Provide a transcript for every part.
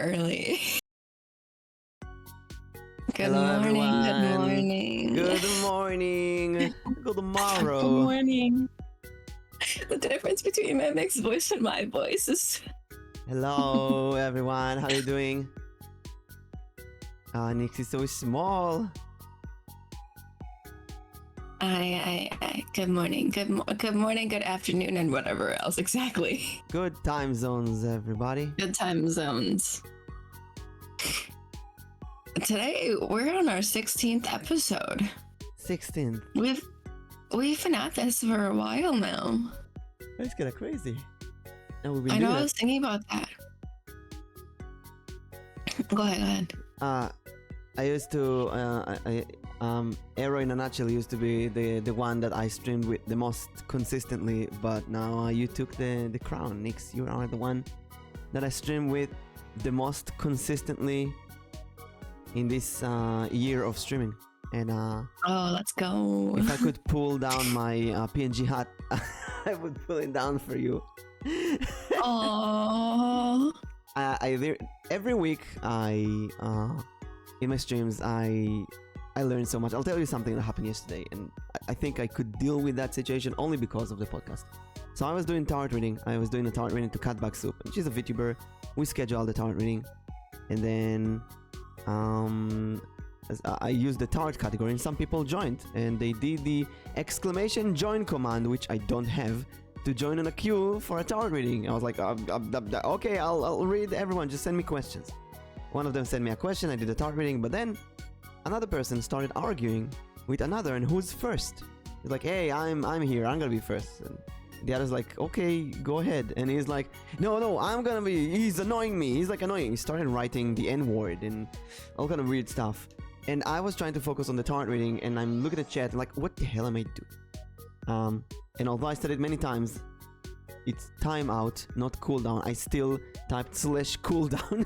early. Good Hello, morning. Good everyone. morning. Good morning. Good Good tomorrow. morning. The difference between Mimic's voice and my voice is. Hello, everyone. How are you doing? Nix is so small. Good morning. Good morning. Good afternoon, and whatever else exactly. Good time zones, everybody. Good time zones. Today we're on our 16th episode. 16th. We've been at this for a while now. That's kind of crazy. And we've been I doing know. I that. was thinking about that. Go ahead. I used to Arrow in a Nutshell used to be the one that I streamed with the most consistently, but now you took the crown, Nix. You are the one that I stream with the most consistently in this year of streaming. And Oh, let's go. if I could pull down my PNG hat, I would pull it down for you. Oh. Every week in my streams I learn so much. I'll tell you something that happened yesterday, and I think I could deal with that situation only because of the podcast. So I was doing tarot reading. I was doing a tarot reading to Catback Soup, and she's a vTuber. We scheduled the tarot reading, and then I used the tarot category, and some people joined, and they did the exclamation join command, which I don't have, to join in a queue for a tarot reading. I was like, okay, I'll read everyone, just send me questions. One of them sent me a question, I did a tarot reading, but then another person started arguing with another, and who's first? He's like, hey, I'm here, I'm gonna be first. And the other's like, okay, go ahead. And he's like, no, I'm gonna be, he's annoying me. He's like annoying. He started writing the N-word and all kind of weird stuff. And I was trying to focus on the tarot reading, and I'm looking at chat and like, what the hell am I doing? And although I said it many times, it's timeout, not cooldown. I still typed /cooldown.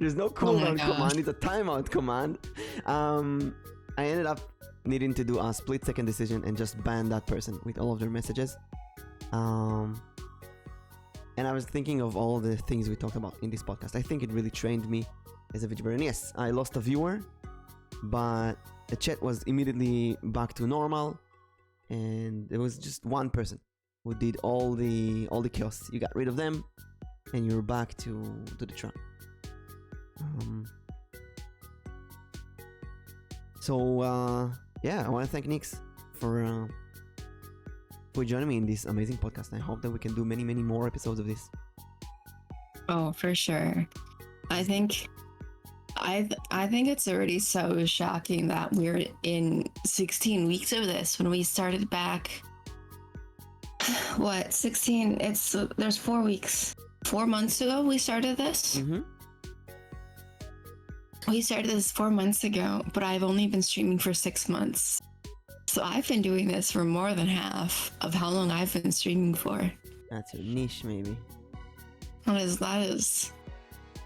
There's no cooldown command, it's a timeout command. I ended up needing to do a split-second decision and just ban that person with all of their messages. And I was thinking of all the things we talked about in this podcast. I think it really trained me as a vTuber. And yes, I lost a viewer, but the chat was immediately back to normal. And there was just one person who did all the chaos. You got rid of them, and you're back to the track. Yeah, I want to thank Nix for joining me in this amazing podcast. I hope that we can do many more episodes of this. Oh, for sure. I think it's already so shocking that we're in 16 weeks of this when we started back. What, 16? There's 4 weeks. 4 months ago we started this. Mm-hmm. We started this 4 months ago, but I've only been streaming for 6 months. So I've been doing this for more than half of how long I've been streaming for. That's your niche, maybe. That is.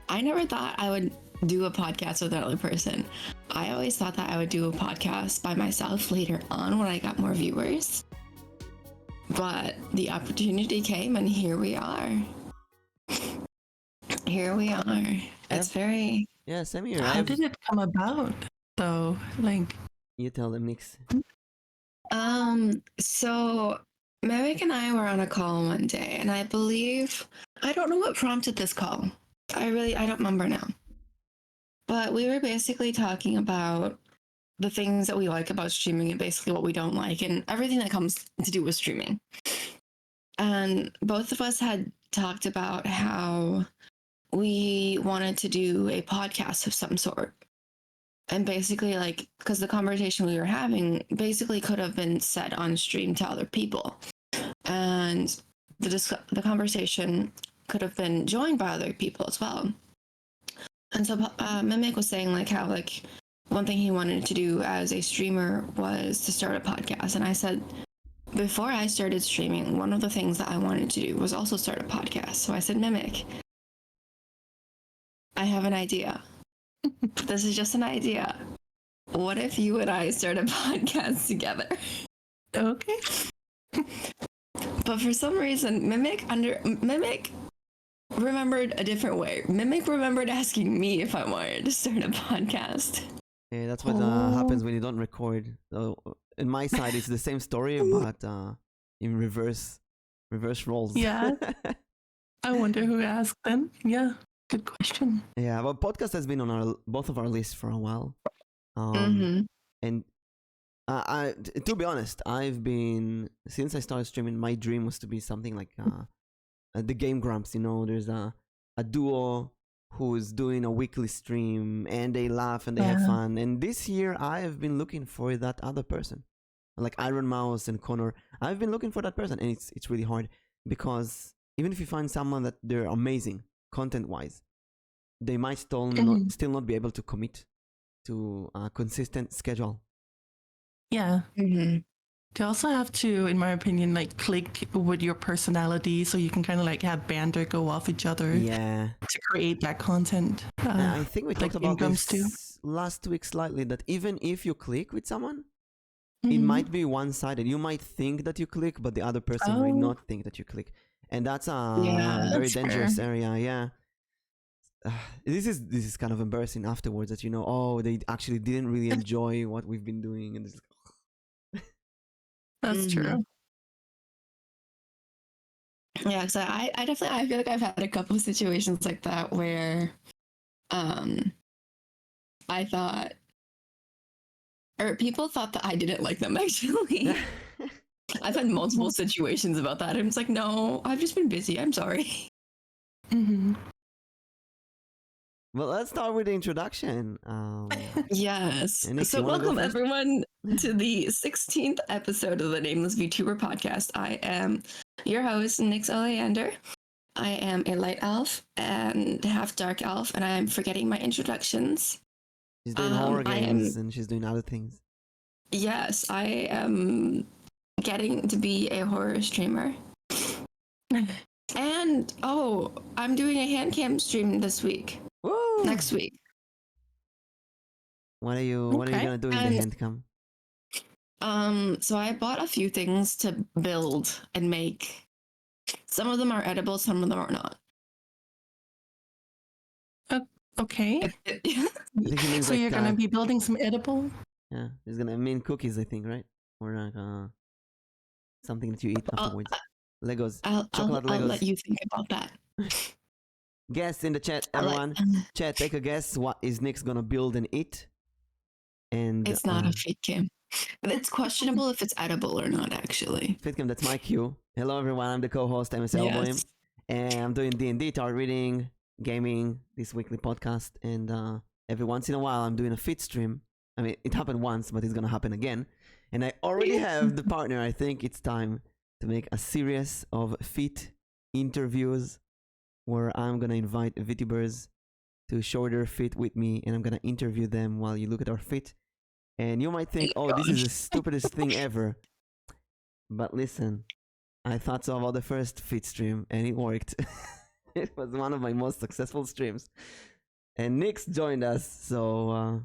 I never thought I would do a podcast with another person. I always thought that I would do a podcast by myself later on when I got more viewers. But the opportunity came, and here we are. It's very... Yeah, same here. How did it come about, though? Like, you tell them, Nix. So Mimic and I were on a call one day, and I don't know what prompted this call. I don't remember now. But we were basically talking about the things that we like about streaming and basically what we don't like and everything that comes to do with streaming. And both of us had talked about how we wanted to do a podcast of some sort. And basically, like, because the conversation we were having basically could have been said on stream to other people. And the conversation could have been joined by other people as well. And so Mimic was saying like how like one thing he wanted to do as a streamer was to start a podcast. And I said, before I started streaming, one of the things that I wanted to do was also start a podcast. So I said, Mimic, I have an idea. This is just an idea. What if you and I start a podcast together? okay. But for some reason, Mimic remembered a different way. Mimic remembered asking me if I wanted to start a podcast. Yeah, that's what happens when you don't record. So in my side, it's the same story, but in reverse roles. Yeah. I wonder who asked then. Yeah, good question. Yeah, but podcast has been on both of our lists for a while. Mm-hmm. And to be honest, I've been, since I started streaming, my dream was to be something like the Game Grumps. You know, there's a duo who's doing a weekly stream, and they laugh and they have fun. And this year, I have been looking for that other person, like Iron Mouse and Connor. I've been looking for that person, and it's really hard because even if you find someone that they're amazing content-wise, they might still not be able to commit to a consistent schedule. Yeah. Mm-hmm. They also have to, in my opinion, like click with your personality so you can kind of like have banter go off each other to create that content. I think we talked about this too. last week slightly, that even if you click with someone, it might be one-sided. You might think that you click, but the other person might not think that you click. And that's a very dangerous area, yeah. This is kind of embarrassing afterwards that, you know, oh, they actually didn't really enjoy what we've been doing. And That's true. Yeah, because I definitely, I feel like I've had a couple of situations like that where I thought, or people thought that I didn't like them actually. I've had multiple situations about that. I'm just like, no, I've just been busy. I'm sorry. Mm-hmm. Well, let's start with the introduction. Yes. Nick, So welcome everyone to the 16th episode of the Nameless vTuber podcast. I am your host, Nix Oleander. I am a light elf and half dark elf, and I am forgetting my introductions. She's doing horror games and she's doing other things. Yes, I am getting to be a horror streamer. And I'm doing a hand cam stream this week. Woo! Next week. What are you gonna do in the hand cam? So I bought a few things to build and make. Some of them are edible, some of them are not. Okay. So like you're gonna be building some edible? Yeah, it's gonna mean cookies, I think, right? Or like something that you eat afterwards. Legos. Chocolate Legos. I'll let you think about that. Guess in the chat, everyone. Chat, take a guess. What is Nick's gonna build and eat? And it's not a fit cam. It's questionable if it's edible or not, actually. Fit cam, that's my cue. Hello, everyone. I'm the co-host, MS Elboim, and I'm doing D&D, tarot reading, gaming, this weekly podcast, and every once in a while, I'm doing a fit stream. I mean, it happened once, but it's gonna happen again. And I already have the partner. I think it's time to make a series of fit interviews where I'm gonna invite vTubers to show their fit with me, and I'm gonna interview them while you look at our fit. And you might think, oh, this is the stupidest thing ever. But listen, I thought so about the first fit stream, and it worked. It was one of my most successful streams. And Nix joined us, so...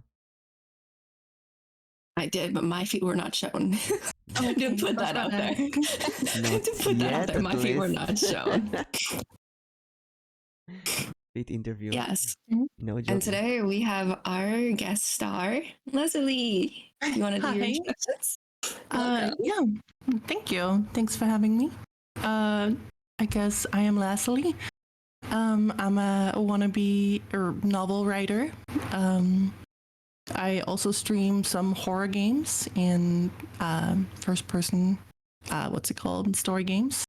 I did, but my feet were not shown. I did put that out there. I did put that out there. My feet were not shown. Fit interview. Yes. No joke. And today we have our guest star, Leslie. You want to do your introductions? Yeah. Thank you. Thanks for having me. I guess I am Leslie. I'm a wannabe novel writer. I also stream some horror games and first-person, story games.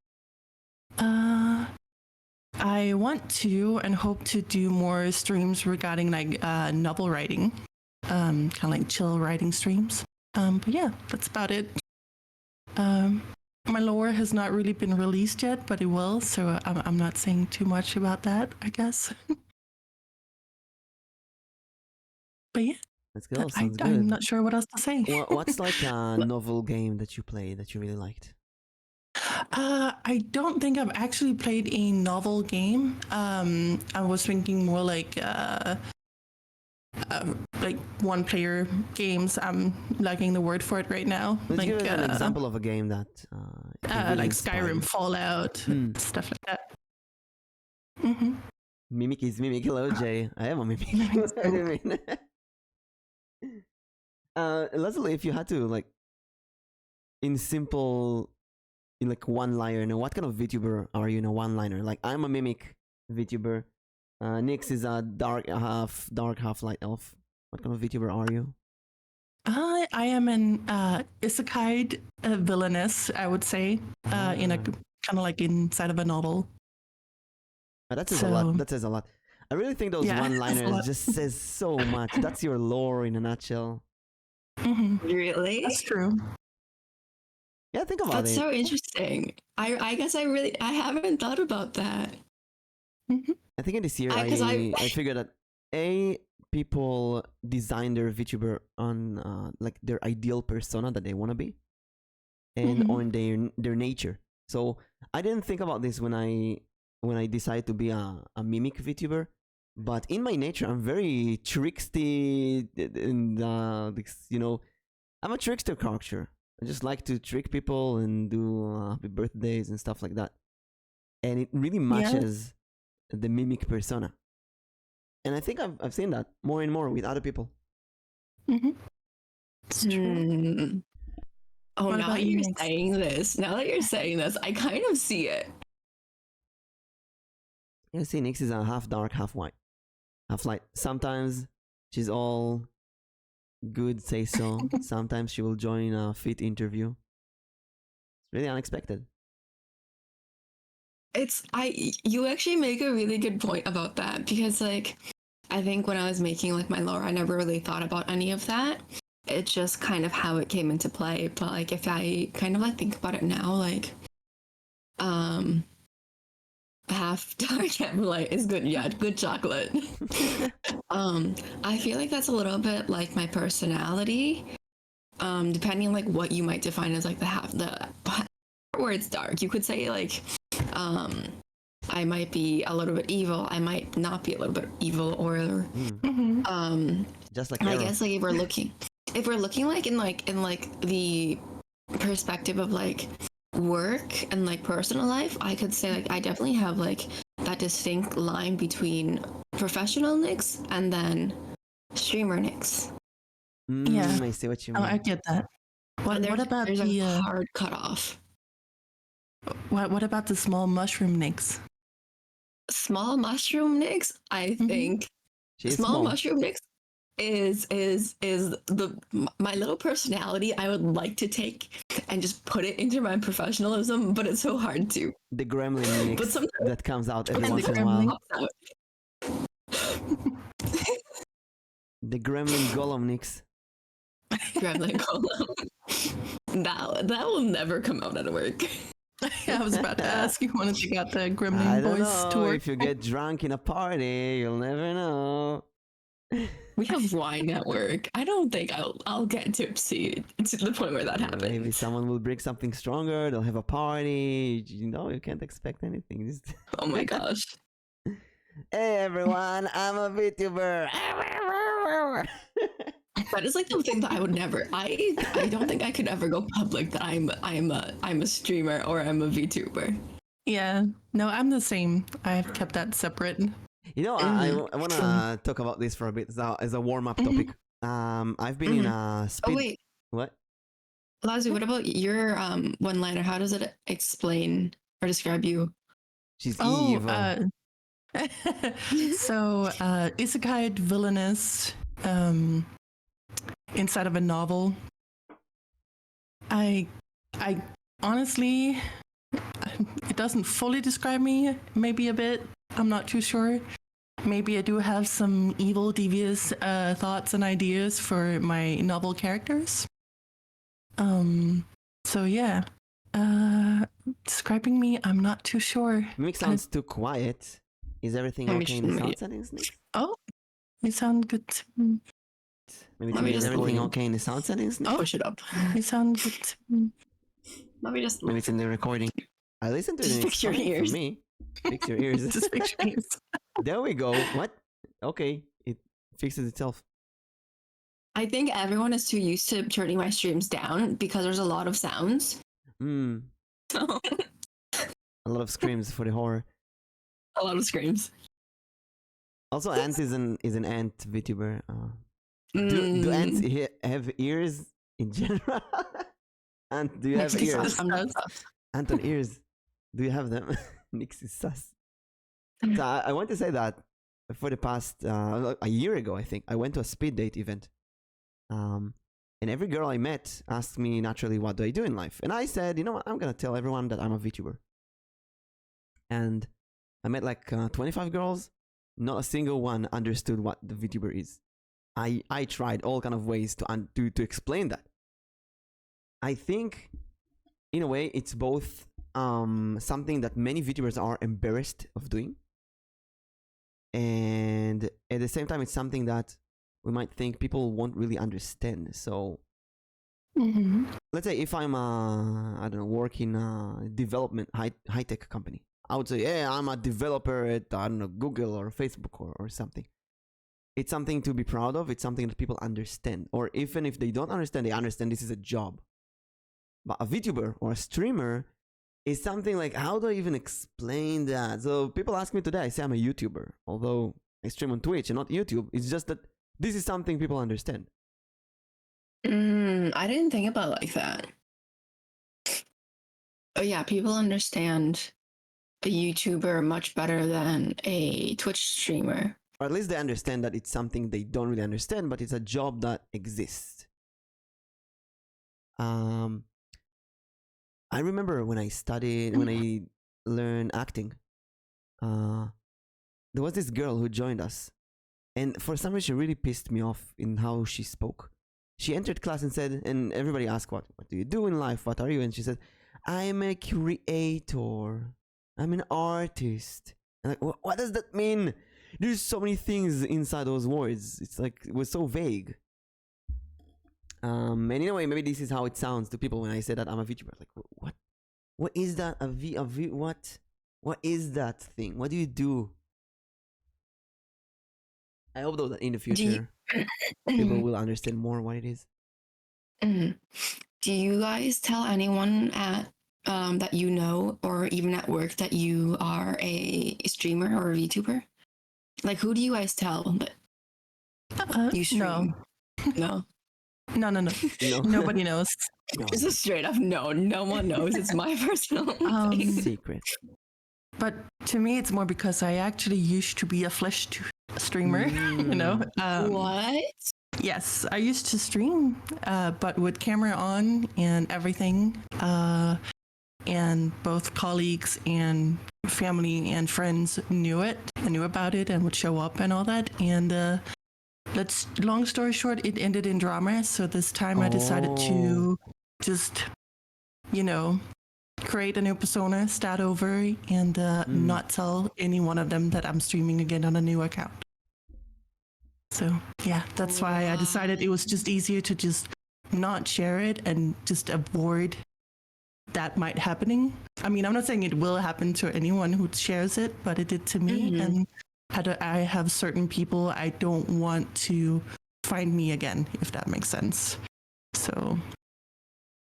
I want to and hope to do more streams regarding like novel writing, kind of like chill writing streams. But yeah, that's about it. My lore has not really been released yet, but it will, so I'm not saying too much about that, I guess. But yeah. Let's go. Sounds good. I'm not sure what else to say. What's like a novel game that you play that you really liked? I don't think I've actually played a novel game. I was thinking more like one-player games. I'm lacking the word for it right now. Let's give an example of a game that really like Skyrim, Fallout, stuff like that. Mm-hmm. Mimic is Mimic. Hello, Jay. I am a Mimic. Mimic's What do you mean? Leslie, if you had to like in simple, in like one liner, what kind of VTuber are you in a one liner? Like I'm a Mimic VTuber. Nyx is a dark half light elf. What kind of VTuber are you? I am an isekai villainess, I would say, in a kind of like inside of a novel. That says a lot. So- That says a lot. I really think those Yeah, one-liners lot. just says so much. That's your lore in a nutshell. Mhm. Really? That's true. Yeah, think about That's it. so interesting. I guess I haven't thought about that. Mhm. I think in this year Because I figured that people design their VTuber on like their ideal persona that they want to be, and Mhm. on their nature. So I didn't think about this when I decided to be a mimic VTuber, but in my nature I'm very tricksty and you know, I'm a trickster character. I just like to trick people and do happy birthdays and stuff like that, and it really matches the mimic persona. And I think I've seen that more and more with other people. Mhm. It's true. Hmm. Oh, What now about that you, you're Nyx? saying this, I kind of see it. You see, Nyx is a half dark, half white, half light. Sometimes she's all good, say so. Sometimes she will join a fit interview. It's really unexpected. You actually make a really good point about that because like I think when I was making like my lore, I never really thought about any of that. It's just kind of how it came into play. But like if I kind of like think about it now, like half dark, half light is good. Yeah, good chocolate. I feel like that's a little bit like my personality. Depending on like what you might define as like the where it's dark. You could say like I might be a little bit evil. I might not be a little bit evil, or Mhm. Just like I Arrow. guess like if we're looking like in like the perspective of like work and like personal life, I could say like I definitely have like that distinct line between professional Nyx and then streamer Nyx. Yeah. I see what you Oh, mean. I get that. And What about there's the a hard cutoff. what about the small mushroom Nyx? Small mushroom Nyx, I think. She's Small small. mushroom Nyx is my little personality I would like to take and just put it into my professionalism, but it's so hard to. The gremlin But Nyx sometimes that comes out every And once the in a while. gremlin. The gremlin golem Nyx. Gremlin Golem. That will never come out at work. I was about to ask you wanted to get the I gremlin don't voice to know. work. If you get drunk in a party, you'll never know. We have wine at work. I don't think I'll get tipsy to the point where that happens. Maybe someone will bring something stronger. They'll have a party. You know, you can't expect anything. Just Oh my gosh. hey everyone, I'm a VTuber. That is like the thing that I would never. I don't think I could ever go public that I'm a streamer or I'm a VTuber. Yeah. No, I'm the same. I've kept that separate. You know, I want to talk about this for a bit as a warm up topic. I've been in a speed. Oh wait, What? Lazu, what about your one liner? How does it explain or describe you? She's Oh, evil. so isekai villainous inside of a novel. I honestly, it doesn't fully describe me. Maybe a bit. I'm not too sure. Maybe I do have some evil, devious thoughts and ideas for my novel characters. So yeah. Describing me, I'm not too sure. Mimic sounds too quiet. Is everything Let me okay in the show sound you. settings? Nick? Oh, you sound good. To me. Maybe Let me is just everything leave. okay in the sound settings? Nick? Push it up. You sound good. To me. Let me just. Maybe it's in the recording. I listen to it. Just and it's fix your fine ears. For me. Fix your ears. Just fix your ears. There we go. What? Okay, it fixes itself. I think everyone is too used to turning my streams down because there's a lot of sounds. A lot of screams for the horror. A lot of screams. Also, Ant is an ant VTuber. Do ants have ears in general? Ant, do you have Nix is ears? sus. I'm not sus. Ant on ears. Do you have them? Nix is sus. So I want to say that for the past a year ago, I think I went to a speed date event, and every girl I met asked me naturally, "What do I do in life?" And I said, "You know what? I'm gonna tell everyone that I'm a VTuber." And I met like 25 girls. Not a single one understood what the VTuber is. I tried all kind of ways to explain that. I think, in a way, it's both something that many VTubers are embarrassed of doing, and at the same time, it's something that we might think people won't really understand. So, let's say if I'm I don't know, work in a development high tech company, I would say, yeah, I'm a developer at, I don't know, Google or Facebook or something. It's something to be proud of. It's something that people understand. Or even if they don't understand, they understand this is a job. But a VTuber or a streamer is something like, how do I even explain that? So people ask me today, I say I'm a YouTuber, although I stream on Twitch and not YouTube. It's just that this is something people understand. I didn't think about it like that. Oh yeah, people understand a YouTuber much better than a Twitch streamer. Or at least they understand that it's something they don't really understand, but it's a job that exists. I remember when I studied, when I learned acting, there was this girl who joined us. And for some reason, she really pissed me off in how she spoke. She entered class and said, and everybody asked, what do you do in life? What are you? And she said, I'm a creator. I'm an artist. And like, what does that mean? There's so many things inside those words. It's like, it was so vague. And in a way, maybe this is how it sounds to people when I say that I'm a VTuber. Like, what is that? What is that thing? What do you do? I hope though that in the future, people will understand more what it is. Do you guys tell anyone at that you know, or even at work, that you are a streamer or a VTuber? Like, who do you guys tell that you stream? No. No. Nobody knows. No. It's a straight up no. No one knows. It's my personal thing. Secret. But to me, it's more because I actually used to be a Flash streamer. You know. What? Yes, I used to stream, but with camera on and everything. And both colleagues and family and friends knew it. I knew about it and would show up and all that. And long story short, it ended in drama. So this time I decided to just, create a new persona, start over, and not tell any one of them that I'm streaming again on a new account. So yeah, that's why I decided it was just easier to just not share it and just avoid that might happening. I mean, I'm not saying it will happen to anyone who shares it, but it did to me. And I have certain people I don't want to find me again, if that makes sense. So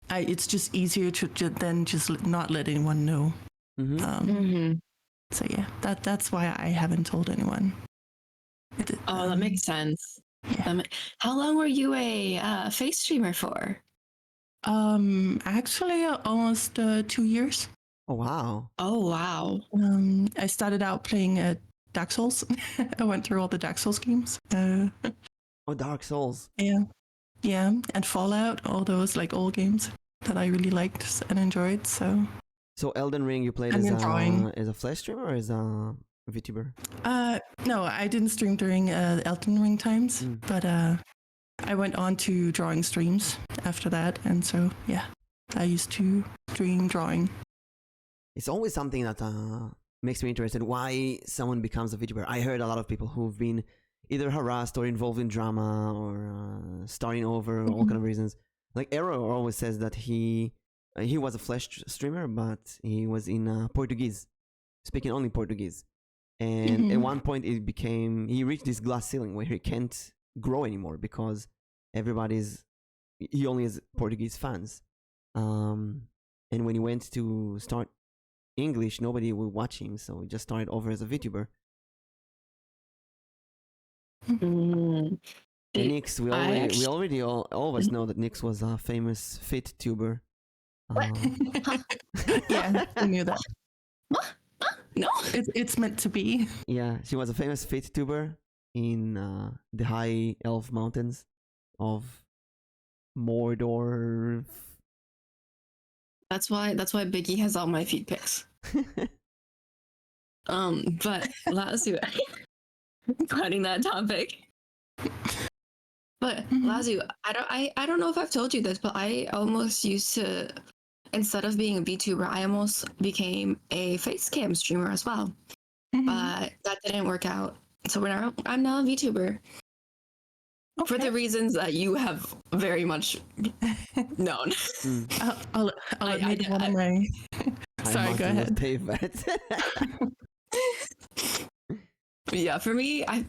it's just easier to then just not let anyone know. So yeah, that's why I haven't told anyone. That makes sense. Yeah. How long were you a face streamer for? Actually, almost 2 years. Oh wow. Oh wow. I started out playing Dark Souls. I went through all the Dark Souls games. Dark Souls. Yeah, and Fallout, all those like old games that I really liked and enjoyed. So Elden Ring, you played as a Flash streamer or as a VTuber? No, I didn't stream during Elden Ring times, but I went on to drawing streams after that, and so yeah, I used to stream drawing. It's always something that makes me interested. Why someone becomes a VTuber? I heard a lot of people who've been either harassed or involved in drama or starting over, all kind of reasons. Like Arrow always says that he was a Flash streamer, but he was in Portuguese, speaking only Portuguese. And at one point he reached this glass ceiling where he can't grow anymore because he only has Portuguese fans. And when he went to start English, nobody would watch him, so he just started over as a VTuber. Mm. And Nix, we I already always know that Nix was a famous fit tuber. Yeah, I knew that. No. It's meant to be. Yeah, she was a famous fit tuber in the high elf mountains of Mordor. That's why Biggie has all my feet pics. But Lazu, cutting that topic. But Lazu, I don't know if I've told you this, but I almost used to, instead of being a VTuber, I almost became a face cam streamer as well. But that didn't work out. So I'm now a VTuber. Okay. For the reasons that you have very much known. I'll admit one of my... Sorry, go ahead. Yeah, for me, I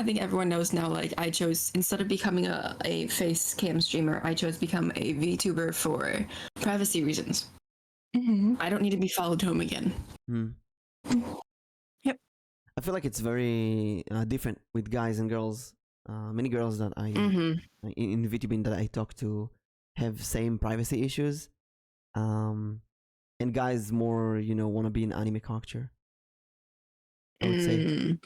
think everyone knows now. Like, I chose, instead of becoming a face cam streamer, I chose to become a VTuber for privacy reasons. I don't need to be followed home again. Yep. I feel like it's very different with guys and girls. Many girls that I in VTubing that I talk to have same privacy issues, and guys more want to be an anime character, I would say.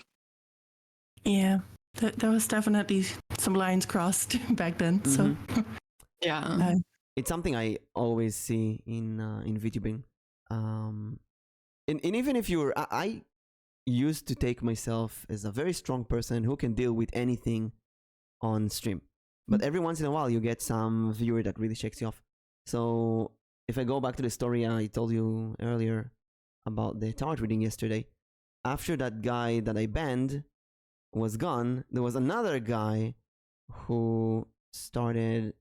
Yeah, there was definitely some lines crossed back then. So yeah, it's something I always see in VTubing, and even if I used to take myself as a very strong person who can deal with anything on stream, but every once in a while you get some viewer that really shakes you off. So if I go back to the story I told you earlier about the tarot reading yesterday, after that guy that I banned was gone, there was another guy who started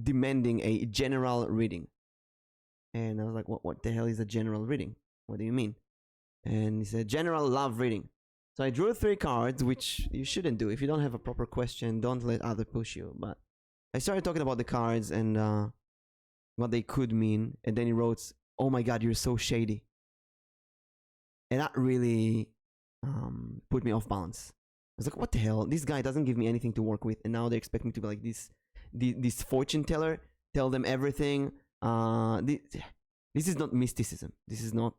demanding a general reading, and I was like, what the hell is a general reading? What do you mean? And he said, general love reading. So I drew 3 cards, which you shouldn't do. If you don't have a proper question, don't let others push you. But I started talking about the cards and what they could mean. And then he wrote, oh my God, you're so shady. And that really put me off balance. I was like, what the hell? This guy doesn't give me anything to work with. And now they expect me to be like this fortune teller, tell them everything. This is not mysticism. This is not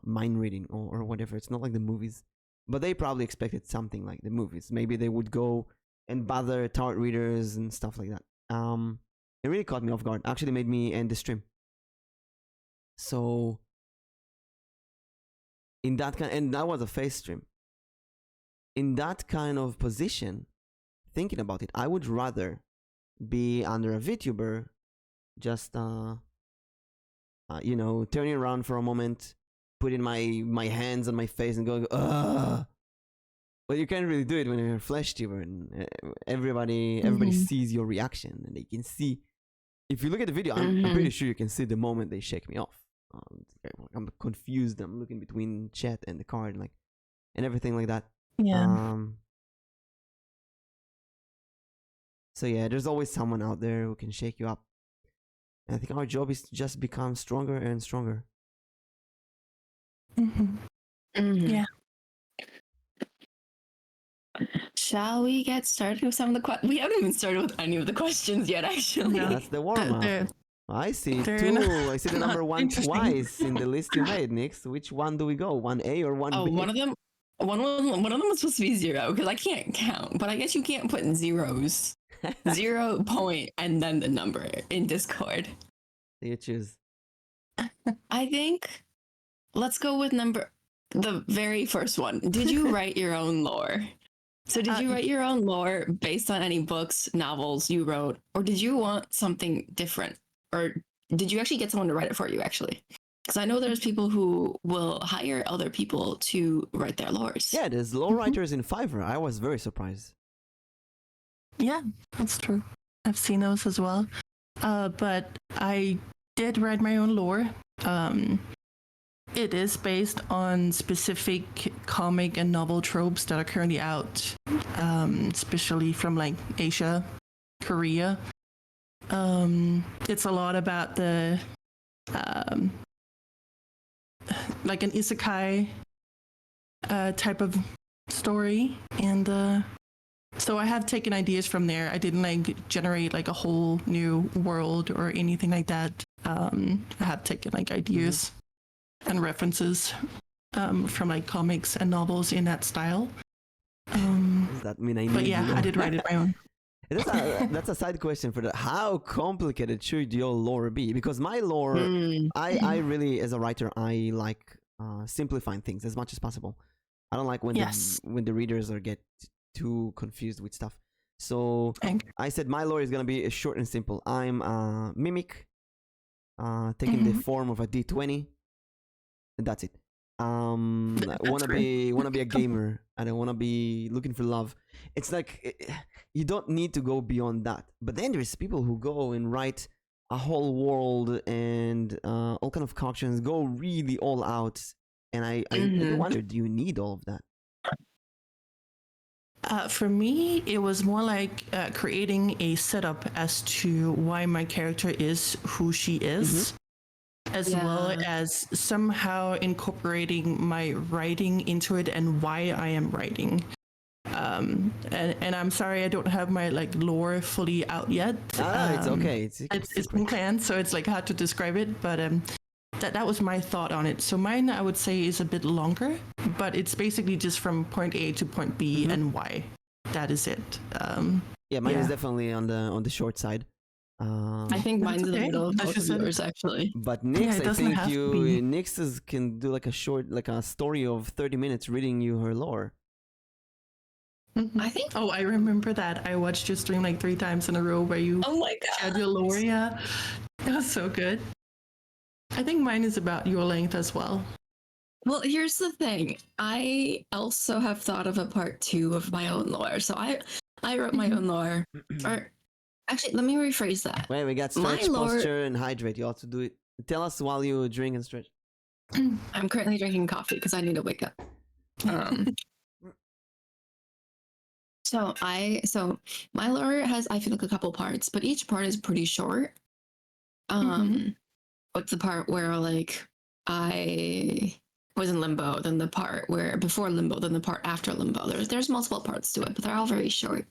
mind reading or whatever. It's not like the movies, but they probably expected something like the movies. Maybe they would go and bother tarot readers and stuff like that. It really caught me off guard. Actually made me end the stream. So in that and that was a face stream. In that kind of position, thinking about it, I would rather be under a VTuber, just turning around for a moment, putting my hands on my face and going, ugh. But you can't really do it when you're a flesh tuber and everybody sees your reaction and they can see. If you look at the video, I'm pretty sure you can see the moment they shake me off. I'm confused. I'm looking between chat and the card, and everything like that. Yeah. So yeah, there's always someone out there who can shake you up. And I think our job is to just become stronger and stronger. Yeah. Shall we get started with some of the questions? We haven't even started with any of the questions yet, actually. Yeah, that's the warm-up. I see 2. I see the number 1 twice in the list you made, Nix. Which one do we go? 1A or 1B? Oh, one of them was supposed to be 0 because I can't count. But I guess you can't put zeros, 0 point, and then the number in Discord. You choose. I think let's go with the very first one. Did you write your own lore? So did you write your own lore based on any books, novels you wrote, or did you want something different? Or did you actually get someone to write it for you, actually? Because I know there's people who will hire other people to write their lores. Yeah, there's lore writers in Fiverr. I was very surprised. Yeah, that's true. I've seen those as well. But I did write my own lore. It is based on specific comic and novel tropes that are currently out, especially from Asia, Korea. It's a lot about the like an isekai type of story, and so I have taken ideas from there. I didn't like generate like a whole new world or anything like that. I have taken like ideas and references from like comics and novels in that style. Does that mean I need But yeah, lore? I did write it my own. That's a side question for that. How complicated should your lore be? Because my lore, I really, as a writer, I like simplifying things as much as possible. I don't like when the readers get too confused with stuff. So I said my lore is gonna be short and simple. I'm a mimic, taking the form of a D20, and that's it. Wanna be a gamer. I don't wanna be looking for love. It's like you don't need to go beyond that. But then there's people who go and write a whole world and all kind of concoctions, go really all out. And I wonder, do you need all of that? For me, it was more like creating a setup as to why my character is who she is, as well as somehow incorporating my writing into it and why I am writing. And I'm sorry I don't have my like lore fully out yet. It's okay. It's been planned, so it's like hard to describe it, but that was my thought on it. So mine, I would say, is a bit longer, but it's basically just from point A to point B and why. That is it. Yeah, mine is definitely on the short side. I think mine's in the middle of both of yours, actually. But Nix, I think Nix can do like a short, like a story of 30 minutes reading you her lore. I think. Oh, I remember that. I watched your stream like 3 times in a row where you shared your lore. Yeah, it was so good. I think mine is about your length as well. Well, here's the thing. I also have thought of a part 2 of my own lore. So I wrote my own lore. Or actually, let me rephrase that. Wait, we got stretch, posture, and hydrate. You also do it. Tell us while you drink and stretch. I'm currently drinking coffee because I need to wake up. So my lore has, I feel like, a couple parts, but each part is pretty short. Like the part where like I was in limbo, then the part where before limbo, then the part after limbo. There's multiple parts to it, but they're all very short.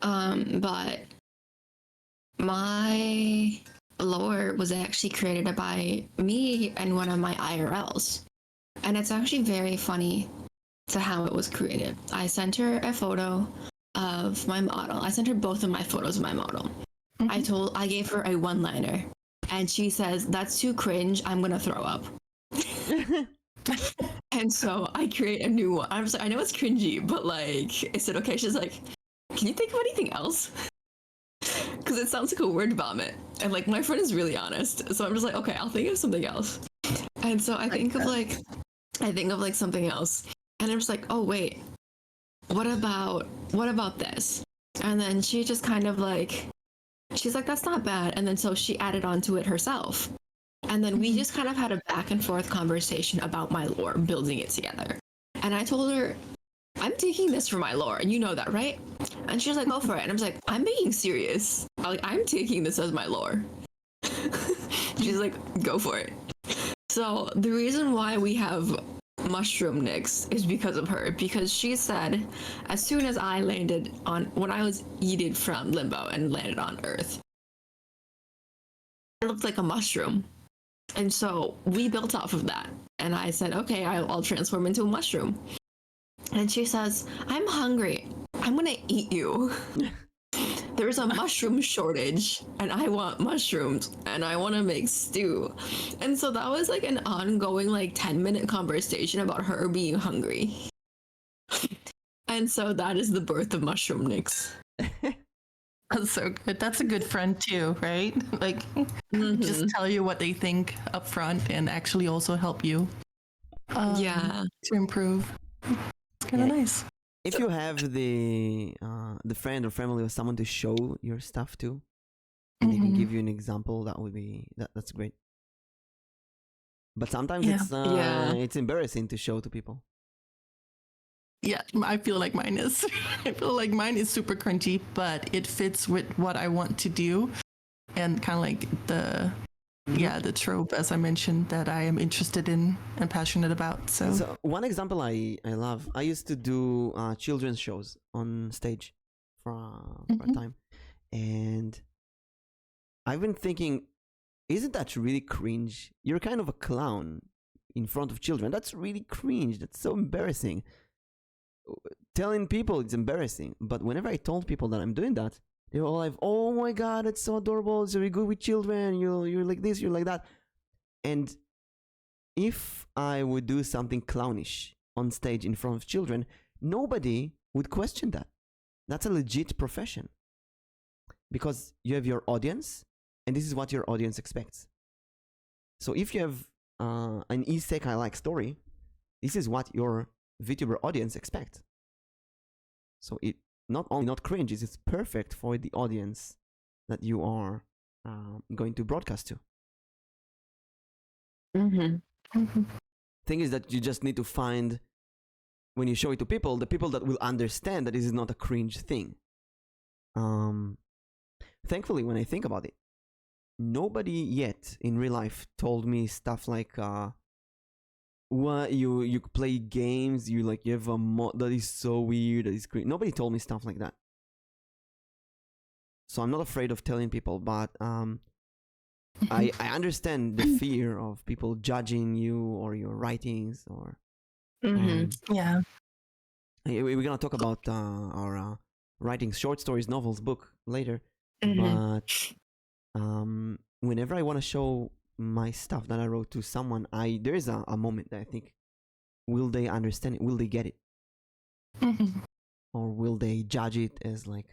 But my lore was actually created by me and one of my IRLs, and it's actually very funny to how it was created. I sent her a photo of my model. I sent her both of my photos of my model. I gave her a one-liner, and she says, "That's too cringe. I'm gonna throw up." And so I create a new one. I was like, I know it's cringy, but like, is it okay? She's like, "Can you think of anything else?" Because it sounds like a word vomit, and like my friend is really honest, so I'm just like, okay, I'll think of something else. And so I think of like something else, and I'm just like, oh wait, what about this? And then she just kind of like, she's like, that's not bad. And then so she added on to it herself. And then we just kind of had a back and forth conversation about my lore, building it together. And I told her, I'm taking this for my lore, and you know that, right? And she was like, go for it. And I was like, I'm being serious. I'm taking this as my lore. She's like, go for it. So the reason why we have Mushroom Nix is because of her, because she said as soon as I landed on, when I was yeeted from limbo and landed on Earth, it looked like a mushroom. And so we built off of that. And I said, okay, I'll transform into a mushroom. And she says, I'm hungry. I'm gonna eat you. There's a mushroom shortage, and I want mushrooms, and I want to make stew. And so that was like an ongoing like 10-minute conversation about her being hungry. And so that is the birth of Mushroom Nix. That's so good. That's a good friend too, right? Like, just tell you what they think up front and actually also help you. To improve. It's kind of nice. If you have the friend or family or someone to show your stuff to, and they can give you an example, that would be that's great. But sometimes it's embarrassing to show to people. Yeah, I feel like mine is. I feel like mine is super cringy, but it fits with what I want to do, and kind of like yeah, the trope, as I mentioned, that I am interested in and passionate about. So one example I love, I used to do children's shows on stage for a time, and I've been thinking, isn't that really cringe? You're kind of a clown in front of children. That's really cringe. That's so embarrassing. Telling people it's embarrassing, but whenever I told people that I'm doing that, they were all like, "Oh my god, it's so adorable! It's very good with children. You're like this, you're like that." And if I would do something clownish on stage in front of children, nobody would question that. That's a legit profession, because you have your audience, and this is what your audience expects. So if you have an isekai-like story, this is what your VTuber audience expects. So it not only not cringe, it's perfect for the audience that you are going to broadcast to. Thing is that you just need to find, when you show it to people, the people that will understand that this is not a cringe thing. Thankfully, when I think about it, nobody yet in real life told me stuff like, what, you play games, you have a mod that is so weird, that is cringe. Nobody told me stuff like that. So I'm not afraid of telling people, but I understand the fear of people judging you or your writings, or Yeah. we're gonna talk about our writing short stories, novels, book later. But whenever I want to show my stuff that I wrote to someone, there is a moment that I think, will they understand it? Will they get it? Or will they judge it as like,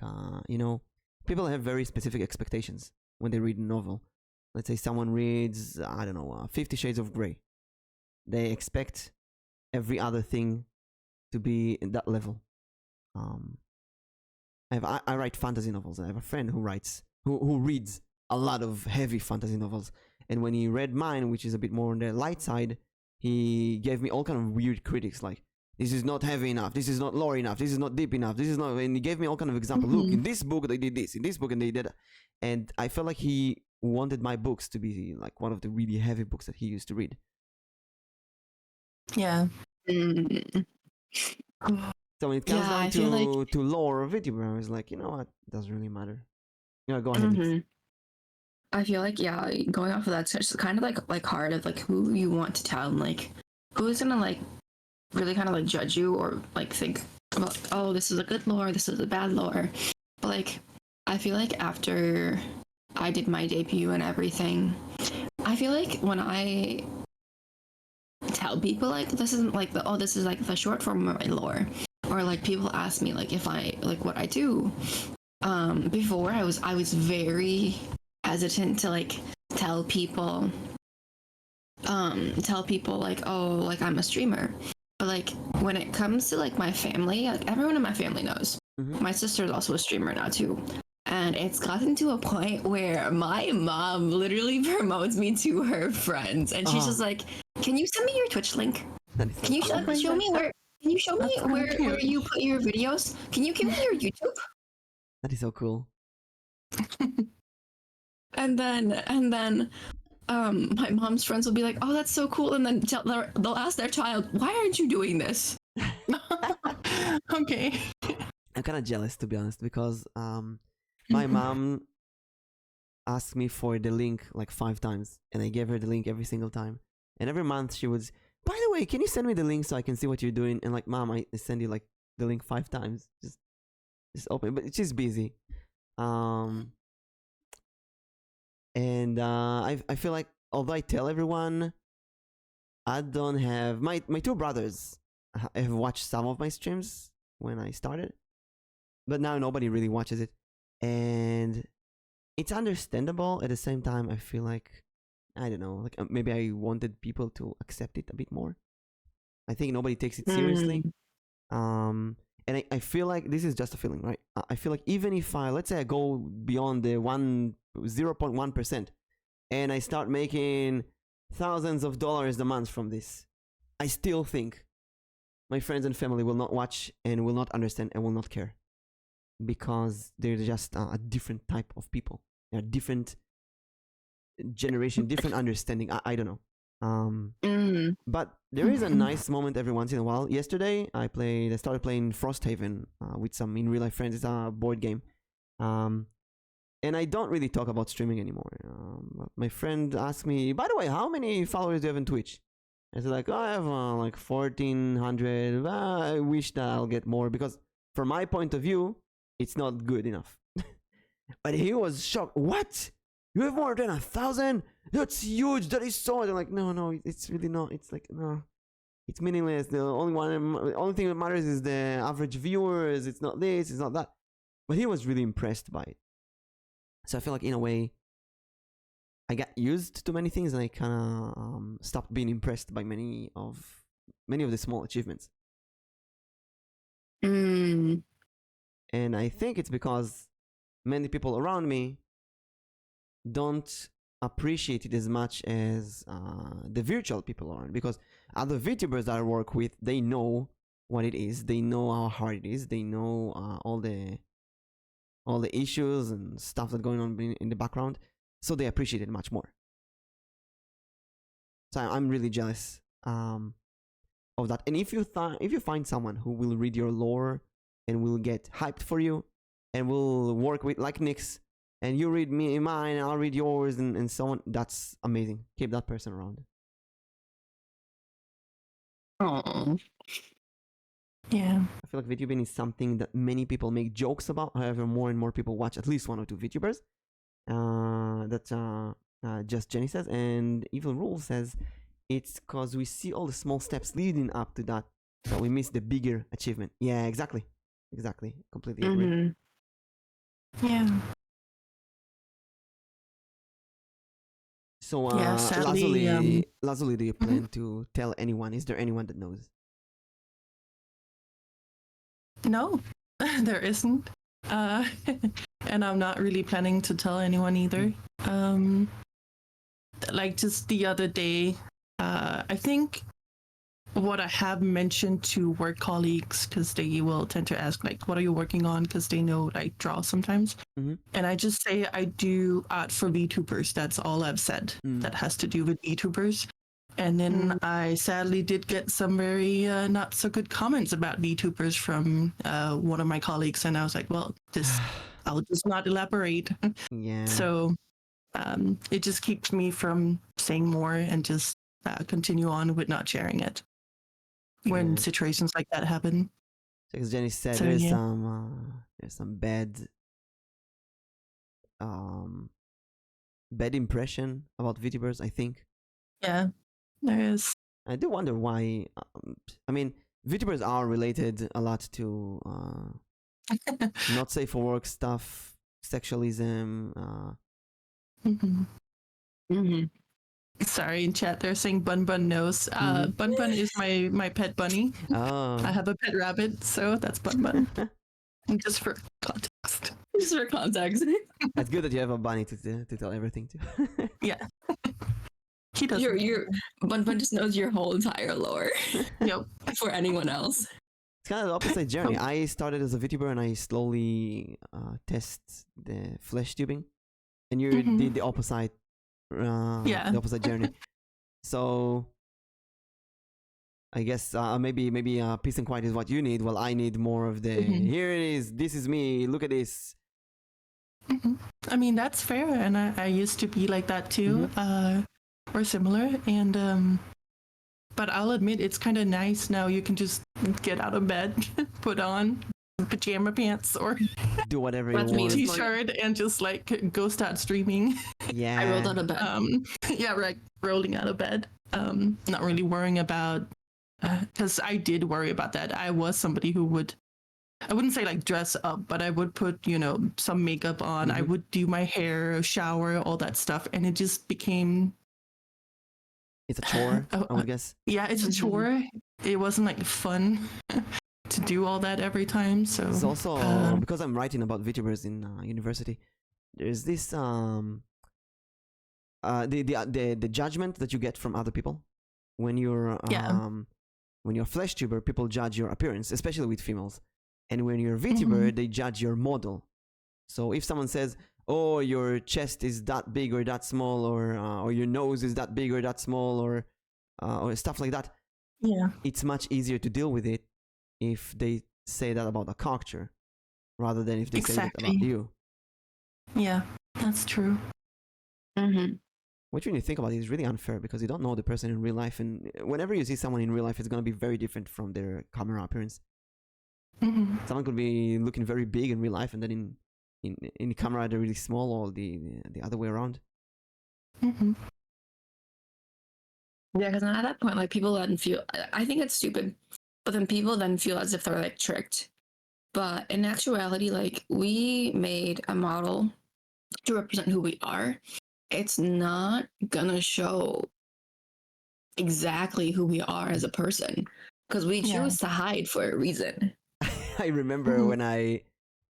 people have very specific expectations when they read a novel. Let's say someone reads, I don't know, 50 Shades of Grey. They expect every other thing to be in that level. I write fantasy novels. I have a friend who reads a lot of heavy fantasy novels. And when he read mine, which is a bit more on the light side, he gave me all kind of weird critics, like, this is not heavy enough, this is not lore enough, this is not deep enough, this is not, and he gave me all kind of examples. Look, in this book they did this, in this book and they did that. And I felt like he wanted my books to be like one of the really heavy books that he used to read. Yeah. So when it comes down to lore or VTuber, I was like, you know what, it doesn't really matter. Yeah, go ahead. I feel like, yeah, going off of that, it's kind of like hard of like who you want to tell, and like who's gonna like really kind of like judge you or like think, well, oh, this is a good lore, this is a bad lore. But like, I feel like after I did my debut and everything, I feel like when I tell people like this isn't like this is like the short form of my lore, or like people ask me like if I like what I do. Before I was very hesitant to like tell people like, oh, like I'm a streamer. But like when it comes to like my family, like everyone in my family knows. My sister is also a streamer now too. And it's gotten to a point where my mom literally promotes me to her friends, and she's just like, "Can you send me your Twitch link? Can you show me where? Can you show me where you put your videos? Can you give me your YouTube?" That is so cool. And then my mom's friends will be like, "Oh, that's so cool," and then they'll ask their child, "Why aren't you doing this?" Okay. I'm kind of jealous, to be honest, because my mom asked me for the link like 5 times, and I gave her the link every single time. And every month she would, by the way, can you send me the link so I can see what you're doing? And like, Mom, I send you like the link 5 times. Just open, but she's busy. And I feel like, although I tell everyone, I don't have my 2 brothers have watched some of my streams when I started, but now nobody really watches it, and it's understandable. At the same time, I feel like, I don't know, like maybe I wanted people to accept it a bit more. I think nobody takes it seriously. And I feel like this is just a feeling, right? I feel like even if let's say I go beyond the 0.1% and I start making thousands of dollars a month from this, I still think my friends and family will not watch and will not understand and will not care, because they're just a different type of people. They're different. generation, different understanding. I don't know. Mm. But there is a nice moment every once in a while. Yesterday, I started playing Frosthaven with some in real life friends. It's a board game. And I don't really talk about streaming anymore. My friend asked me, by the way, how many followers do you have on Twitch? I said, like, oh, I have like 1,400. I wish that I'll get more because from my point of view, it's not good enough. But he was shocked. What? You have more than 1,000? That's huge. That is so much. I'm like, no, it's really not. It's like, no, it's meaningless. The only thing that matters is the average viewers. It's not this, it's not that. But he was really impressed by it. So I feel like in a way, I got used to many things and I kind of stopped being impressed by many of the small achievements. Mm. And I think it's because many people around me don't appreciate it as much as the virtual people are, because other VTubers that I work with, they know what it is, they know how hard it is, they know all the issues and stuff that's going on in the background, so they appreciate it much more. So I'm really jealous of that. And if you find someone who will read your lore and will get hyped for you and will work with like Nyx, and you read mine and I'll read yours and so on, that's amazing. Keep that person around. Oh. Yeah. I feel like VTubing is something that many people make jokes about. However, more and more people watch at least 1 or 2 VTubers. Just Jenny says, and Evil Rule says it's because we see all the small steps leading up to that we miss the bigger achievement. Yeah, exactly. Completely agree. Mm-hmm. Yeah. So, Yeah, sadly, Lazuli, do you plan to tell anyone? Is there anyone that knows? No, there isn't. And I'm not really planning to tell anyone either. Like just the other day, I think what I have mentioned to work colleagues, because they will tend to ask, like, what are you working on? Because they know I draw sometimes. Mm-hmm. And I just say I do art for VTubers. That's all I've said that has to do with VTubers. And then I sadly did get some very not so good comments about VTubers from one of my colleagues. And I was like, well, I'll just not elaborate. Yeah. So it just keeps me from saying more and just continue on with not sharing it when situations like that happen. As Jenny said, So, there's yeah. some bad impression about VTubers, I think. Yeah, there is. I do wonder why. I mean, VTubers are related a lot to not safe for work stuff, sexualism. Sorry, in chat they're saying Bun Bun knows. Bun Bun is my pet bunny. Oh. I have a pet rabbit, so that's Bun Bun. Just for context. Just for context. It's good that you have a bunny to tell everything to. Yeah. He does. Your Bun Bun just knows your whole entire lore. Yep. For anyone else. It's kind of the opposite journey. I started as a VTuber and I slowly test the flesh tubing, and you did the opposite. The opposite journey. So I guess maybe peace and quiet is what you need. Well, I need more of the here it is. This is me. Look at this. I mean, that's fair, and I used to be like that too, or similar. And but I'll admit it's kind of nice now. You can just get out of bed, put on pajama pants, or do whatever That's you me. want. T-shirt, and just like go start streaming. Yeah. I rolled out of bed. Yeah, right. Rolling out of bed. Not really worrying about, because I did worry about that. I was somebody who would, I wouldn't say like dress up, but I would put, some makeup on. I would do my hair, shower, all that stuff. And it just became. It's a chore, I would guess. Yeah, it's a chore. It wasn't like fun to do all that every time. So it's also because I'm writing about VTubers in university. There's this the judgment that you get from other people when you're flesh tuber. People judge your appearance, especially with females, and when you're VTuber, they judge your model. So if someone says, oh, your chest is that big or that small, or your nose is that big or that small, or stuff like that. Yeah. It's much easier to deal with it if they say that about a character rather than if they say that about you. Yeah, that's true. Mm-hmm. Which, when you think about it, is really unfair because you don't know the person in real life, and whenever you see someone in real life, it's going to be very different from their camera appearance. Mm-hmm. Someone could be looking very big in real life, and then in camera they're really small, or the other way around. Mm-hmm. Yeah, because at that point, like people then feel, I think it's stupid, but then people then feel as if they're like tricked. But in actuality, like we made a model to represent who we are. It's not gonna show exactly who we are as a person because we choose to hide for a reason. I remember when I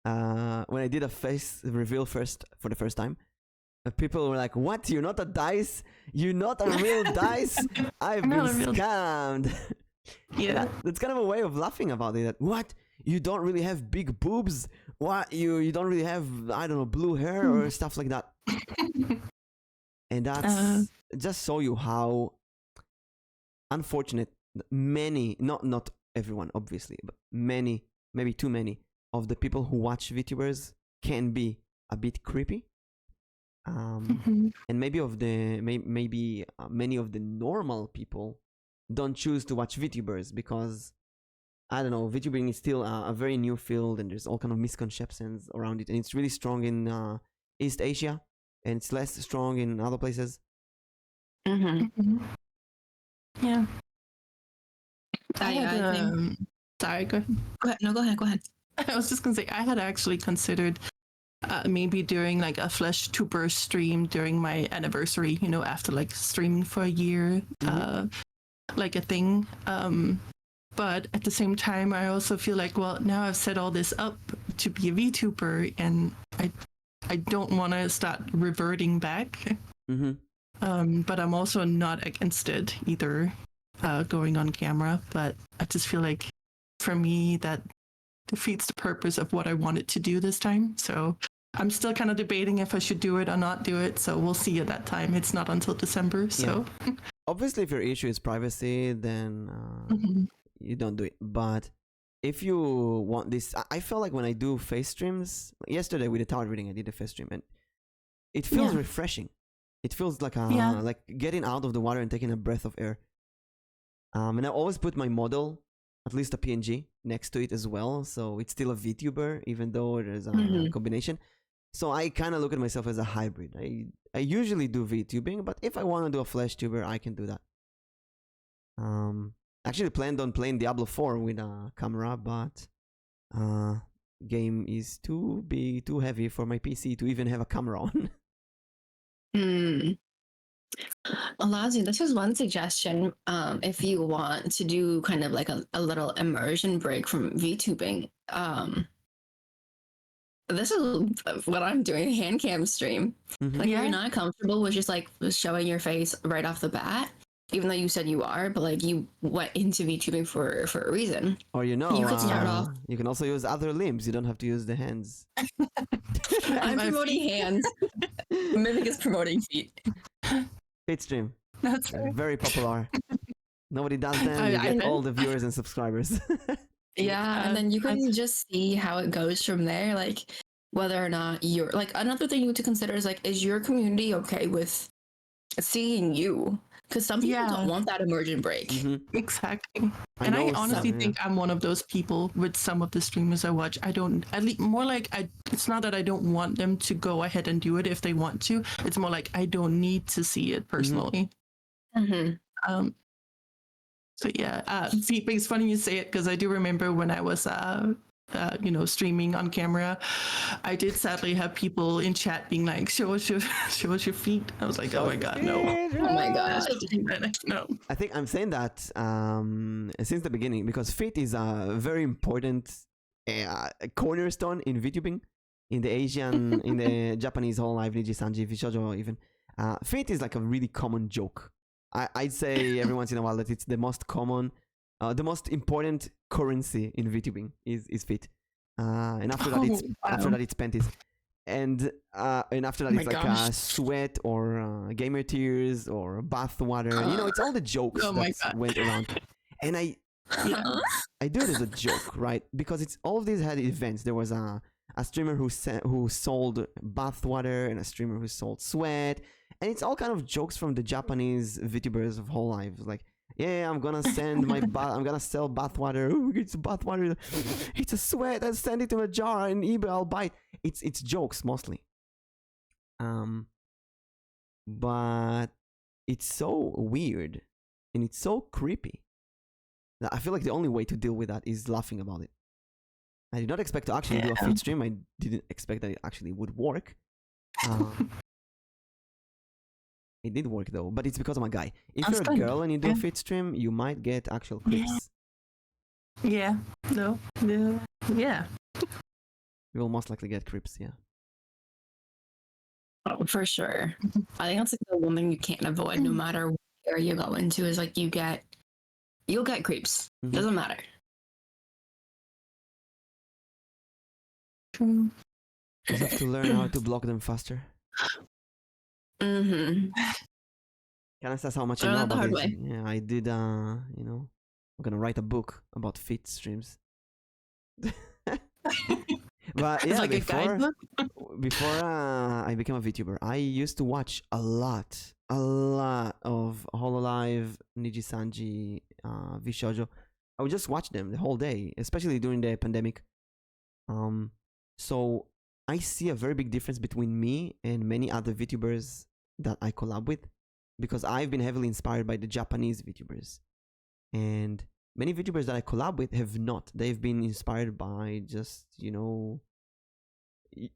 did a face reveal for the first time. People were like, "What? You're not a dice? You're not a real dice? I've been scammed." Yeah, that's kind of a way of laughing about it. That, what? You don't really have big boobs? What? You don't really have, I don't know, blue hair or stuff like that? And that's just show you how unfortunate many, not everyone obviously, but many, maybe too many of the people who watch VTubers can be a bit creepy. And maybe many of the normal people don't choose to watch VTubers because, I don't know, VTubing is still a very new field, and there's all kind of misconceptions around it, and it's really strong in East Asia, and it's less strong in other places. Yeah. Sorry, go ahead. No, go ahead. I was just gonna say I had actually considered maybe doing like a vTuber stream during my anniversary, after like streaming for a year, like a thing. But at the same time, I also feel like, well, now I've set all this up to be a VTuber, and I don't want to start reverting back. But I'm also not against it either, going on camera. But I just feel like for me that defeats the purpose of what I wanted to do this time. So I'm still kind of debating if I should do it or not do it. So we'll see at that time. It's not until December. So obviously, if your issue is privacy, then you don't do it. But if you want this, I feel like when I do face streams, yesterday with the tower reading, I did a face stream, and it feels refreshing. It feels like like getting out of the water and taking a breath of air. And I always put my model, at least a PNG, next to it as well, so it's still a VTuber, even though there's a combination. So I kind of look at myself as a hybrid. I usually do VTubing, but if I want to do a vTuber, I can do that. Actually planned on playing Diablo 4 with a camera, but game is too big, too heavy for my PC to even have a camera on. Alazzi, this is one suggestion. If you want to do kind of like a little immersion break from VTubing, this is what I'm doing, hand cam stream. Like if you're not comfortable with just like showing your face right off the bat, even though you said you are, but like you went into VTubing for a reason. Or you could start off. You can also use other limbs. You don't have to use the hands. I'm promoting hands. Mimic is promoting feet. Feet stream. That's right. Very popular. Nobody does them. You get all the viewers and subscribers. Yeah, and then you can just see how it goes from there. Like whether or not you're like, another thing you need to consider is like, is your community okay with seeing you? Because some people don't want that immersion break. Exactly. And I honestly think I'm one of those people with some of the streamers I watch. I don't, at least more like, it's not that I don't want them to go ahead and do it if they want to. It's more like I don't need to see it personally. So yeah, see, it's funny you say it because I do remember when I was, streaming on camera, I did sadly have people in chat being like, show us your feet. I was like, oh my god, no. Oh my gosh. No. I think I'm saying that since the beginning because feet is a very important cornerstone in VTubing, in the Asian, in the Japanese whole life, Niji Sanji, Vishojo even. Feet is like a really common joke. I'd say every once in a while that it's the most common, the most important currency in VTubing is feet. And after that it's panties. and after that Oh my it's like gosh. sweat or gamer tears or bath water. You know, it's all the jokes Oh my that God. went around, and Yeah. I do it as a joke, right? Because it's all of these had events. There was a streamer who sold bath water and a streamer who sold sweat, and it's all kind of jokes from the Japanese VTubers of whole lives. Like, yeah, I'm gonna send my I'm gonna sell bath water. Ooh, it's bath water. It's a sweat. I'll send it in a jar in eBay. I'll buy it. It's jokes mostly. But it's so weird and it's so creepy. I feel like the only way to deal with that is laughing about it. I did not expect to actually do a feed stream. I didn't expect that it actually would work. It did work though, but it's because I'm a guy. If That's you're a good. girl and you do a Yeah. feed stream, you might get actual clips. Yeah. No. No. Yeah. You will most likely get creeps, yeah. Oh, for sure. I think that's like the one thing you can't avoid no matter where you go into is like you'll get creeps. Mhm. Doesn't matter. True. You just have to learn how to block them faster. Mm-hmm. Can I say how much I Learn know that the about hard this? way. Yeah, I did. You know, I'm gonna write a book about feed streams. But It's yeah, like a guidebook. before I became a VTuber, I used to watch a lot of Hololive, Nijisanji, Vshoujo. I would just watch them the whole day, especially during the pandemic. So I see a very big difference between me and many other VTubers that I collab with, because I've been heavily inspired by the Japanese VTubers, and many VTubers that I collab with have not. They've been inspired by just, you know,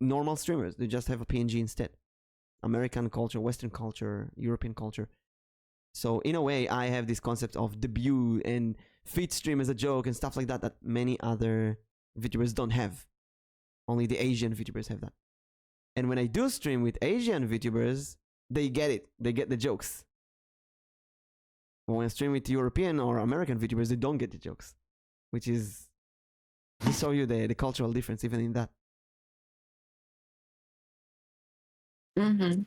normal streamers. They just have a PNG instead. American culture, Western culture, European culture. So in a way, I have this concept of debut and feed stream as a joke and stuff like that that many other VTubers don't have. Only the Asian VTubers have that. And when I do stream with Asian VTubers, they get it. They get the jokes. But when I stream with European or American VTubers, they don't get the jokes, which is to show you the cultural difference even in that. Mm-hmm.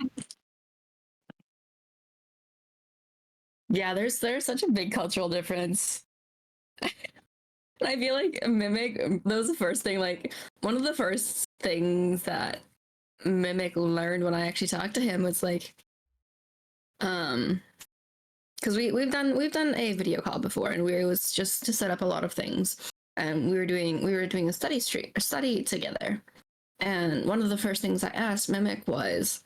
Yeah, there's such a big cultural difference. I feel like Mimic, that was the first thing, like one of the first things that Mimic learned when I actually talked to him was like, because we've done a video call before, and it was just to set up a lot of things, and we were doing a study together, and one of the first things I asked Mimic was,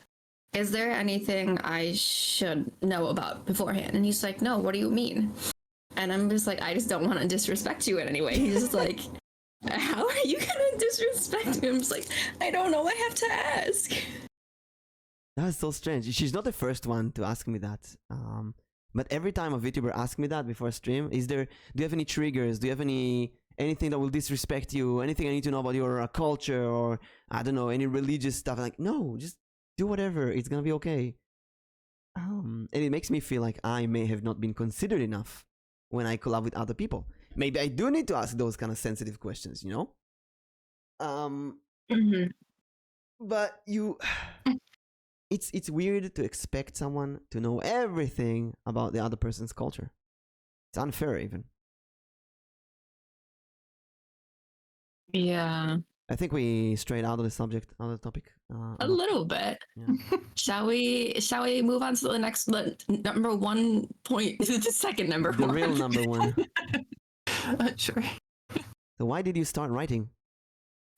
is there anything I should know about beforehand? And he's like, no, what do you mean? And I'm just like, I just don't want to disrespect you in any way. He's just like, how are you gonna disrespect me? I'm just like, I don't know, I have to ask. That's so strange. She's not the first one to ask me that. But every time a VTuber asks me that before a stream, do you have any triggers? Do you have anything that will disrespect you? Anything I need to know about your culture, or I don't know, any religious stuff? I'm like, no, just do whatever. It's gonna be okay. And it makes me feel like I may have not been considered enough when I collab with other people. Maybe I do need to ask those kind of sensitive questions, you know? Mm-hmm. But it's weird to expect someone to know everything about the other person's culture. It's unfair even. Yeah, I think we strayed out of the subject, out of the topic. a little bit. Yeah. Shall we move on to the next number 1 point? The second number The one. real number one. Sure. So why did you start writing?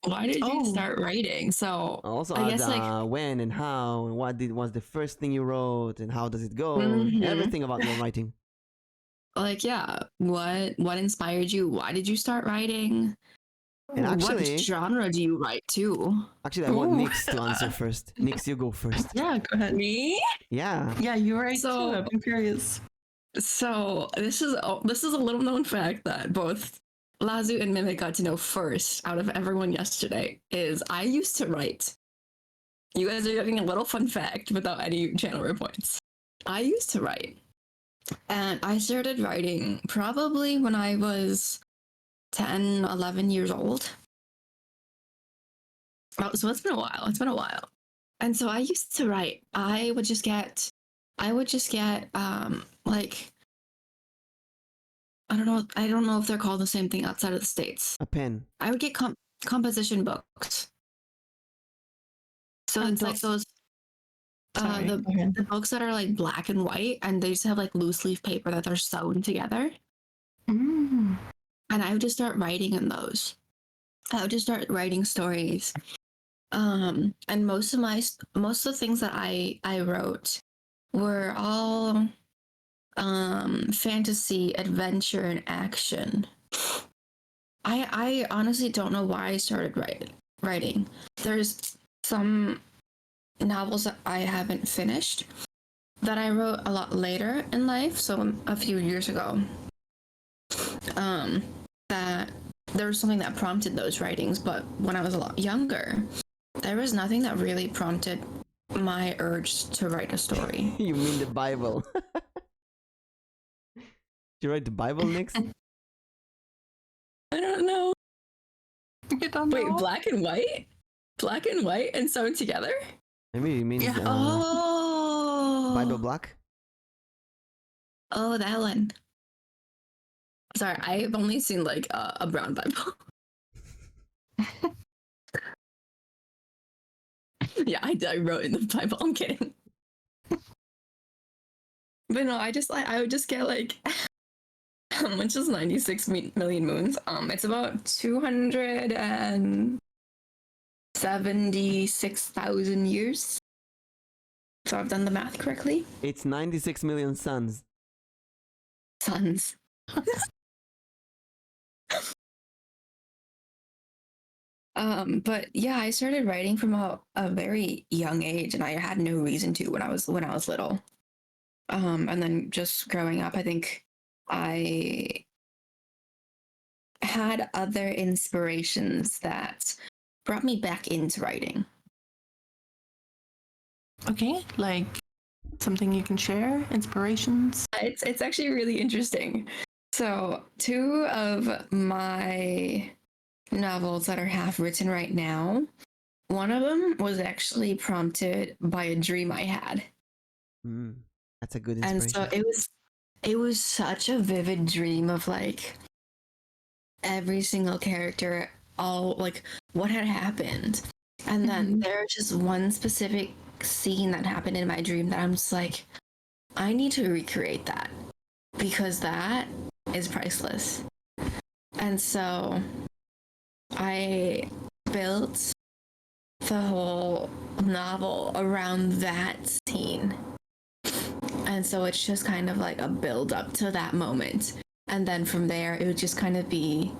Why did you start writing? So Also, I guess like when and how and what was the first thing you wrote and how does it go? Mhm. Everything about your writing. like yeah, what inspired you? Why did you start writing? And What actually, genre do you write to? I want Ooh. Nix to answer first. Nix, you go first. Yeah, go ahead. Me? Yeah. Yeah, you were right So- too. I'm curious. So this is a little known fact that both Lazu and Mimic got to know first out of everyone yesterday is I used to write. You guys are getting a little fun fact without any channel points. I used to write. And I started writing probably when I was 10, 11 years old. Oh, so it's been a while. It's been a while. And so I used to write. I would just get like I don't know if they're called the same thing outside of the States. A pen. I would get composition books. So And it's like those Sorry, go ahead. the books that are like black and white and they just have like loose leaf paper that they're sewn together. Mm. And I would just start writing in those. I would just start writing stories. And most of the things that I wrote were all fantasy, adventure, and action. I honestly don't know why I started writing. There's some novels that I haven't finished that I wrote a lot later in life, so a few years ago. That there was something that prompted those writings, but when I was a lot younger, there was nothing that really prompted my urge to write a story. You mean the Bible? Did you write the Bible, Nix? I don't know. You don't Wait, know? black and white? Black and white and sewn together? Maybe it means Yeah. Oh. Bible Black. Oh, that one. Sorry, I've only seen like a brown Bible. Yeah, I wrote in the Bible. I'm kidding. But no, I would just get like how much is 96 million moons? It's about 276,000 years. So I've done the math correctly. It's 96 million suns. Suns. But yeah, I started writing from a very young age, and I had no reason to when I was little. And then just growing up, I think I had other inspirations that brought me back into writing. Okay, like something you can share, inspirations. It's actually really interesting. So two of my novels that are half written right now, one of them was actually prompted by a dream I had. That's a good And inspiration. so it was such a vivid dream of like every single character, all like what had happened. And then there's just one specific scene that happened in my dream that I'm just like, I need to recreate that because that is priceless. And so I built the whole novel around that scene. And so it's just kind of like a build up to that moment. And then from there, it would just kind of be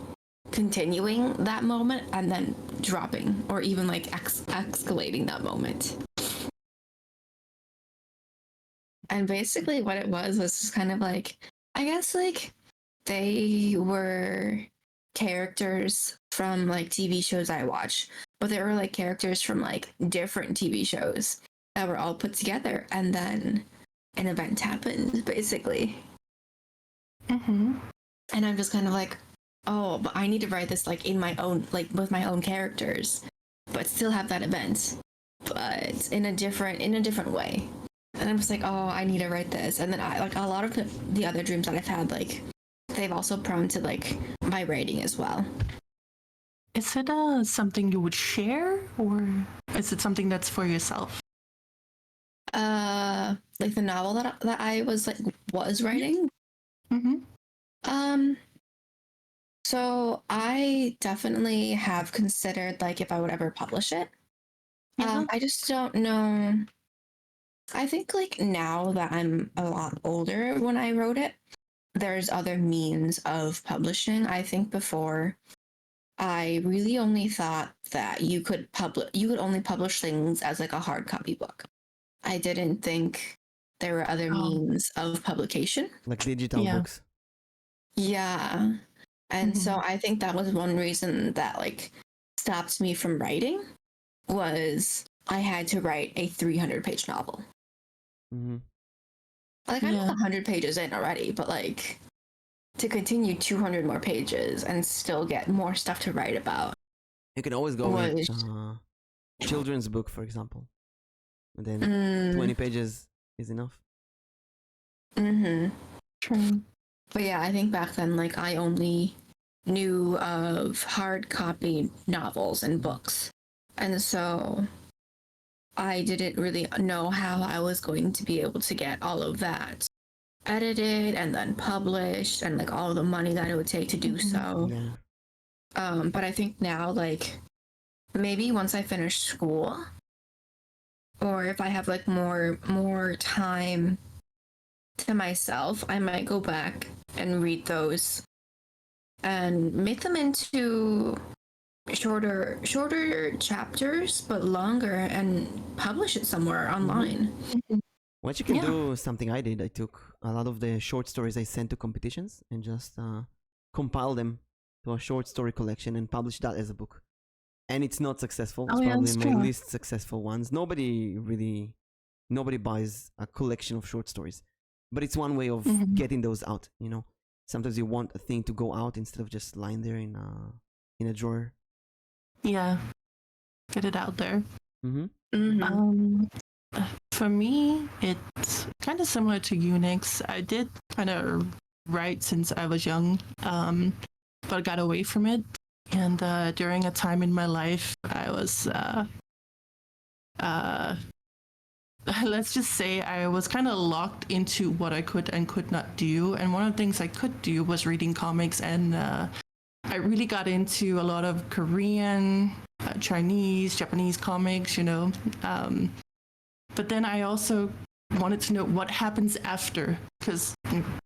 continuing that moment and then dropping or even like escalating that moment. And basically what it was just kind of like, I guess like they were characters from like TV shows I watch, but they were like characters from like different TV shows that were all put together. And then an event happened, basically. And I'm just kind of like, oh, but I need to write this like in my own, like with my own characters, but still have that event, but in a different way. And I'm just like, oh, I need to write this. And then I like a lot of the other dreams that I've had, like they've also prompted like my writing as well. Is it something you would share, or is it something that's for yourself? Like the novel that I was writing. So I definitely have considered like if I would ever publish it. I just don't know. I think like now that I'm a lot older when I wrote it, there's other means of publishing. I think before I really only thought that you could only publish things as like a hard copy book. I didn't think there were other means of publication. Like digital books. Yeah. And so I think that was one reason that like stopped me from writing was I had to write a 300-page novel. Like I'm 100 pages in already, but like to continue 200 more pages and still get more stuff to write about. You can always go with children's book, for example. And then Mm. 20 pages is enough. True. But yeah, I think back then, like, I only knew of hard copy novels and books. And so I didn't really know how I was going to be able to get all of that edited and then published and like all the money that it would take to do so. Yeah. But I think now, like, maybe once I finish school, or if I have like more time to myself, I might go back and read those and make them into shorter chapters but longer and publish it somewhere online. What you can Yeah. do, something I did, I took a lot of the short stories I sent to competitions and just compile them to a short story collection and publish that as a book. And it's not successful. It's Oh, yeah, probably that's my true. least successful ones. Nobody buys a collection of short stories. But it's one way of getting those out, you know. Sometimes you want a thing to go out instead of just lying there in a drawer. Yeah. Get it out there. Mm-hmm. For me, it's kind of similar to Unix. I did kind of write since I was young, but I got away from it. And during a time in my life, I was, let's just say, I was kind of locked into what I could and could not do. And one of the things I could do was reading comics, and I really got into a lot of Korean, Chinese, Japanese comics, you know. But then I also wanted to know what happens after, because,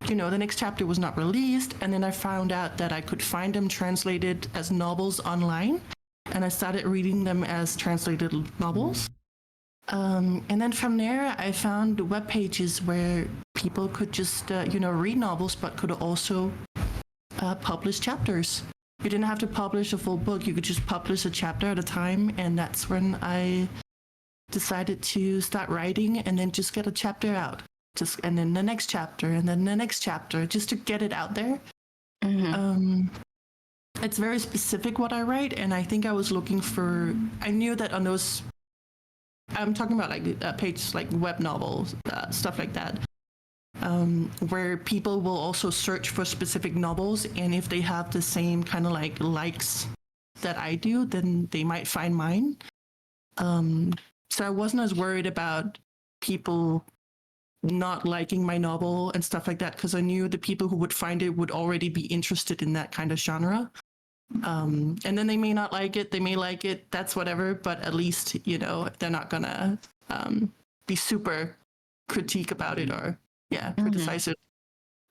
you know, the next chapter was not released. And then I found out that I could find them translated as novels online. And I started reading them as translated novels. And then from there, I found web pages where people could just, read novels, but could also publish chapters. You didn't have to publish a full book. You could just publish a chapter at a time. And that's when I decided to start writing and then just get a chapter out. And then the next chapter and then the next chapter, just to get it out there. It's very specific what I write. And I think I was looking for, I knew that on those, I'm talking about like pages like web novels, stuff like that. Where people will also search for specific novels, and if they have the same kind of like likes that I do, then they might find mine. So I wasn't as worried about people not liking my novel and stuff like that, because I knew the people who would find it would already be interested in that kind of genre. And then they may not like it, they may like it, that's whatever, but at least, you know, they're not gonna be super critique about it or criticize it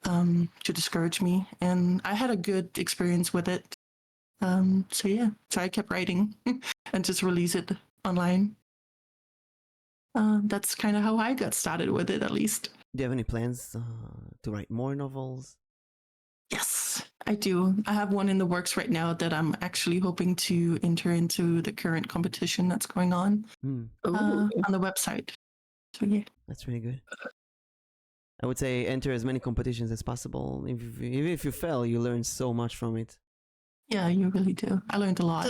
to discourage me. And I had a good experience with it. So I kept writing and just release it online. That's kind of how I got started with it, at least. Do you have any plans to write more novels? Yes, I do. I have one in the works right now that I'm actually hoping to enter into the current competition that's going on on the website. So yeah. That's really good. I would say enter as many competitions as possible. Even if you fail, you learn so much from it. Yeah, you really do. I learned a lot.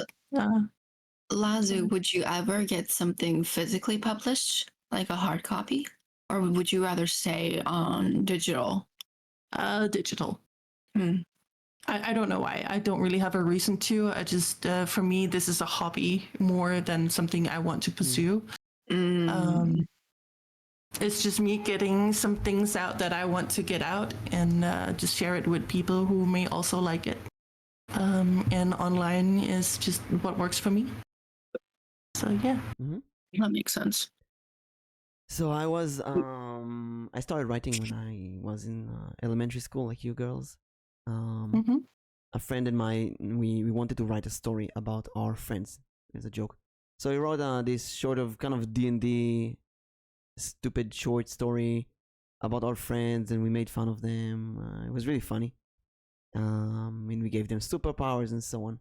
Lazu, would you ever get something physically published, like a hard copy? Or would you rather stay on digital? Digital. I don't know why. I don't really have a reason to. I just, for me, this is a hobby more than something I want to pursue. It's just me getting some things out that I want to get out and just share it with people who may also like it. And online is just what works for me. So yeah. That makes sense. So I was, I started writing when I was in elementary school, like you girls. A friend and we wanted to write a story about our friends. It's a joke. So we wrote this sort of kind of D&D stupid short story about our friends, and we made fun of them. It was really funny. And we gave them superpowers and so on.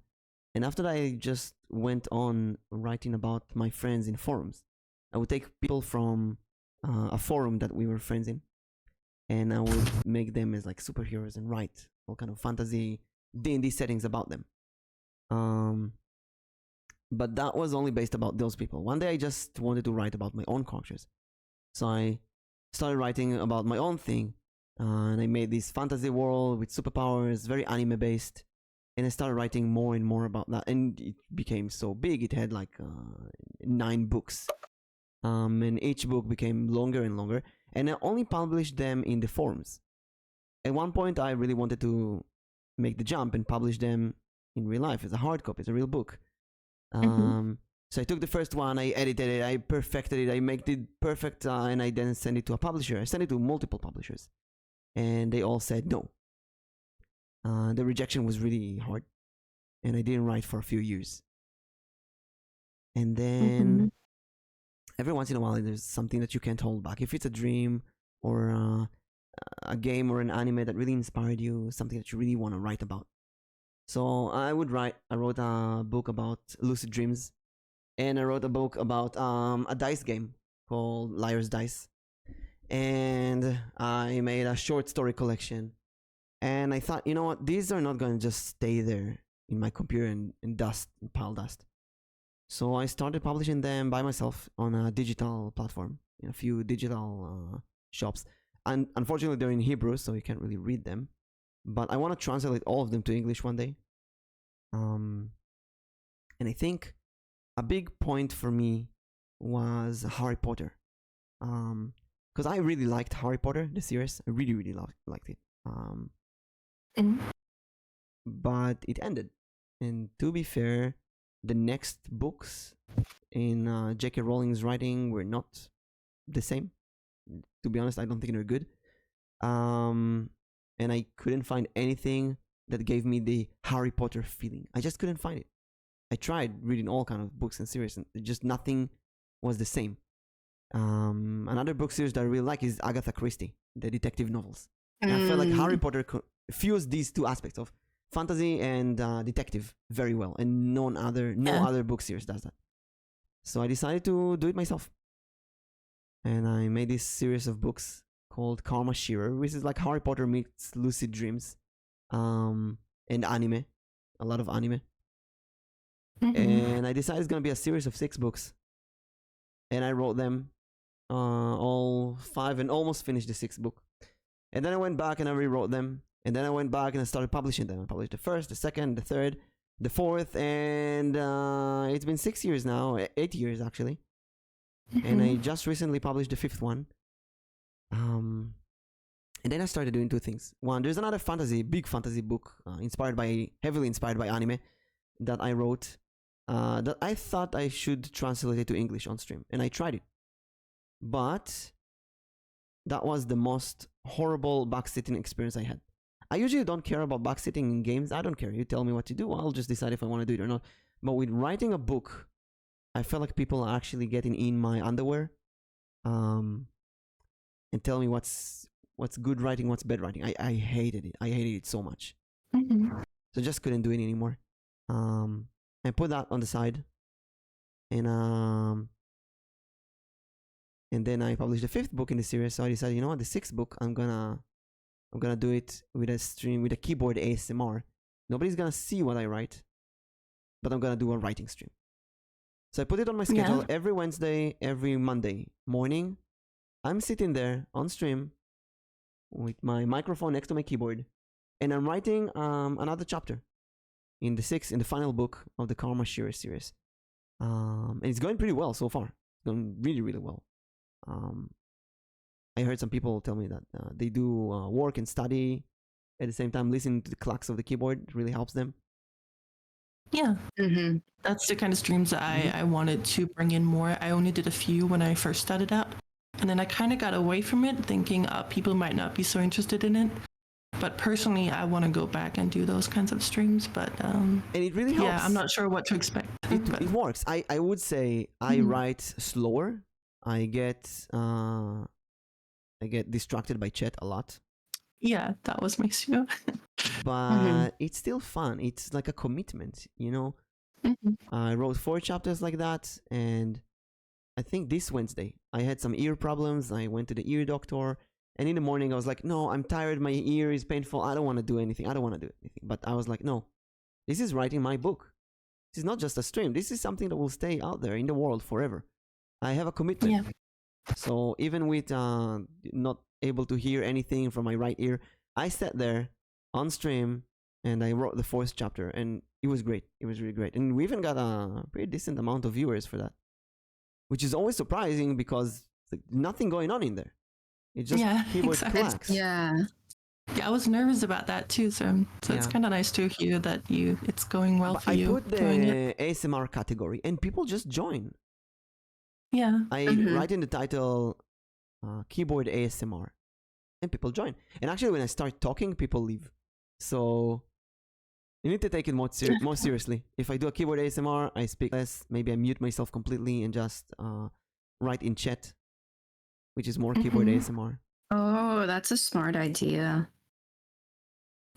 And after that, I just went on writing about my friends in forums. I would take people from a forum that we were friends in, and I would make them as like superheroes and write all kind of fantasy D&D settings about them. But that was only based about those people. One day I just wanted to write about my own characters. So I started writing about my own thing. And I made this fantasy world with superpowers, very anime based. And I started writing more and more about that. And it became so big. It had like 9 books. And each book became longer and longer. And I only published them in the forums. At one point, I really wanted to make the jump and publish them in real life as a hard copy, as a real book. So I took the first one, I edited it, I perfected it, I made it perfect, and I then sent it to a publisher. I sent it to multiple publishers, and they all said no. The rejection was really hard, and I didn't write for a few years. And then every once in a while, there's something that you can't hold back. If it's a dream or a game or an anime that really inspired you, something that you really want to write about. So I wrote a book about lucid dreams, and I wrote a book about a dice game called Liar's Dice, and I made a short story collection. And I thought, you know what, these are not going to just stay there in my computer and dust, and pile dust. So I started publishing them by myself on a digital platform, in a few digital shops. And unfortunately, they're in Hebrew, so you can't really read them. But I want to translate all of them to English one day. And I think a big point for me was Harry Potter. Because I really liked Harry Potter, the series. I really, really liked it. But it ended. And to be fair, the next books in J.K. Rowling's writing were not the same. To be honest, I don't think they're good. And I couldn't find anything that gave me the Harry Potter feeling. I just couldn't find it. I tried reading all kind of books and series, and just nothing was the same. Another book series that I really like is Agatha Christie, the detective novels. And I felt like Harry Potter fused these two aspects of fantasy and detective very well, and no other book series does that. So I decided to do it myself, and I made this series of books called Karma Shearer, which is like Harry Potter meets lucid dreams, and anime, a lot of anime. And I decided it's gonna be a series of 6 books, and I wrote them all 5 and almost finished the 6th book. And then I went back and I rewrote them, and then I went back and I started publishing them. I published the 1st, the 2nd, the 3rd, the 4th, and it's been 6 years now, 8 years actually. And I just recently published the 5th one. And then I started doing 2 things. One, there's another big fantasy book, heavily inspired by anime, that I wrote, that I thought I should translate it to English on stream, and I tried it. But that was the most horrible backsitting experience I had. I usually don't care about backsitting in games. I don't care. You tell me what to do, I'll just decide if I want to do it or not. But with writing a book, I felt like people are actually getting in my underwear, and tell me what's good writing, what's bad writing. I hated it. I hated it so much. So I just couldn't do it anymore. I put that on the side, and then I published the 5th book in the series. So I decided, you know what, the 6th book, I'm gonna do it with a stream, with a keyboard ASMR. Nobody's gonna see what I write, but I'm gonna do a writing stream. So I put it on my schedule every Wednesday, every Monday morning. I'm sitting there on stream with my microphone next to my keyboard, and I'm writing another chapter in the final book of the Karma Shearer series. And it's going pretty well so far. It's going really, really well. I heard some people tell me that they do work and study at the same time, listening to the clacks of the keyboard. It really helps them. Yeah. That's the kind of streams that I wanted to bring in more. I only did a few when I first started out, and then I kind of got away from it, thinking people might not be so interested in it. But personally, I want to go back and do those kinds of streams. But and it really helps. Yeah, I'm not sure what to expect. It works. I would say I write slower. I get distracted by chat a lot. Yeah, that was my issue. But it's still fun. It's like a commitment, you know. I wrote 4 chapters like that, and I think this Wednesday I had some ear problems. I went to the ear doctor, and in the morning I was like, no, I'm tired, my ear is painful, I don't want to do anything. But I was like, no, this is writing my book. This is not just a stream. This is something that will stay out there in the world forever. I have a commitment. Yeah. So even with not able to hear anything from my right ear, I sat there on stream and I wrote the fourth chapter, and it was great. It was really great, and we even got a pretty decent amount of viewers for that, which is always surprising because like, nothing going on in there. It's just keyboard exactly. clacks. Yeah. Yeah, I was nervous about that too. So it's kind of nice to hear that it's going well But for I you. put the ASMR category, and people just join. Yeah. I write in the title keyboard ASMR, and people join. And actually, when I start talking, people leave. So you need to take it more seriously. If I do a keyboard ASMR, I speak less. Maybe I mute myself completely and just write in chat, which is more keyboard ASMR. Oh, that's a smart idea.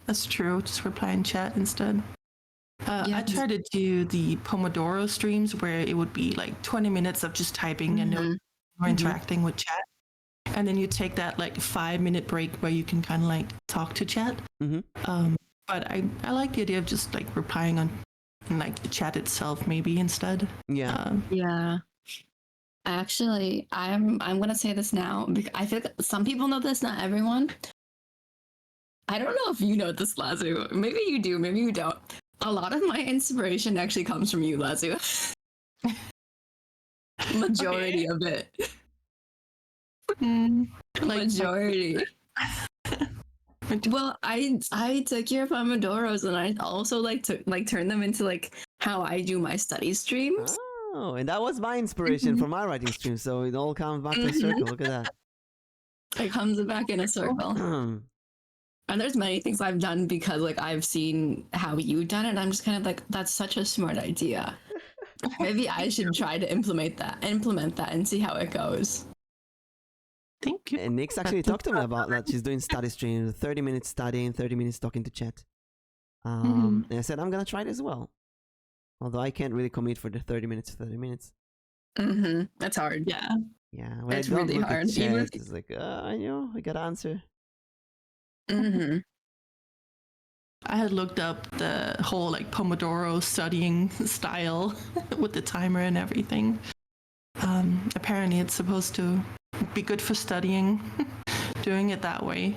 That's true. Just reply in chat instead. I try to do the Pomodoro streams where it would be like 20 minutes of just typing and no interacting with chat. And then you take that like 5-minute break where you can kind of like talk to chat. But I like the idea of just like replying on like the chat itself maybe instead. Yeah. Yeah. Actually, I'm gonna say this now because I feel like some people know this, not everyone. I don't know if you know this, Lazu. Maybe you do, maybe you don't. A lot of my inspiration actually comes from you, Lazu. Majority of it. Majority. Well, I took your Pomodoros and I also like to turn them into like how I do my study streams. Oh, and that was my inspiration for my writing stream. So it all comes back to a circle. Look at that. It comes back in a circle. And there's many things I've done because like I've seen how you've done it. And I'm just kind of like, that's such a smart idea. Maybe I should try to implement that and see how it goes. Thank you. And Nix actually talked to me about that. She's doing study stream, 30 minutes studying, 30 minutes talking to chat. And I said, I'm going to try it as well. Although I can't really commit for the 30 minutes. That's hard. Yeah. Yeah. When It's I don't really look hard. at chat, it's like, I know, I got to answer. I had looked up the whole like Pomodoro studying style with the timer and everything. Apparently it's supposed to be good for studying, doing it that way.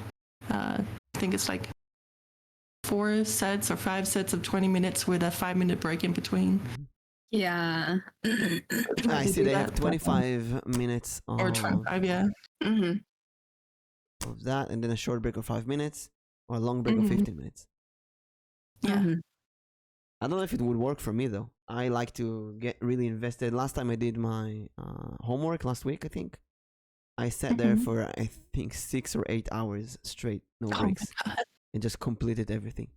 I think it's like 4 sets or 5 sets of 20 minutes with a 5-minute break in between. Yeah. I see they have 25 minutes or 25, yeah. Of that, and then a short break of 5 minutes, or a long break of 15 minutes. Yeah. I don't know if it would work for me though. I like to get really invested. Last time I did my homework last week, I think I sat there for I think 6 or 8 hours straight, no breaks, and just completed everything.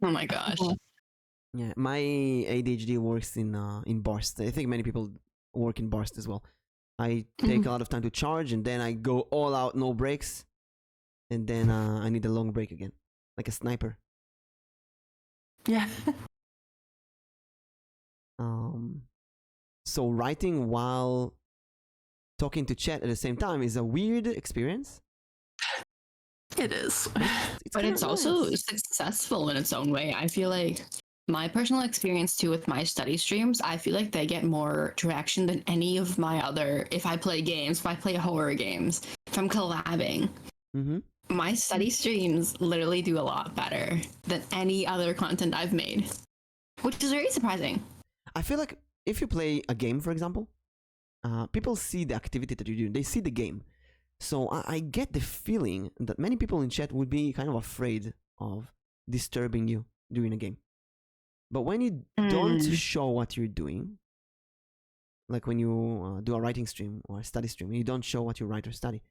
Oh my gosh. Yeah, my ADHD works in bursts. I think many people work in bursts as well. I take a lot of time to charge, and then I go all out, no breaks, and then I need a long break again, like a sniper. Yeah. So writing while talking to chat at the same time is a weird experience. It is. But it's also successful in its own way. I feel like my personal experience too with my study streams, I feel like they get more traction than any of my other, if I play games, if I play horror games, if I'm collabing. My study streams literally do a lot better than any other content I've made, which is very surprising. I feel like if you play a game, for example, people see the activity that you're doing. They see the game. So I get the feeling that many people in chat would be kind of afraid of disturbing you during a game. But when you don't show what you're doing, like when you do a writing stream or a study stream, and you don't show what you write or study,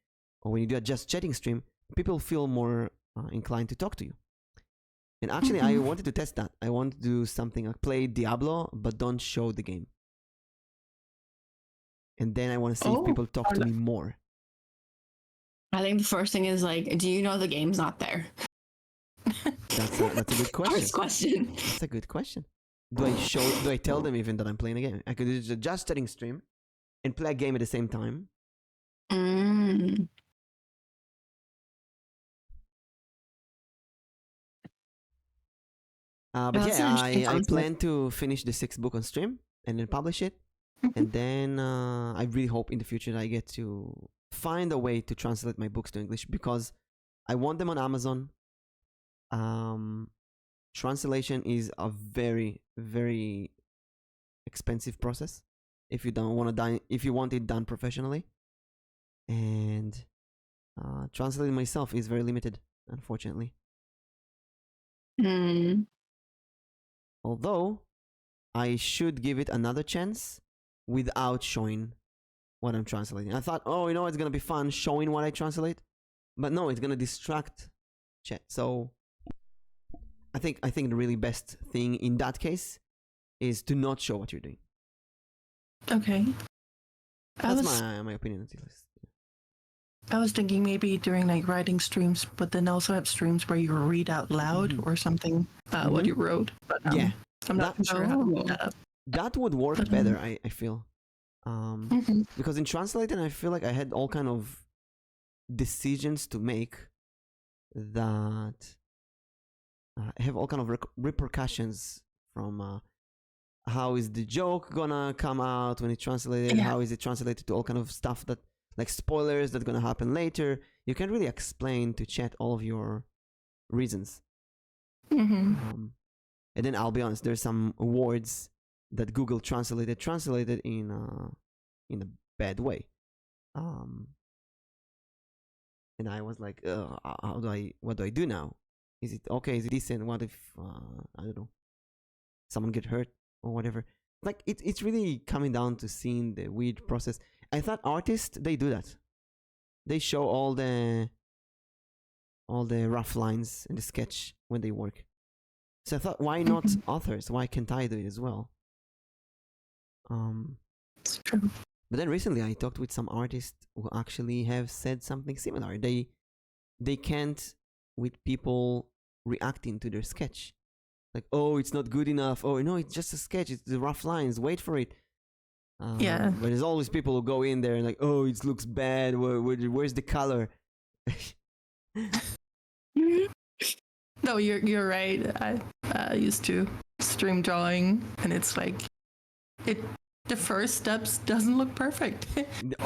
or when you do a just chatting stream, people feel more inclined to talk to you. And actually, I wanted to test that. I want to do something like play Diablo, but don't show the game. And then I want to see if people talk to me more. I think the first thing is like, do you know the game's not there? That's a good question. First question. That's a good question. Do I tell them even that I'm playing a game? I could do a just chatting stream and play a game at the same time. But That's an interesting I concept. plan to finish the 6th book on stream and then publish it. And then I really hope in the future that I get to find a way to translate my books to English because I want them on Amazon. Translation is a very, very expensive process if you don't want to if you want it done professionally. And translating myself is very limited, unfortunately. Although I should give it another chance without showing what I'm translating. I thought, oh, it's gonna be fun showing what I translate, but no, it's gonna distract chat. So I think the really best thing in that case is to not show what you're doing. Okay. That's my opinion at least. I was thinking maybe during like writing streams, but then also have streams where you read out loud or something what you wrote. But Yeah, I'm not sure how to do that. that would work better. I feel because in translating, I feel like I had all kind of decisions to make that have all kind of repercussions from how is the joke gonna come out when it's translated, how is it translated to all kind of stuff that like spoilers that's gonna happen later. You can't really explain to chat all of your reasons. And then I'll be honest, there's some words that Google translated in a bad way. And I was like, what do I do now? Is it okay? Is it decent? What if I don't know, someone get hurt or whatever? Like it's really coming down to seeing the weird process. I thought artists, they do that. They show all the rough lines in the sketch when they work. So I thought, why not authors? Why can't I do it as well? It's true. But then recently I talked with some artists who actually have said something similar. They can't with people reacting to their sketch. Like, oh, it's not good enough. Oh, no, it's just a sketch. It's the rough lines. Wait for it. But there's always people who go in there and like, oh, it looks bad. Where's the color? No, you're right. I used to stream drawing, and it's like the first steps doesn't look perfect.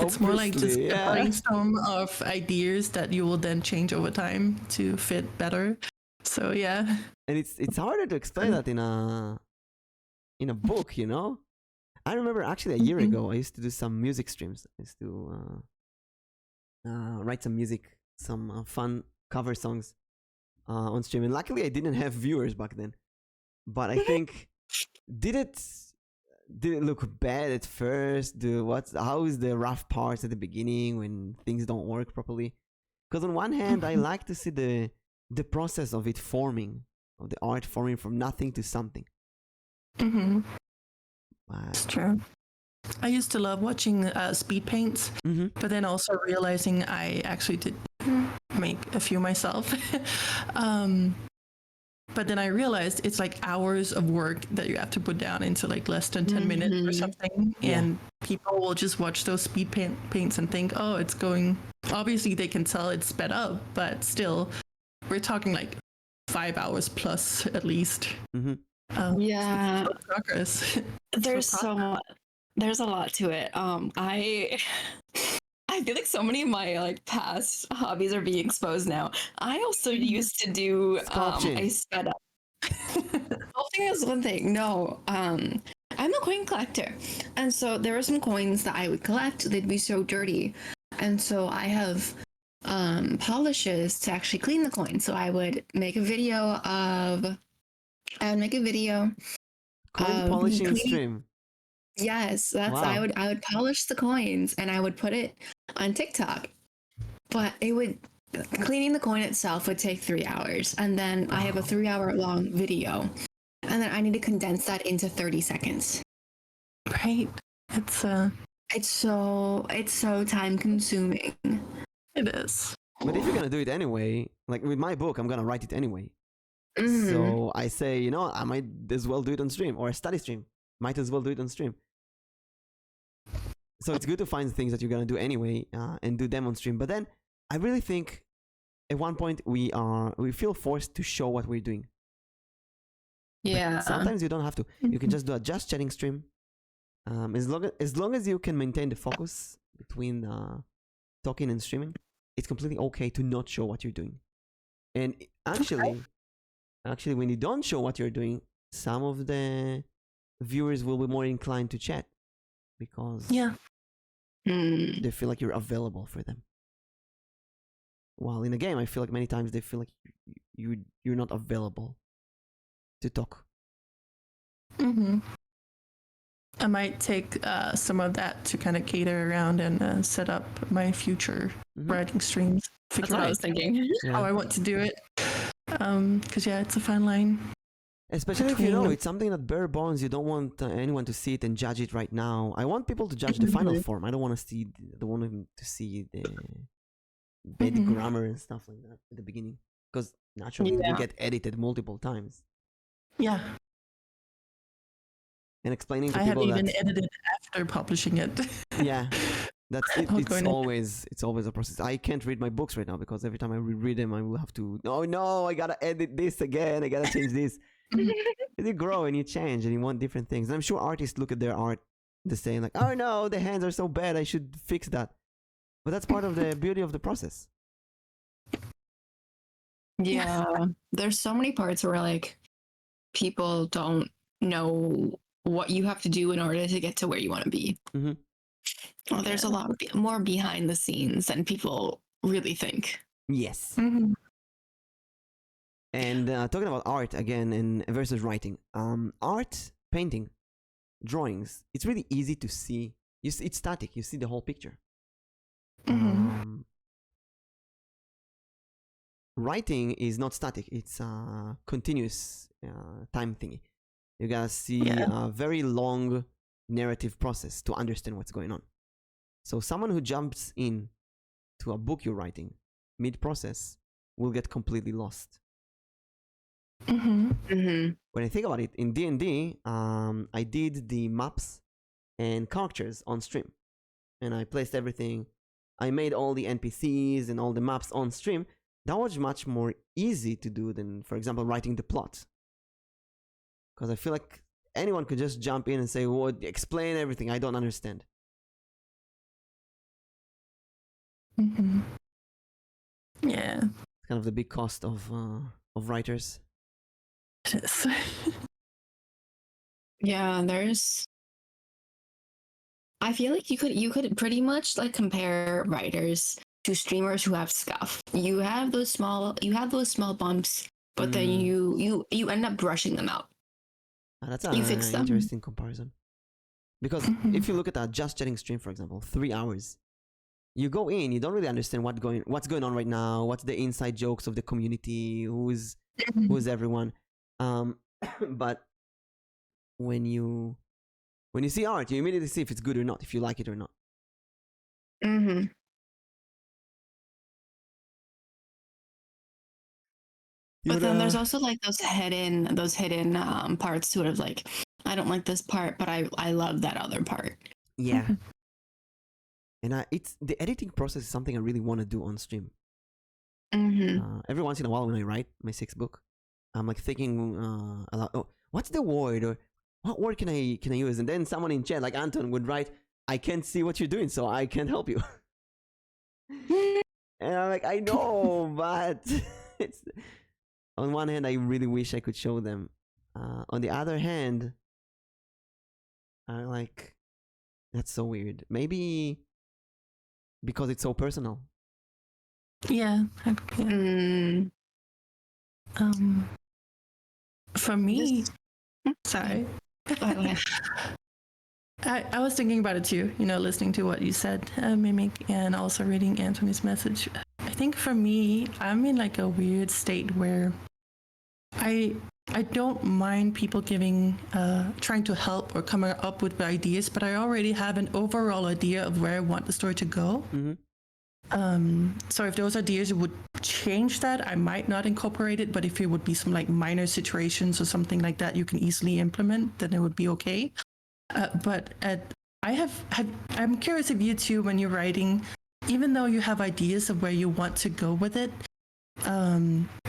It's more like just a brainstorm of ideas that you will then change over time to fit better. So yeah. And it's harder to explain that in a book, I remember actually a year ago I used to do some music streams. I used to write some music, some fun cover songs on stream, and luckily I didn't have viewers back then. But I think did it look bad at first? How is the rough parts at the beginning when things don't work properly? Because on one hand I like to see the process of it forming, of the art forming from nothing to something. It's true. I used to love watching speed paints, but then also realizing I actually did make a few myself. But then I realized it's like hours of work that you have to put down into like less than 10 minutes or something. And people will just watch those speed paints and think, oh, it's going. Obviously, they can tell it's sped up, but still, we're talking like 5 hours plus at least. Progress. There's a lot to it. I feel like so many of my like past hobbies are being exposed now. I also used to do I sped up. Sculpting is one thing. No, I'm a coin collector, and so there were some coins that I would collect. They'd be so dirty, and so I have polishes to actually clean the coin. So I would make a video of. Coin polishing stream. Yes, that's I would polish the coins and I would put it on TikTok. But cleaning the coin itself would take 3 hours, and then I have a 3-hour long video, and then I need to condense that into 30 seconds. Right. It's so time consuming. It is. But if you're gonna do it anyway, like with my book, I'm gonna write it anyway. So I say, I might as well do it on stream, or a study stream. Might as well do it on stream. So it's good to find things that you're gonna do anyway and do them on stream. But then I really think at one point we feel forced to show what we're doing. Yeah. Sometimes you don't have to. You can just do a just chatting stream. As long as you can maintain the focus between talking and streaming, it's completely okay to not show what you're doing. And actually, when you don't show what you're doing, some of the viewers will be more inclined to chat because they feel like you're available for them. While in a game, I feel like many times they feel like you're not available to talk. I might take some of that to kind of cater around and set up my future writing streams. That's what I was thinking. How I want to do it. Because it's a fine line. Especially if you know it's something that bare bones, you don't want anyone to see it and judge it right now. I want people to judge the final form. I don't want to see the bad grammar and stuff like that at the beginning, because naturally it will get edited multiple times. Yeah. And explaining to I people have even edited after publishing it. Yeah, that's it. It's always a process. I can't read my books right now because every time I reread them, I will have to. Oh no! I gotta edit this again. I gotta change this. You grow and you change and you want different things. And I'm sure artists look at their art the same, like, oh no, the hands are so bad. I should fix that. But that's part of the beauty of the process. Yeah, there's so many parts where like people don't know what you have to do in order to get to where you want to be. Well, there's a lot more behind the scenes than people really think. Yes. And talking about art again and versus writing, art, painting, drawings, it's really easy to see. It's static. You see the whole picture. Writing is not static. It's a continuous time thingy. You gotta see a very long narrative process to understand what's going on. So someone who jumps in to a book you're writing mid-process will get completely lost. When I think about it, in D&D, I did the maps and characters on stream. And I placed everything. I made all the NPCs and all the maps on stream. That was much more easy to do than, for example, writing the plot. Because I feel like anyone could just jump in and say, well, explain everything. I don't understand. Yeah. It's kind of the big cost of writers. It is. Yeah, I feel like you could pretty much like compare writers to streamers who have scuff. You have those small bumps, but then you end up brushing them out. That's an interesting comparison. Because if you look at a just chatting stream, for example, 3 hours, you go in, you don't really understand what's going on right now, what's the inside jokes of the community, who's everyone. But when you see art, you immediately see if it's good or not, if you like it or not. But then there's also like those hidden parts sort of like, I don't like this part, but I love that other part. Yeah. And it's the editing process is something I really want to do on stream. Every once in a while when I write my 6th book, I'm like thinking aloud, oh, what's the word, or what word can I use? And then someone in chat, like Anton, would write, I can't see what you're doing, so I can't help you. And I'm like, I know, but it's on one hand, I really wish I could show them. On the other hand, I'm like, that's so weird. Maybe because it's so personal. Yeah. For me, sorry. I was thinking about it too, listening to what you said, Mimic, and also reading Anthony's message. I think for me, I'm in like a weird state where I don't mind people trying to help or coming up with ideas, but I already have an overall idea of where I want the story to go. So if those ideas would change that, I might not incorporate it, but if it would be some like minor situations or something like that you can easily implement, then it would be okay. I'm curious of you too, when you're writing, even though you have ideas of where you want to go with it,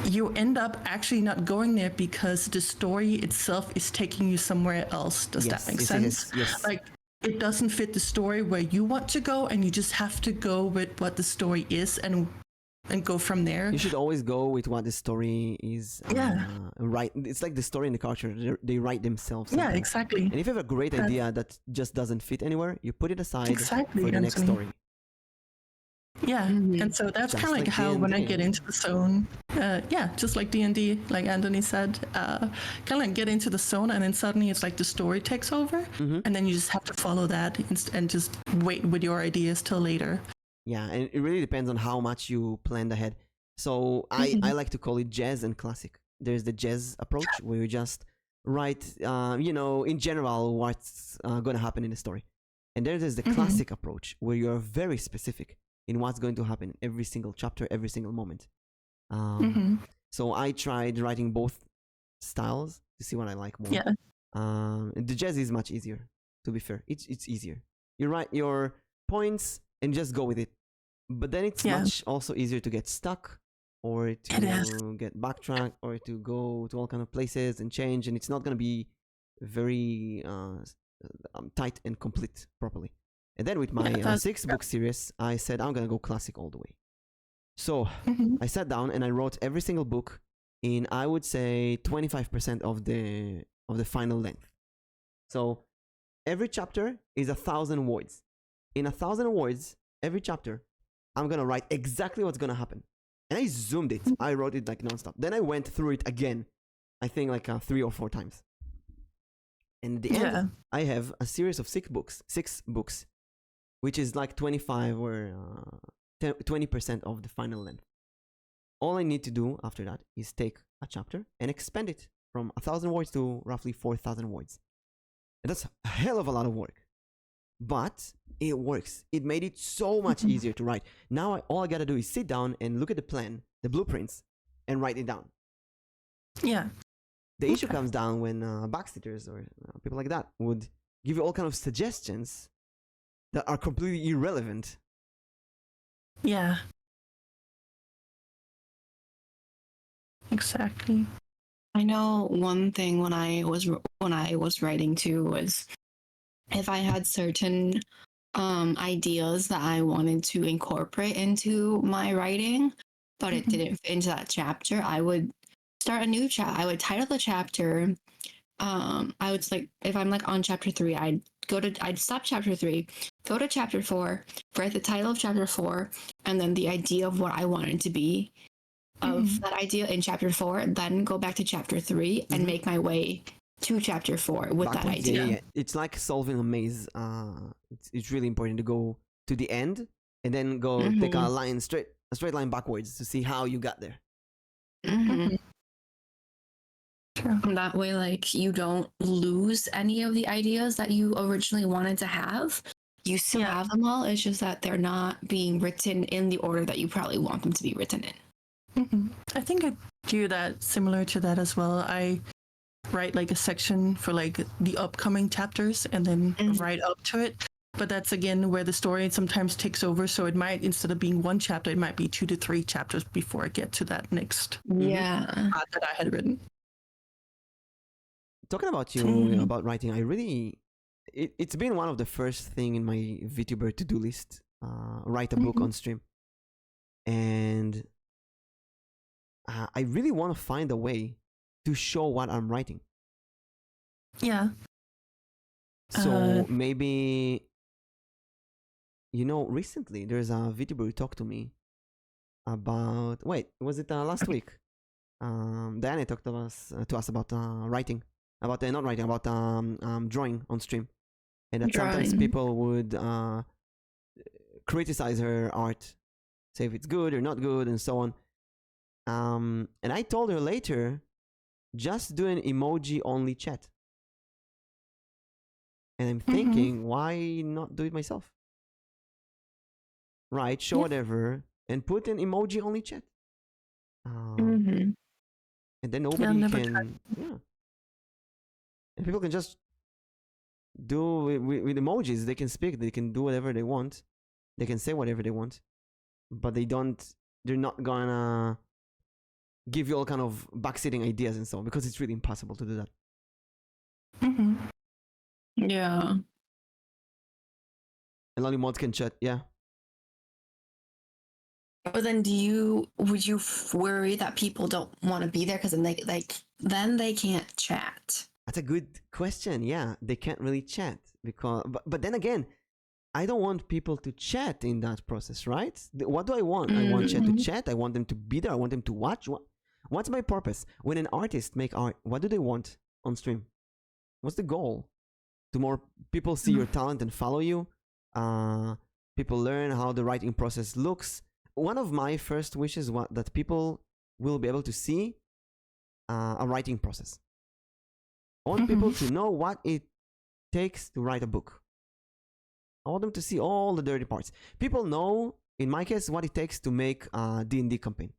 you end up actually not going there because the story itself is taking you somewhere else. Does that make sense? Yes. Like, it doesn't fit the story where you want to go, and you just have to go with what the story is and go from there. You should always go with what the story is. Yeah. Right. It's like the story and the culture. They write themselves. Yeah, sometimes. exactly. And if you have a great idea that just doesn't fit anywhere, you put it aside for the next story. Yeah, Mhm. and so that's Just kind of like like how when I D&D. get into the zone, just like D&D, like Anthony said, kind of like get into the zone, and then suddenly it's like the story takes over, and then you just have to follow that and just wait with your ideas till later. Yeah, and it really depends on how much you planned ahead. So I like to call it jazz and classic. There's the jazz approach where you just write, in general what's going to happen in the story. And there's the classic approach where you're very specific in what's going to happen every single chapter, every single moment. So I tried writing both styles to see what I like more. Yeah. The jazz is much easier, to be fair. It's easier. You write your points and just go with it. But then it's much also easier to get stuck or to get backtracked or to go to all kind of places and change, and it's not going to be very tight and complete properly. And then with my 6-book series, I said I'm going to go classic all the way. So I sat down and I wrote every single book in, I would say, 25% of the final length. So every chapter is 1,000 words. In 1,000 words, every chapter, I'm going to write exactly what's going to happen. And I zoomed it. I wrote it like nonstop. Then I went through it again, I think like 3 or 4 times. And at the end, I have a series of 6 books, which is like 25 or 20% of the final length. All I need to do after that is take a chapter and expand it from 1,000 words to roughly 4,000 words. And that's a hell of a lot of work. But it works. It made it so much easier to write. Now all I gotta do is sit down and look at the plan, the blueprints, and write it down. Yeah. The issue comes down when backstabbers or people like that would give you all kind of suggestions that are completely irrelevant. Yeah. Exactly. I know one thing when I was writing too was if I had certain ideas that I wanted to incorporate into my writing, but it didn't fit into that chapter, I would start a new chapter. I would title the chapter. I would like if I'm like on chapter 3, I'd stop chapter 3, go to chapter 4, write the title of chapter 4, and then the idea of what I wanted to be of that idea in chapter 4, then go back to chapter 3 and make my way to chapter 4 with Backwards, that idea. Yeah. It's like solving a maze. It's really important to go to the end and then go take a straight line backwards to see how you got there. That way, like, you don't lose any of the ideas that you originally wanted to have. You still have them all. It's just that they're not being written in the order that you probably want them to be written in. I think I do that similar to that as well. I write like a section for like the upcoming chapters and then write up to it. But that's again where the story sometimes takes over. So it might, instead of being 1 chapter, it might be 2 to 3 chapters before I get to that next part that I had written. Talking about you, about writing, I really, it's been one of the first thing in my vTuber to-do list, write a book on stream. And I really want to find a way to show what I'm writing. Yeah. So maybe, recently there's a VTuber who talked to me about, was it last week? Diana talked to us about writing, about not writing, about drawing on stream. And that sometimes people would criticize her art, say if it's good or not good and so on. And I told her later, just do an emoji only chat. And I'm thinking, why not do it myself? Right, show whatever and put an emoji only chat. And then nobody can, and people can just do with emojis. They can speak, they can do whatever they want, they can say whatever they want, but they're not gonna give you all kind of backseating ideas and so on, because it's really impossible to do that. Mm-hmm. Yeah. And only mods can chat. Yeah. But then would you worry that people don't want to be there because then they can't chat? That's a good question. Yeah, they can't really chat because, but then again, I don't want people to chat in that process, right? What do I want? I want chat to chat. I want them to be there. I want them to watch. What's my purpose? When an artist make art, what do they want on stream? What's the goal? To more people see your talent and follow you. People learn how the writing process looks. One of my first wishes was that people will be able to see a writing process. I want people to know what it takes to write a book. I want them to see all the dirty parts. People know, in my case, what it takes to make a D&D campaign.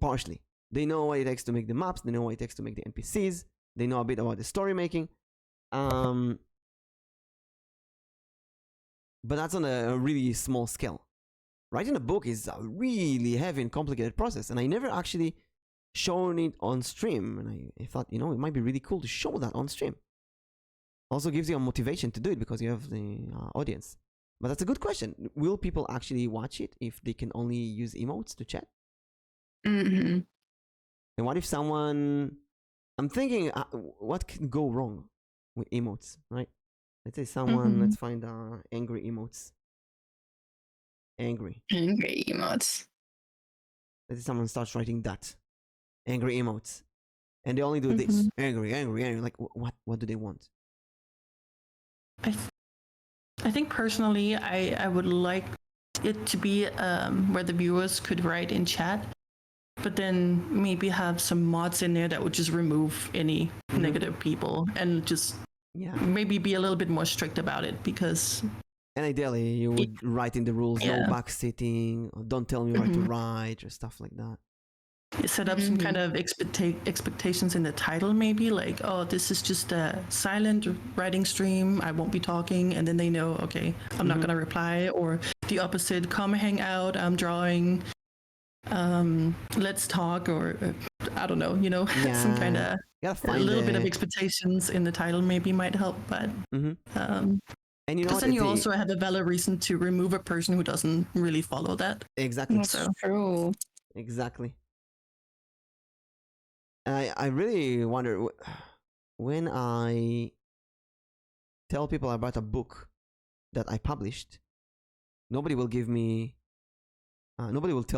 Partially. They know what it takes to make the maps. They know what it takes to make the NPCs. They know a bit about the story making. But that's on a really small scale. Writing a book is a really heavy and complicated process, and I never actually shown it on stream. And I thought, it might be really cool to show that on stream. Also gives you a motivation to do it because you have the audience. But that's a good question. Will people actually watch it if they can only use emotes to chat? Mm-hmm. And what if someone... I'm thinking, what can go wrong with emotes, right? Let's say someone, let's find angry emotes. Angry emotes. Let's say someone starts writing that. Angry emotes. And they only do this. Angry. Like, what do they want? I think personally, I would like it to be where the viewers could write in chat, but then maybe have some mods in there that would just remove any negative people and just maybe be a little bit more strict about it, because... And ideally, you would write in the rules, no backsitting, or don't tell me what to write, or stuff like that. You set up some kind of expectations in the title, maybe like, oh, this is just a silent writing stream, I won't be talking, and then they know, okay, I'm not gonna reply. Or the opposite, come hang out, I'm drawing, let's talk, or I don't know, some kind of a little bit of expectations in the title maybe might help. But and because then you also have a valid reason to remove a person who doesn't really follow that. Exactly. That's true. Exactly. I really wonder, when I tell people about a book that I published, nobody will tell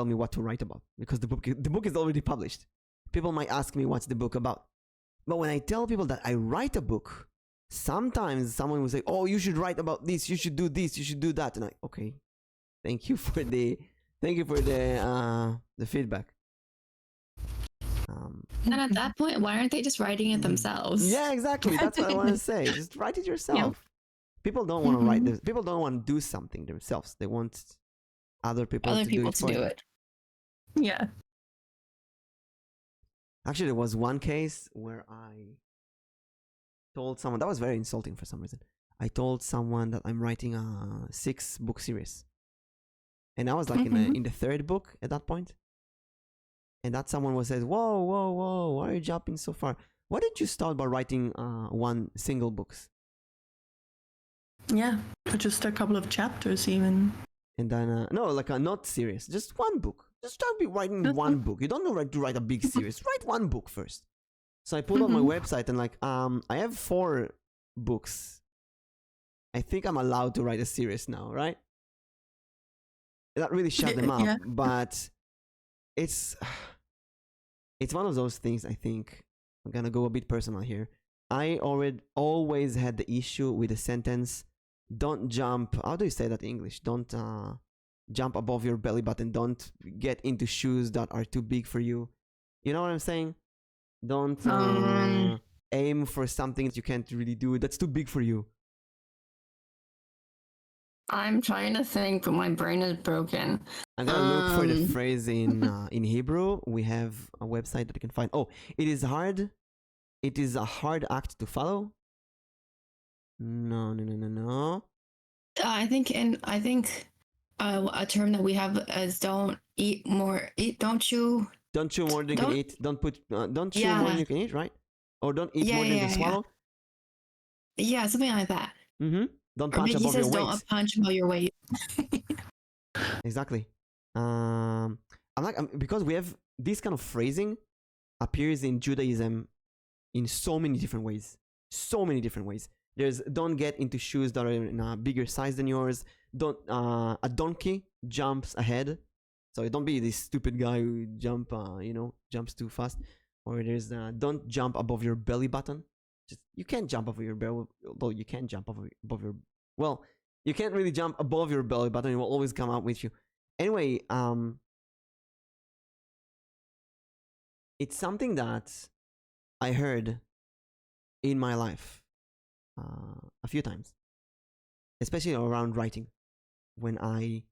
me what to write about, because the book is already published. People might ask me what's the book about. But when I tell people that I write a book, sometimes someone will say, oh, you should write about this, you should do this, you should do that. And okay, thank you for the feedback. And at that point, why aren't they just writing it themselves? Yeah, exactly. That's what I want to say. Just write it yourself. Yep. People don't want to write this. People don't want to do something themselves. They want other people to do it. Yeah. Actually, there was one case where I told someone, that was very insulting for some reason. I told someone that I'm writing a 6-book series. And I was like in the 3rd book at that point. And that someone was said, whoa, why are you jumping so far? Why did you start by writing one single books? Yeah, just a couple of chapters even. And then, no, like not series, just one book. Just start writing one book. You don't know to write a big series. Write one book first. So I put on my website and like, I have 4 books. I think I'm allowed to write a series now, right? That really shut them up. Yeah. But it's one of those things, I think. I'm gonna go a bit personal here. I always had the issue with the sentence, don't jump, how do you say that in English? Don't jump above your belly button. Don't get into shoes that are too big for you. You know what I'm saying? Don't aim for something that you can't really do. That's too big for you. I'm trying to think, but my brain is broken. I'm gonna look for the phrase in Hebrew. We have a website that you can find. Oh, it is hard. It is a hard act to follow. No. I think a term that we have is don't eat more. Don't chew. Don't chew more than you can Don't. eat. Don't chew more than Yeah. you can eat, right? Or don't eat Yeah. more than you Yeah. can Yeah. swallow. Yeah. Something like that. Mm-hmm. Don't Or punch maybe he above your says weight. don't punch above your weight. Exactly. I'm like because we have this kind of phrasing appears in Judaism in so many different ways. So many different ways. There's don't get into shoes that are in a bigger size than yours. Don't a donkey jumps ahead, so don't be this stupid guy who jumps too fast. Or there's don't jump above your belly button. Just you can't jump over your belly, although you can jump above your well, you can't really jump above your belly button. It will always come out with you. Anyway, it's something that I heard in my life a few times, especially around writing. When I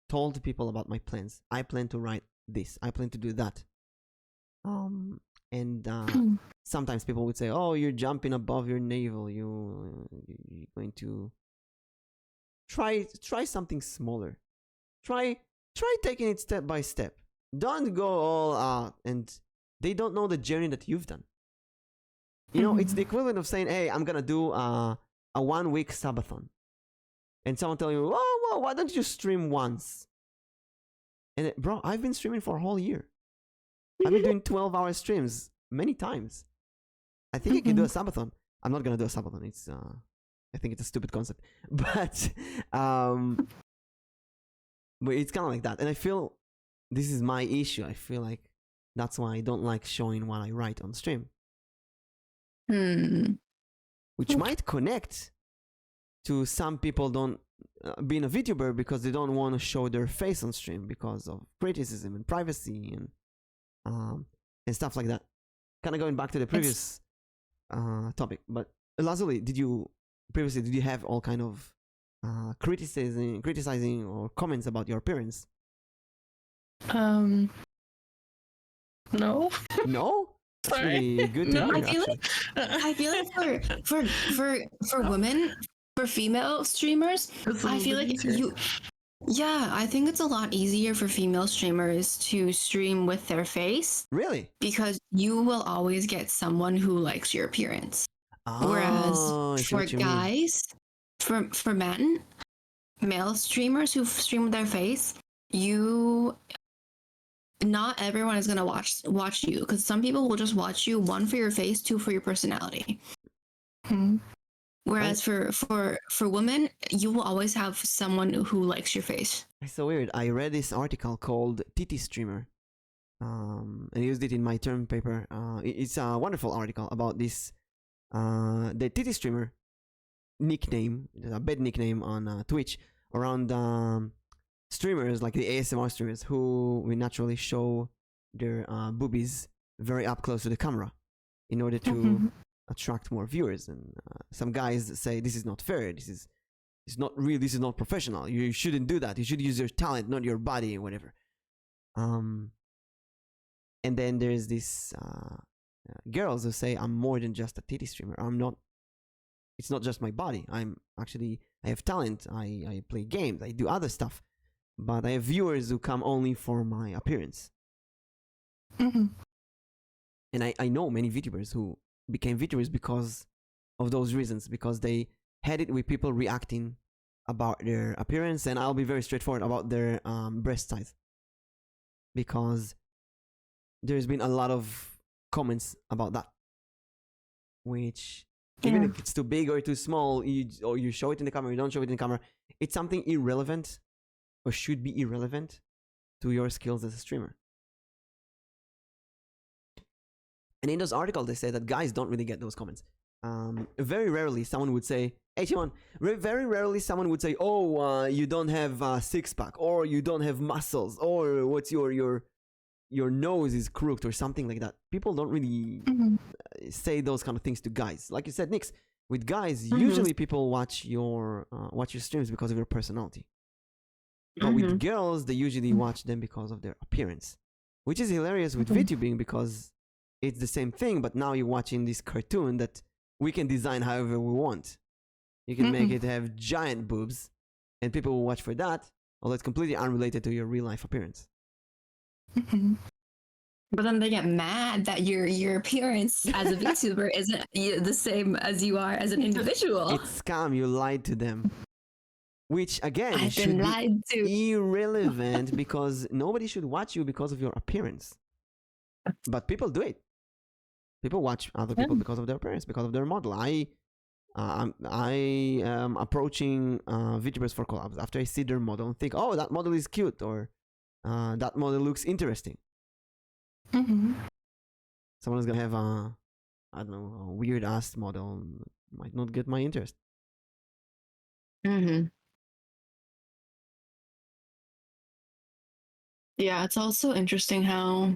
told people about my plans, I plan to write this, I plan to do that. And sometimes people would say, "Oh, you're jumping above your navel. You're going to try something smaller. Try taking it step by step. Don't go all out." And they don't know the journey that you've done. You know, it's the equivalent of saying, "Hey, I'm gonna do a 1 week subathon," and someone tell you, "Oh, why don't you stream once?" And bro, I've been streaming for a whole year. I've been doing 12-hour streams many times. I think I can do a subathon. I'm not gonna do a subathon. It's I think it's a stupid concept, but it's kind of like that. And I feel this is my issue. I feel like that's why I don't like showing what I write on stream. Which might connect to some people don't being a VTuber because they don't want to show their face on stream because of criticism and privacy and stuff like that. Kind of going back to the previous topic, but Lazuli, did you have all kind of criticizing or comments about your appearance? No. No? It's Sorry. really good to No. hear, I feel like for women, for female streamers, I feel like I think it's a lot easier for female streamers to stream with their face. Really? Because you will always get someone who likes your appearance. Whereas for guys, for men, male streamers who stream with their face, not everyone is gonna watch you, because some people will just watch you, 1 for your face, 2 for your personality. Whereas for women, you will always have someone who likes your face. It's so weird. I read this article called Titty Streamer, and I used it in my term paper. It's a wonderful article about this. The Titty Streamer nickname, a bad nickname on Twitch, around streamers like the ASMR streamers who will naturally show their boobies very up close to the camera in order to attract more viewers. And some guys say this is not fair. This is not real. This is not professional. You shouldn't do that. You should use your talent, not your body, or whatever. And then there's this girls who say, "I'm more than just a titty streamer. I'm not. It's not just my body. I have talent. I play games. I do other stuff. But I have viewers who come only for my appearance." And I know many VTubers who became VTubers because of those reasons, because they had it with people reacting about their appearance, and I'll be very straightforward about their breast size, because there's been a lot of comments about that, which even if it's too big or too small, you show it in the camera, you don't show it in the camera, it's something irrelevant, or should be irrelevant to your skills as a streamer. And in those articles, they say that guys don't really get those comments. Very rarely someone would say, "Hey, Timon," very rarely someone would say, "Oh, you don't have a six-pack," or "You don't have muscles," or "What's your nose is crooked," or something like that. People don't really say those kind of things to guys. Like you said, Nix, with guys, usually people watch your streams because of your personality. But with girls, they usually watch them because of their appearance, which is hilarious with VTubing, because it's the same thing, but now you're watching this cartoon that we can design however we want. You can make it have giant boobs, and people will watch for that. although it's completely unrelated to your real life appearance. Mhm. But then they get mad that your appearance as a VTuber isn't the same as you are as an individual. It's scam. You lied to them, which again I've should been be lied to. irrelevant because nobody should watch you because of your appearance. But people do it. People watch other people because of their appearance, because of their model. I am approaching VTubers for collabs after I see their model and think, oh, that model is cute, or that model looks interesting. Mhm. Someone's gonna have a, I don't know, a weird ass model, might not get my interest. Mm-hmm. Yeah, it's also interesting how,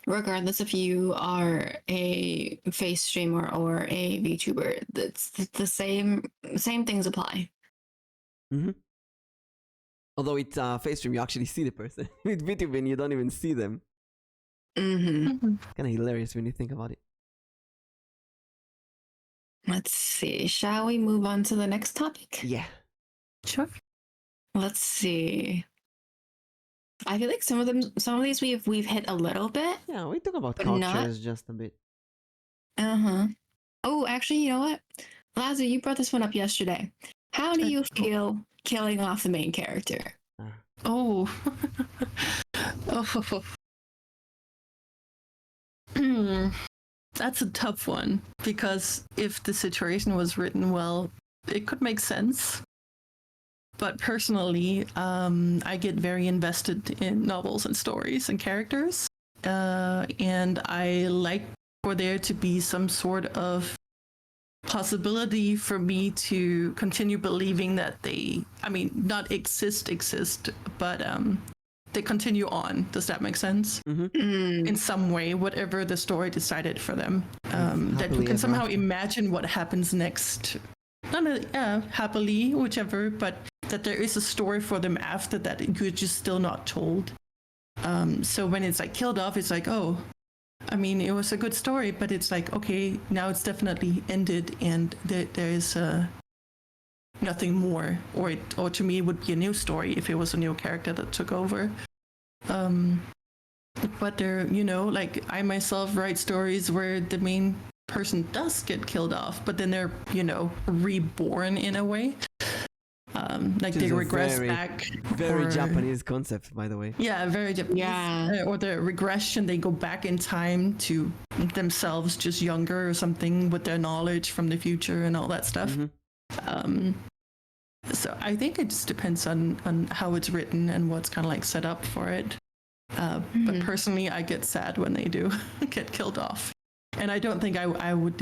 regardless if you are a face streamer or a VTuber, that's the same things apply. Mm-hmm. Although it's face stream, you actually see the person. With VTubing, you don't even see them. Mm-hmm. Mhm. Kind of hilarious when you think about it. Let's see. Shall we move on to the next topic? Yeah. Sure. Let's see. I feel like some of these we've hit a little bit. Yeah, we talk about But not- cultures just a bit. Uh-huh. Oh, actually, you know what? Lazo, you brought this one up yesterday. How do you feel killing off the main character? Oh. Oh. Hmm. That's a tough one because if the situation was written well, it could make sense. But personally, I get very invested in novels and stories and characters. And I like for there to be some sort of possibility for me to continue believing that they, I mean, not exist, but they continue on. Does that make sense? Mm-hmm. In some way, whatever the story decided for them. That you Happily can ever somehow after. imagine what happens next. Not happily, whichever, but that there is a story for them after that you're just still not told. So when it's like killed off, it's like, oh, I mean, it was a good story, but it's like, okay, now it's definitely ended and there is nothing more. Or to me, it would be a new story if it was a new character that took over. But there, like I myself write stories where the main person does get killed off, but then they're, reborn in a way. Like Which they is a regress very, back. Very or- Japanese concept, by the way. Yeah, very Japanese. Yeah. Or the regression, they go back in time to themselves, just younger or something, with their knowledge from the future and all that stuff. Mm-hmm. So I think it just depends on how it's written and what's kind of like set up for it. But personally, I get sad when they do get killed off, and I don't think I would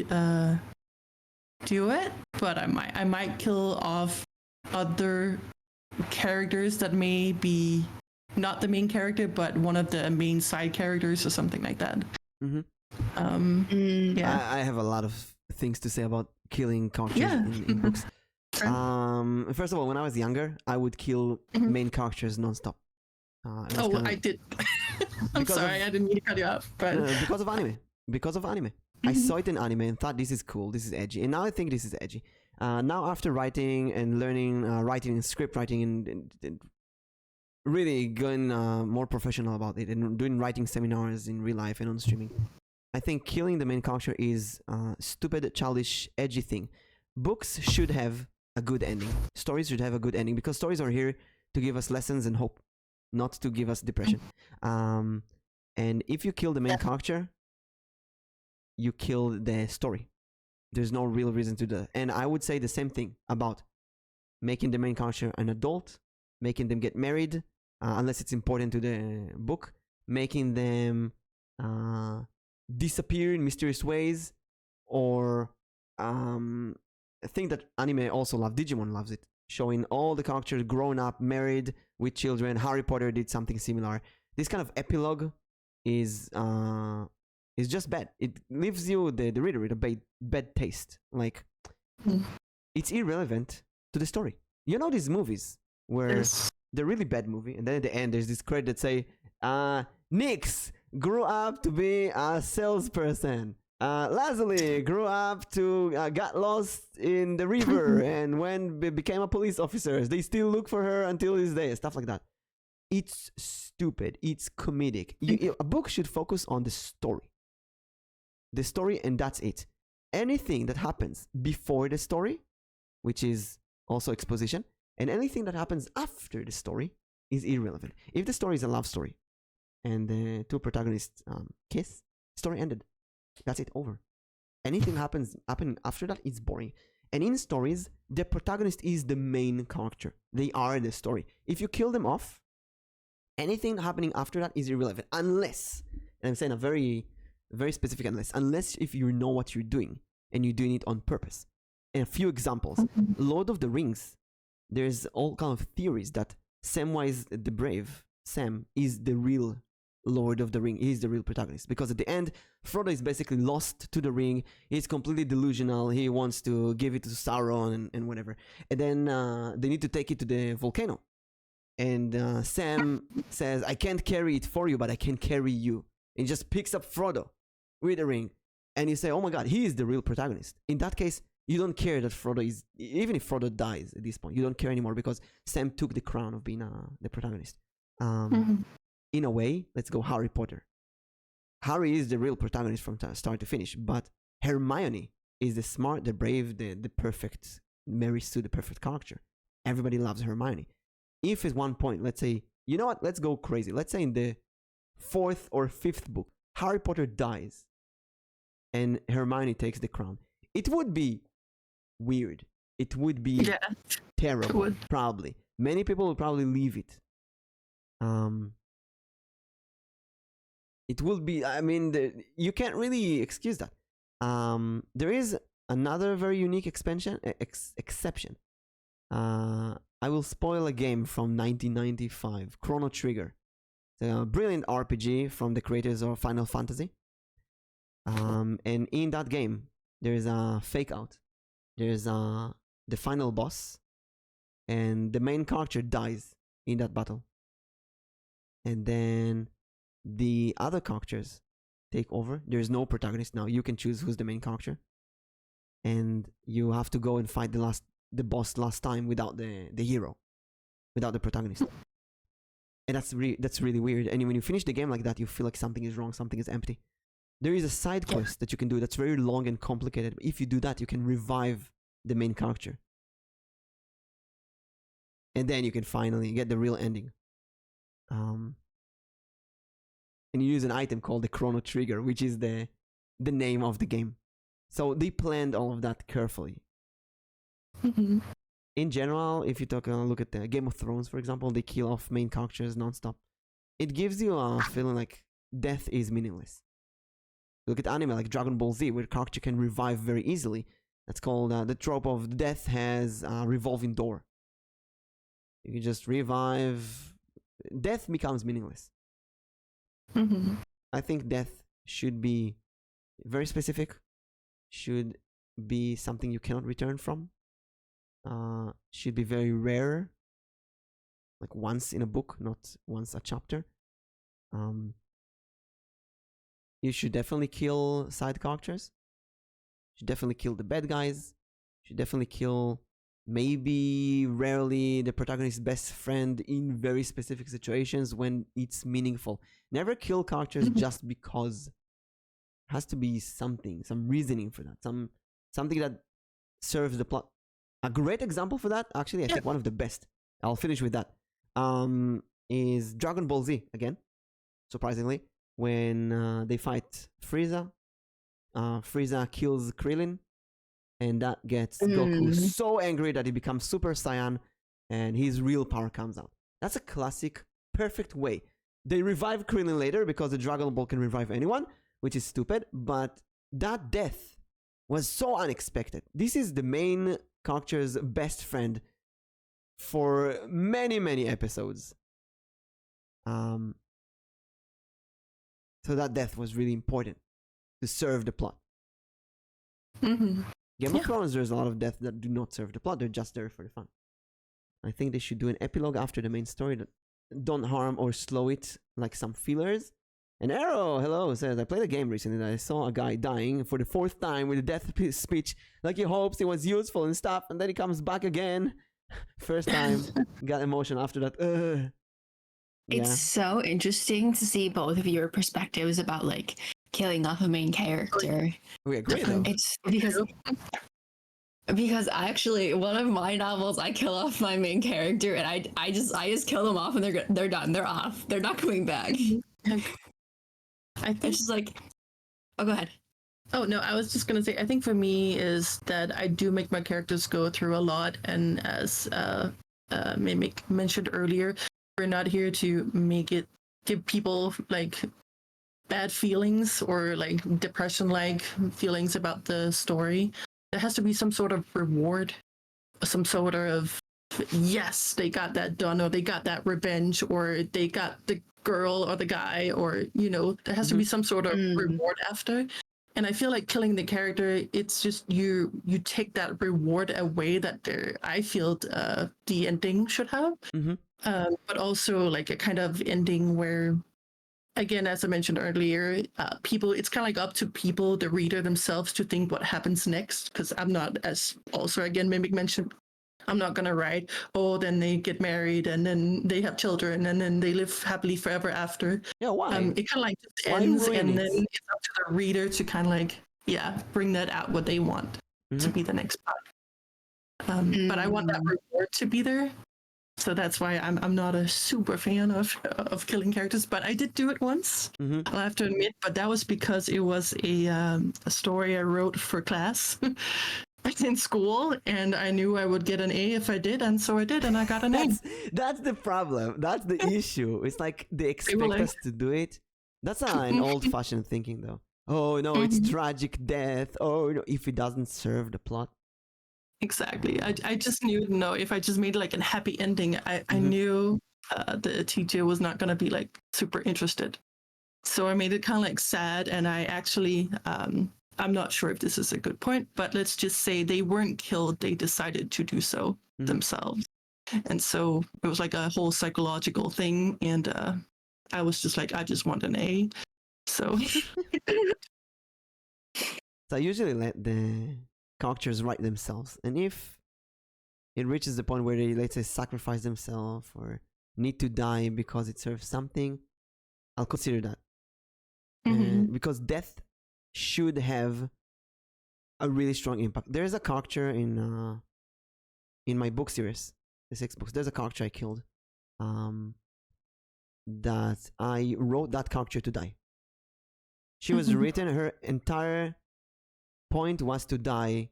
do it. But I might kill off other characters that may be not the main character, but one of the main side characters or something like that. Mm-hmm. Yeah. I have a lot of things to say about killing characters Yeah. in books. Sure. First of all, when I was younger, I would kill main characters nonstop. I did. I'm Because sorry, of- I didn't mean to cut you off, but because of anime. Because of anime. I saw it in anime and thought this is cool, this is edgy, and now I think this is edgy. Now after writing and learning writing and script writing and really going more professional about it and doing writing seminars in real life and on streaming, I think killing the main character is a stupid, childish, edgy thing. Books should have a good ending. Stories should have a good ending because stories are here to give us lessons and hope, not to give us depression. And if you kill the main character, you kill the story. There's no real reason to do that. And I would say the same thing about making the main character an adult, making them get married, unless it's important to the book, making them disappear in mysterious ways, or a thing that anime also love, Digimon loves it, showing all the characters grown up, married, with children. Harry Potter did something similar. This kind of epilogue is just bad. It leaves you, the reader, with a bad taste. Like, it's irrelevant to the story. You know these movies where they're really bad movie, and then at the end there's this credit that say, Nix grew up to be a salesperson. Lazuli grew up to got lost in the river, and when became a police officer, they still look for her until this day. Stuff like that. It's stupid. It's comedic. A book should focus on the story, and that's it. Anything that happens before the story, which is also exposition, and anything that happens after the story is irrelevant. If the story is a love story, and the two protagonists kiss, story ended. That's it, over. Anything happening after that is boring. And in stories, the protagonist is the main character. They are the story. If you kill them off, anything happening after that is irrelevant. Unless, and I'm saying a very, very specific unless if you know what you're doing and you're doing it on purpose. And a few examples. Lord of the Rings, there's all kind of theories that Samwise the Brave, Sam, is the real Lord of the Ring. He's the real protagonist, because at the end Frodo is basically lost to the ring. He's completely delusional. He wants to give it to Sauron and whatever, and then they need to take it to the volcano, and Sam says, I can't carry it for you, but I can carry you, and he just picks up Frodo with the ring, and you say, oh my god, he is the real protagonist. In that case, you don't care that Frodo is, even if Frodo dies at this point, you don't care anymore, because Sam took the crown of being the protagonist. In a way, let's go Harry Potter. Harry is the real protagonist from start to finish, but Hermione is the smart, the brave, the perfect, marries to the perfect character. Everybody loves Hermione. If at one point, let's say, you know what, let's go crazy. Let's say in the 4th or 5th book, Harry Potter dies and Hermione takes the crown. It would be weird. It would be terrible, probably. Many people would probably leave it. It will be, I mean, you can't really excuse that. There is another very unique exception. I will spoil a game from 1995, Chrono Trigger. It's a brilliant RPG from the creators of Final Fantasy. And in that game, there's a fake out. There's the final boss, and the main character dies in that battle. And then the other characters take over. There's no protagonist now. You can choose who's the main character, and you have to go and fight the boss last time without the hero, without the protagonist. And that's really weird. And when you finish the game like that, you feel like something is wrong, something is empty. There is a side quest that you can do that's very long and complicated. But if you do that, you can revive the main character, and then you can finally get the real ending. And you use an item called the Chrono Trigger, which is the name of the game. So they planned all of that carefully. In general, if you look at the Game of Thrones, for example, they kill off main characters nonstop. It gives you a feeling like death is meaningless. Look at anime like Dragon Ball Z, where the character can revive very easily. That's called the trope of death has a revolving door. You can just revive. Death becomes meaningless. I think death should be very specific, should be something you cannot return from, should be very rare, like once in a book, not once a chapter. You should definitely kill side characters, you should definitely kill the bad guys, you should definitely kill maybe rarely the protagonist's best friend in very specific situations when it's meaningful. Never kill characters just because. There has to be something, some reasoning for that, something that serves the plot. A great example for that, actually, I think one of the best, I'll finish with that, is Dragon Ball Z, again, surprisingly, when they fight Frieza. Frieza kills Krillin, and that gets Goku so angry that he becomes Super Saiyan, and his real power comes out. That's a classic, perfect way. They revive Krillin later because the Dragon Ball can revive anyone, which is stupid, but that death was so unexpected. This is the main character's best friend for many, many episodes. So that death was really important to serve the plot. Game of Thrones, there's a lot of deaths that do not serve the plot. They're just there for the fun. I think they should do an epilogue after the main story that don't harm or slow it like some fillers, And Arrow, hello, says, I played a game recently that I saw a guy dying for the 4th time with a death speech, like he hopes it was useful and stuff, and then he comes back again. First time, got emotion after that. It's Yeah. so interesting to see both of your perspectives about like killing off a main character. We agree though. It's because actually one of my novels I kill off my main character and I just kill them off and they're done. They're off. They're not coming back. I think It's just like, oh, go ahead. Oh no, I was just gonna say I think for me is that I do make my characters go through a lot, and as Mimic mentioned earlier, we're not here to give people like bad feelings or like depression like feelings about the story. There has to be some sort of reward, some sort of yes, they got that done, or they got that revenge, or they got the girl or the guy, or there has to be some sort of reward after. And I feel like killing the character, it's just you take that reward away that I feel the ending should have. But also like a kind of ending where, again, as I mentioned earlier, people, it's kind of like up to people, the reader themselves, to think what happens next. Because I'm not, as also again Mimic mentioned, I'm not gonna write, oh, then they get married and then they have children and then they live happily forever after. Yeah, why? It kind of like just Why ends, ruin and it? then it's up to the reader to kind of like, bring that out what they want to be the next part. But I want that reward to be there. So that's why I'm not a super fan of killing characters, but I did do it once. I'll have to admit, but that was because it was a story I wrote for class in school, and I knew I would get an A if I did, and so I did, and I got an A. That's the problem. That's the issue. It's like they expect us to do it. That's an old-fashioned thinking, though. Oh no, it's tragic death. Oh no, if it doesn't serve the plot. Exactly. I just knew, if I just made like a happy ending, I knew the teacher was not going to be like super interested. So I made it kind of like sad. And I actually, I'm not sure if this is a good point, but let's just say they weren't killed. They decided to do so themselves. And so it was like a whole psychological thing. And I was just like, I just want an A. So. So I usually let the characters write themselves, and if it reaches the point where they, let's say, sacrifice themselves or need to die because it serves something, I'll consider that. Because death should have a really strong impact. There's a character in my book series, the 6 books. There's a character I killed, that I wrote that character to die. She was written, her entire point was to die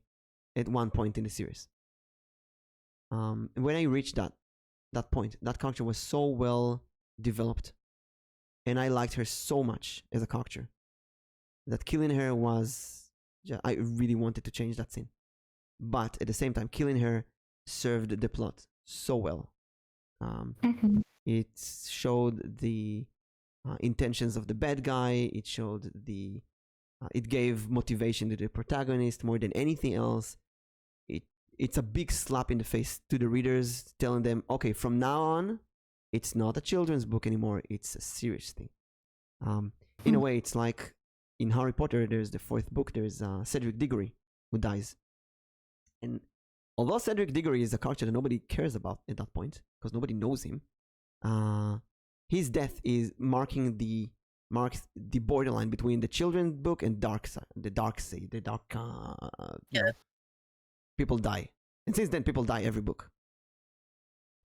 at one point in the series. When I reached that point, that character was so well developed, and I liked her so much as a character that killing her was, I really wanted to change that scene. But at the same time, killing her served the plot so well. It showed the intentions of the bad guy. It showed it gave motivation to the protagonist more than anything else. It's a big slap in the face to the readers, telling them, okay, from now on, it's not a children's book anymore. It's a serious thing. In a way, it's like in Harry Potter, there's the 4th book, there's Cedric Diggory who dies. And although Cedric Diggory is a character that nobody cares about at that point, because nobody knows him, his death is marks the borderline between the children's book and people die. And since then, people die every book.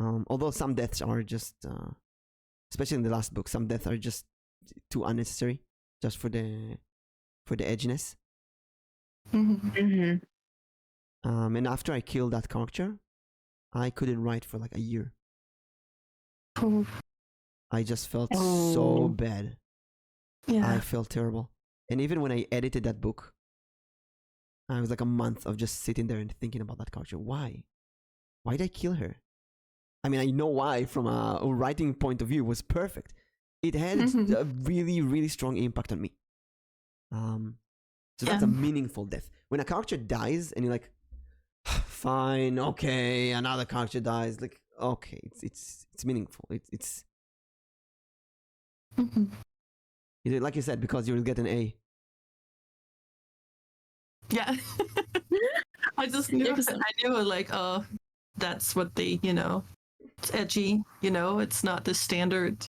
Although some deaths are just, especially in the last book, some deaths are just too unnecessary, just for the edginess. And after I killed that character, I couldn't write for like a year. I just felt so bad. I felt terrible. And even when I edited that book, I was like a month of just sitting there and thinking about that character. Why did I kill her? I mean, I know why from a writing point of view. It was perfect. It had a really, really strong impact on me. So that's a meaningful death. When a character dies and you're like, fine, okay, another character dies, like, okay, it's meaningful. It's Like you said, because you will get an A. Yeah. I just knew. Yeah, 'cause- I knew like, oh, that's what they, it's edgy. It's not the standard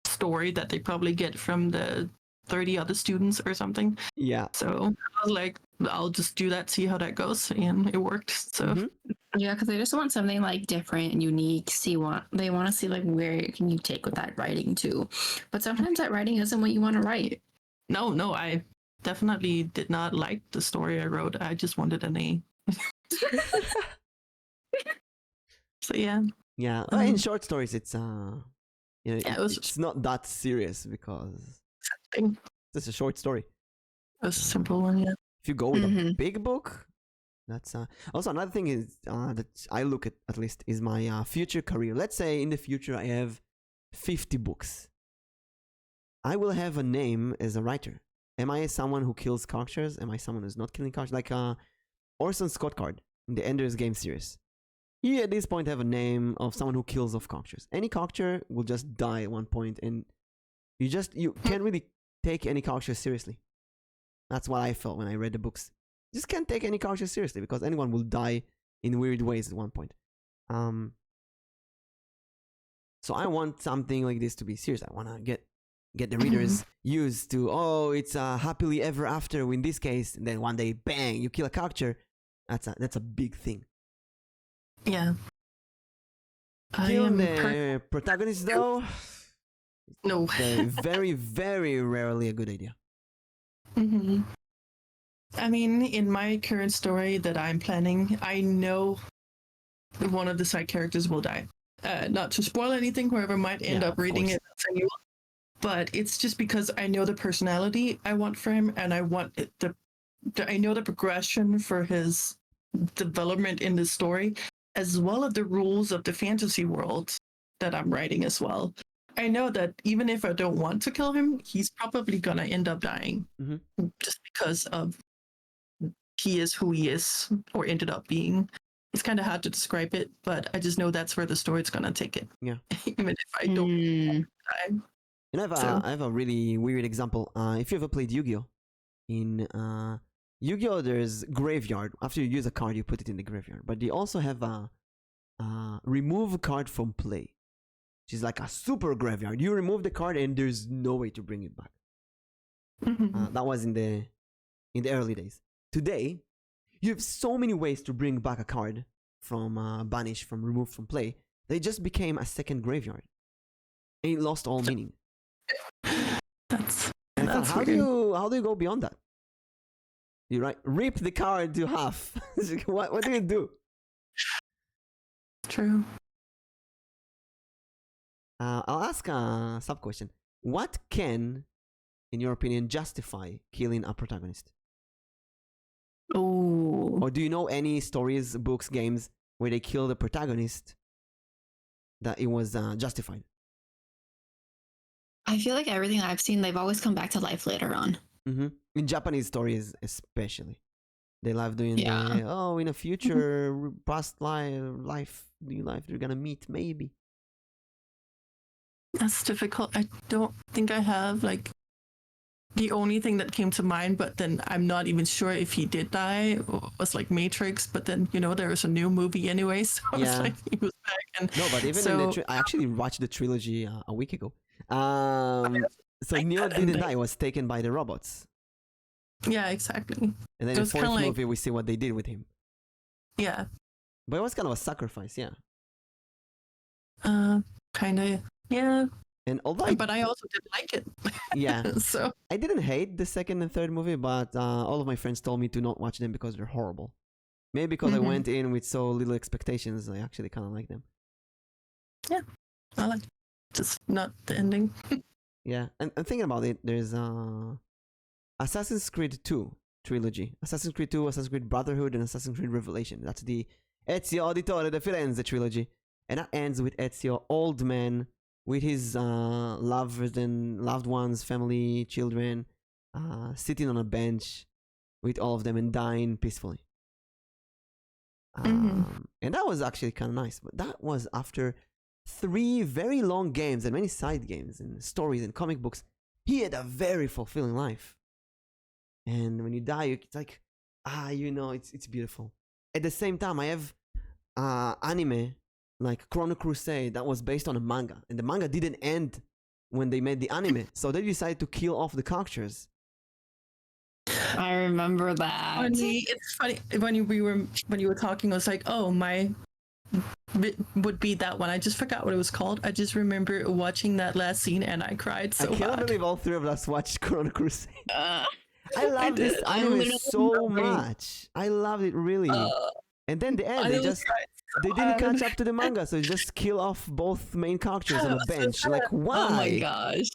story that they probably get from the 30 other students or something. Yeah. So I was like, I'll just do that, see how that goes, and it worked. So Mhm. Yeah, because they just want something like different and unique. They want to see like where can you take with that writing too. But sometimes that writing isn't what you want to write. no, I definitely did not like the story I wrote. I just wanted an A. So yeah. Yeah. Well, in short stories, it's Yeah, it was it's not that serious because thing. it's a short story. It was a simple one, yeah. If you go with a Mhm. big book, that's also another thing is that I look at least is my future career. Let's say in the future I have 50 books. I will have a name as a writer. Am I someone who kills characters? Am I someone who's not killing characters? Like Orson Scott Card in the Ender's Game series. You at this point have a name of someone who kills off characters. Any character will just die at one point, and you can't really take any characters seriously. That's what I felt when I read the books. You just can't take any characters seriously because anyone will die in weird ways at one point. So I want something like this to be serious. I want to get the readers used to, oh, it's happily ever after in this case, and then one day, bang, you kill a character. That's a big thing. Yeah. Kill the protagonist though. No. Very, very rarely a good idea. Mm-hmm. I mean, in my current story that I'm planning, I know one of the side characters will die. Not to spoil anything, whoever might end up reading it, but it's just because I know the personality I want for him, and I want I know the progression for his development in the story, as well as the rules of the fantasy world that I'm writing as well. I know that even if I don't want to kill him, he's probably gonna end up dying just because of he is who he is or ended up being. It's kind of hard to describe it, but I just know that's where the story's gonna take it. Yeah. Even if I don't die. And I have a really weird example. If you ever played Yu-Gi-Oh, in Yu-Gi-Oh, there's graveyard. After you use a card, you put it in the graveyard. But they also have a remove a card from play, which is like a super graveyard. You remove the card and there's no way to bring it back. That was in the early days. Today, you have so many ways to bring back a card from banish, from remove from play. They just became a second graveyard. And it lost all meaning. That's how do you go beyond that? You rip the card to half. What do you do? true. I'll ask a sub question. What can, in your opinion, justify killing a protagonist? Oh. Or do you know any stories, books, games where they kill the protagonist that it was justified? I feel like everything I've seen, they've always come back to life later on. In Japanese stories, especially, they love doing in a future past life, new life, they're gonna meet maybe. That's difficult. I don't think I have like the only thing that came to mind, but then I'm not even sure if he did die was like Matrix, but then there was a new movie anyway, so it's like he was back. And no, but even in I actually watched the trilogy a week ago. So Neo didn't die; was taken by the robots. Yeah, exactly. And then in the fourth movie, we see what they did with him. Yeah, but it was kind of a sacrifice, yeah. Kind of, yeah. And although, but I also didn't like it. Yeah. So I didn't hate the second and third movie, but all of my friends told me to not watch them because they're horrible. Maybe because I went in with so little expectations, I actually kind of like them. Yeah, I like just not the ending. Yeah, and thinking about it, there's Assassin's Creed 2 trilogy. Assassin's Creed 2, Assassin's Creed Brotherhood, and Assassin's Creed Revelation. That's the Ezio Auditore de Firenze trilogy. And that ends with Ezio, old man, with his loved ones, family, children, sitting on a bench with all of them and dying peacefully. And that was actually kind of nice. But that was after 3 very long games and many side games and stories and comic books. he had a very fulfilling life. And when you die, it's like, it's beautiful. At the same time, I have anime like Chrono Crusade that was based on a manga, and the manga didn't end when they made the anime, so they decided to kill off the characters. I remember that. Funny, it's funny when you were talking. I was like, oh, my would be that one. I just forgot what it was called. I just remember watching that last scene and I cried so I cannot hard. believe all three of us watched Chrono Crusade. Uh, I love this I anime literally so remember- much. I loved it really. And then the end, I they was crying so they didn't hard. catch up to the manga, so they just kill off both main characters on a So bench. sad. Like, why? Oh my gosh.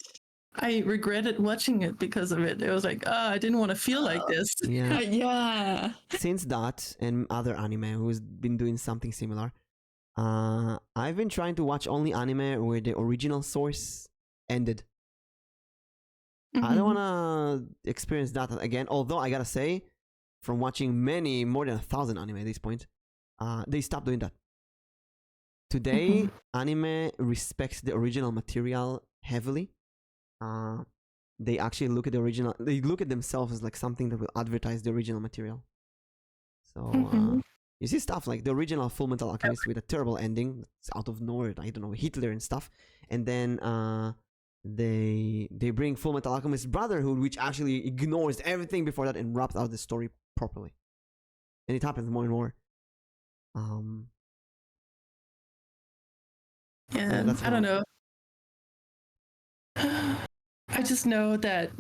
I regretted watching it because of it. It was like, I didn't want to feel like this. Yeah. Yeah. Since that and other anime who's been doing something similar, I've been trying to watch only anime where the original source ended. I don't want to experience that again. Although I gotta say, from watching more than 1,000 anime at this point, they stopped doing that. Today, anime respects the original material heavily. They actually look at the original. They look at themselves as like something that will advertise the original material. So you see stuff like the original Full Metal Alchemist with a terrible ending. It's out of nowhere. I don't know, Hitler and stuff. And then they bring Full Metal Alchemist Brotherhood, which actually ignores everything before that and wraps out the story properly. And it happens more and more. Yeah, that's I don't know. I just know that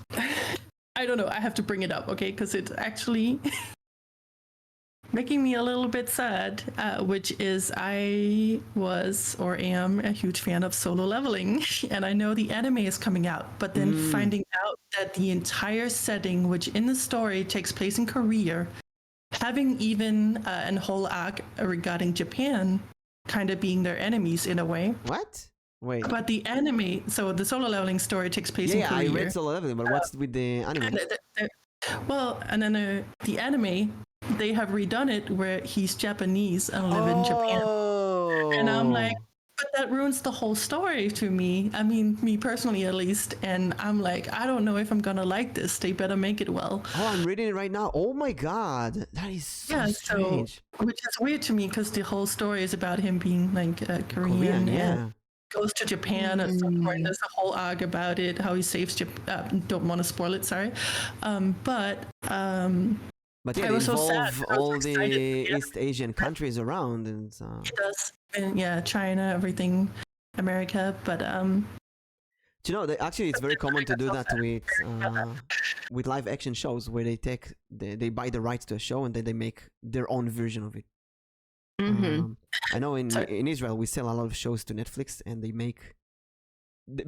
I don't know. I have to bring it up, okay? Because it's actually making me a little bit sad, which is I was or am a huge fan of Solo Leveling, and I know the anime is coming out, but then finding out that the entire setting, which in the story takes place in Korea, having even a whole arc regarding Japan kind of being their enemies in a way. What? Wait. But the anime, so the Solo Leveling story takes place in Yeah, Korea. I read Solo Leveling, but what's with the anime? And then the anime, they have redone it where he's Japanese and live in Japan. And I'm like, but that ruins the whole story to me. I mean, me personally at least. And I'm like, I don't know if I'm gonna like this. They better make it well. Oh, I'm reading it right now. Oh my god, that is so strange. So, which is weird to me because the whole story is about him being like Korean yeah. Goes to Japan at some point. There's a whole arc about it, how he saves Japan. Don't want to spoil it, sorry. But yeah, they was so sad involve because I was all excited. the East Asian countries around, and it does. And yeah, China, everything, America. But do you know, actually, it's very common to do that with live action shows where they buy the rights to a show and then they make their own version of it. I know in Israel we sell a lot of shows to Netflix and they make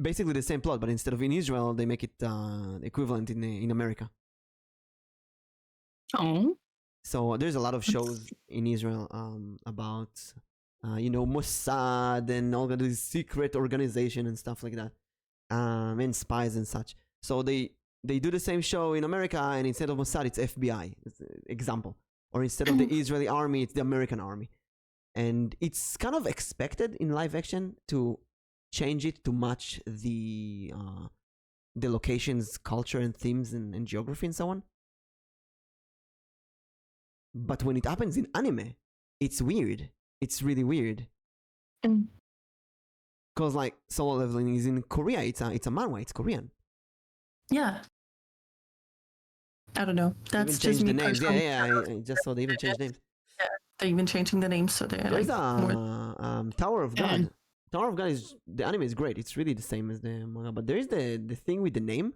basically the same plot, but instead of in Israel they make it equivalent in America. Oh. So there's a lot of shows in Israel about Mossad and all these secret organization and stuff like that, and spies and such. So they do the same show in America, and instead of Mossad it's FBI, example, or instead of the Israeli army it's the American army. And it's kind of expected in live action to change it to match the location's culture and themes and geography and so on. But when it happens in anime, it's weird. It's really weird. Because like Solo Leveling is in Korea. It's a manhwa. It's Korean. yeah, I don't know. That's even just changed me. the names. personally. I just saw they even changed names. They're even changing the names, so they're There's like more. Tower of God. Tower of God the anime is great. It's really the same as the manga, but there is the thing with the name.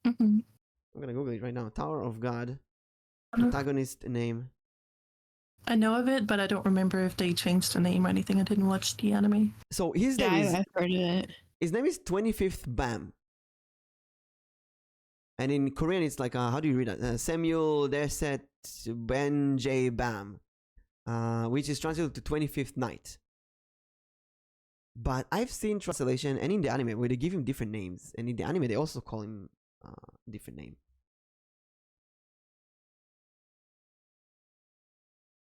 I'm gonna Google it right now. Tower of God. Protagonist name. I know of it, but I don't remember if they changed the name or anything. I didn't watch the anime. So his name is I've heard of it. his name is 25th Bam. And in Korean, it's like, how do you read that? Samuel Derset Ben J. Bam, which is translated to 25th Night. But I've seen translation, and in the anime, where they give him different names. And in the anime, they also call him a different name.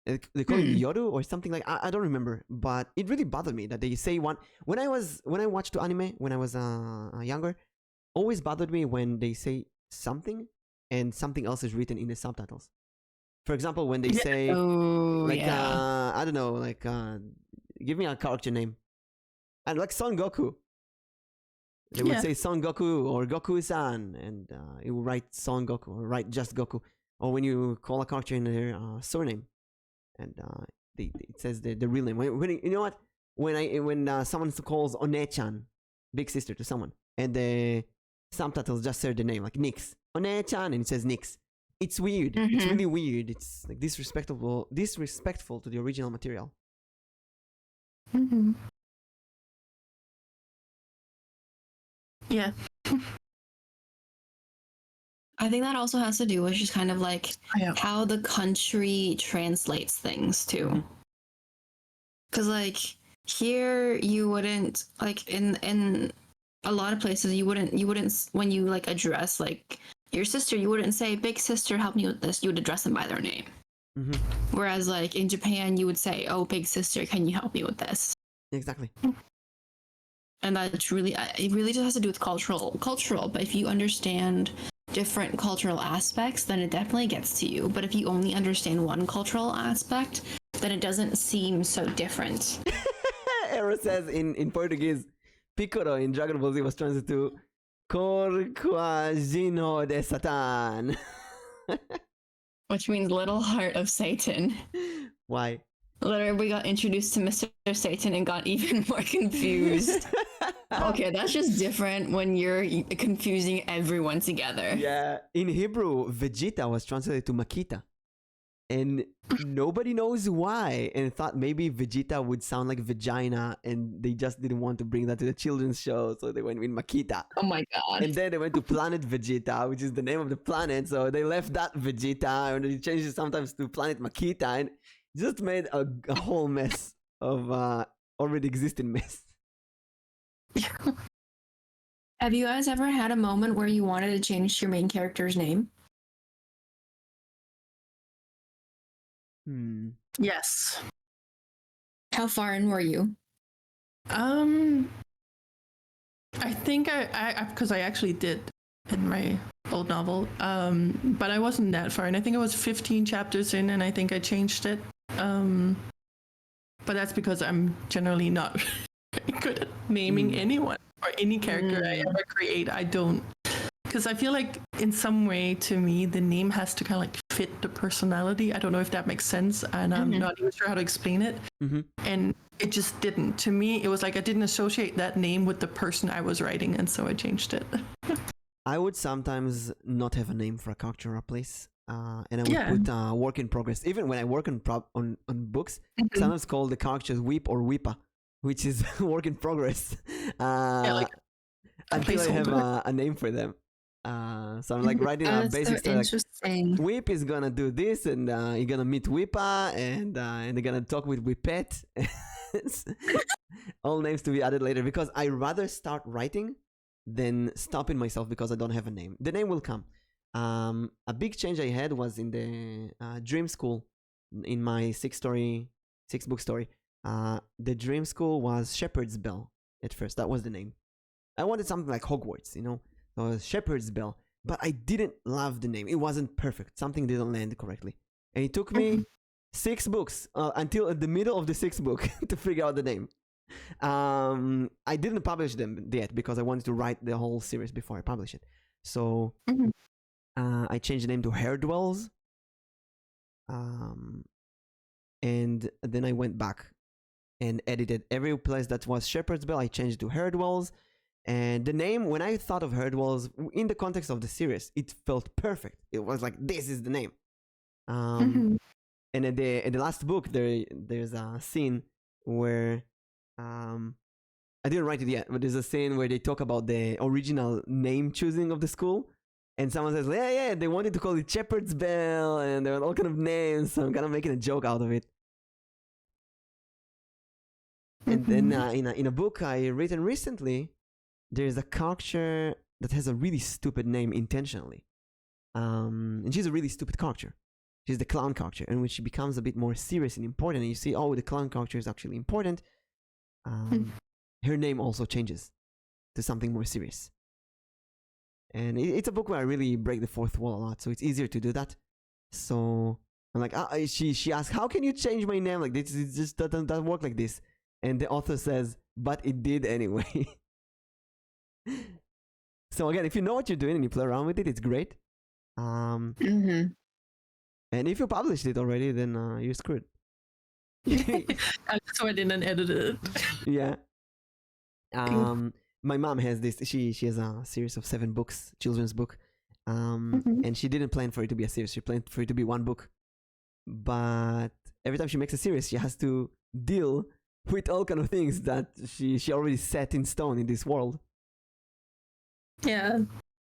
They call him Yoru or something like I don't remember, but it really bothered me that they say one. When I watched the anime when I was younger, always bothered me when they say something and something else is written in the subtitles. For example, when they say I don't know, like give me a character name, and like Son Goku, they would say Son Goku or Goku-san, and it will write Son Goku or write just Goku. Or when you call a character in their surname, and it says the real name. When you know what? When someone calls One-chan, big sister, to someone, and the subtitles just say the name, like Nix, One-chan, and it says Nix. It's weird. Mm-hmm. It's really weird. It's like disrespectful to the original material. Mm-hmm. Yeah. I think that also has to do with just kind of like how the country translates things too. Because like here you wouldn't, like in a lot of places you wouldn't when you like address like your sister, you wouldn't say big sister help me with this, you would address them by their name. Mm-hmm. Whereas like in Japan you would say, oh big sister, can you help me with this? Exactly. And that's really, it really just has to do with cultural, but if you understand different cultural aspects, then it definitely gets to you. But if you only understand one cultural aspect, then it doesn't seem so different. Ero says in Portuguese, Piccolo in Dragon Ball Z was translated to Corquagino de Satan. Which means little heart of Satan. Why? Literally, we got introduced to Mr. Satan and got even more confused. Okay, that's just different when you're confusing everyone together. Yeah. In Hebrew, Vegeta was translated to Makita. And nobody knows why. And thought maybe Vegeta would sound like vagina, and they just didn't want to bring that to the children's show, so they went with Makita. Oh my god. And then they went to Planet Vegeta, which is the name of the planet, so they left that Vegeta, and they changed it sometimes to Planet Makita, and just made a whole mess of already existing mess. Have you guys ever had a moment where you wanted to change your main character's name? Yes. How far in were you? I think I because I actually did in my old novel, but I wasn't that far, and I think I was 15 chapters in, and I think I changed it. But that's because I'm generally not very good at naming anyone or any character I ever create. I don't, because I feel like in some way, to me, the name has to kind of like fit the personality. I don't know if that makes sense, and I'm not even sure how to explain it. And it just didn't. To me, it was like I didn't associate that name with the person I was writing, and so I changed it. I would sometimes not have a name for a character or a place. And I would put work in progress. Even when I work on books, sometimes call the characters Weep or Weepa, which is work in progress. Like until I have a name for them. So I'm like writing a basic story. Like, Weep is gonna do this, and you're gonna meet Weepa, and they're gonna talk with Weepet. All names to be added later, because I rather start writing than stopping myself because I don't have a name. The name will come. A big change I had was in the dream school, in my six book story. The dream school was Shepherd's Bell at first. That was the name. I wanted something like Hogwarts, you know, so Shepherd's Bell, but I didn't love the name. It wasn't perfect. Something didn't land correctly, and it took me 6 books until the middle of the 6th book to figure out the name. I didn't publish them yet because I wanted to write the whole series before I publish it. So I changed the name to Hair Dwells. And then I went back and edited every place that was Shepherd's Bell. I changed to Hair Dwells. And the name, when I thought of Hair Dwells in the context of the series, it felt perfect. It was like, this is the name. And in the last book, there's a scene where I didn't write it yet, but there's a scene where they talk about the original name choosing of the school, and someone says, yeah, they wanted to call it Shepherd's Bell, and there were all kind of names, so I'm kind of making a joke out of it. And then in a book I written recently, there's a character that has a really stupid name intentionally. And she's a really stupid character. She's the clown character, and when she becomes a bit more serious and important, and you see, oh, the clown character is actually important, her name also changes to something more serious. And it's a book where I really break the fourth wall a lot, so it's easier to do that. So I'm like, she asked, how can you change my name like this? It just doesn't work like this. And the author says, but it did anyway. So again, if you know what you're doing and you play around with it, it's great. Mm-hmm. And if you published it already, then you're screwed. I just went in and edited it. Yeah. My mom has this. She has a series of 7 books, children's book. And she didn't plan for it to be a series. She planned for it to be 1 book. But every time she makes a series, she has to deal with all kind of things that she already set in stone in this world. Yeah.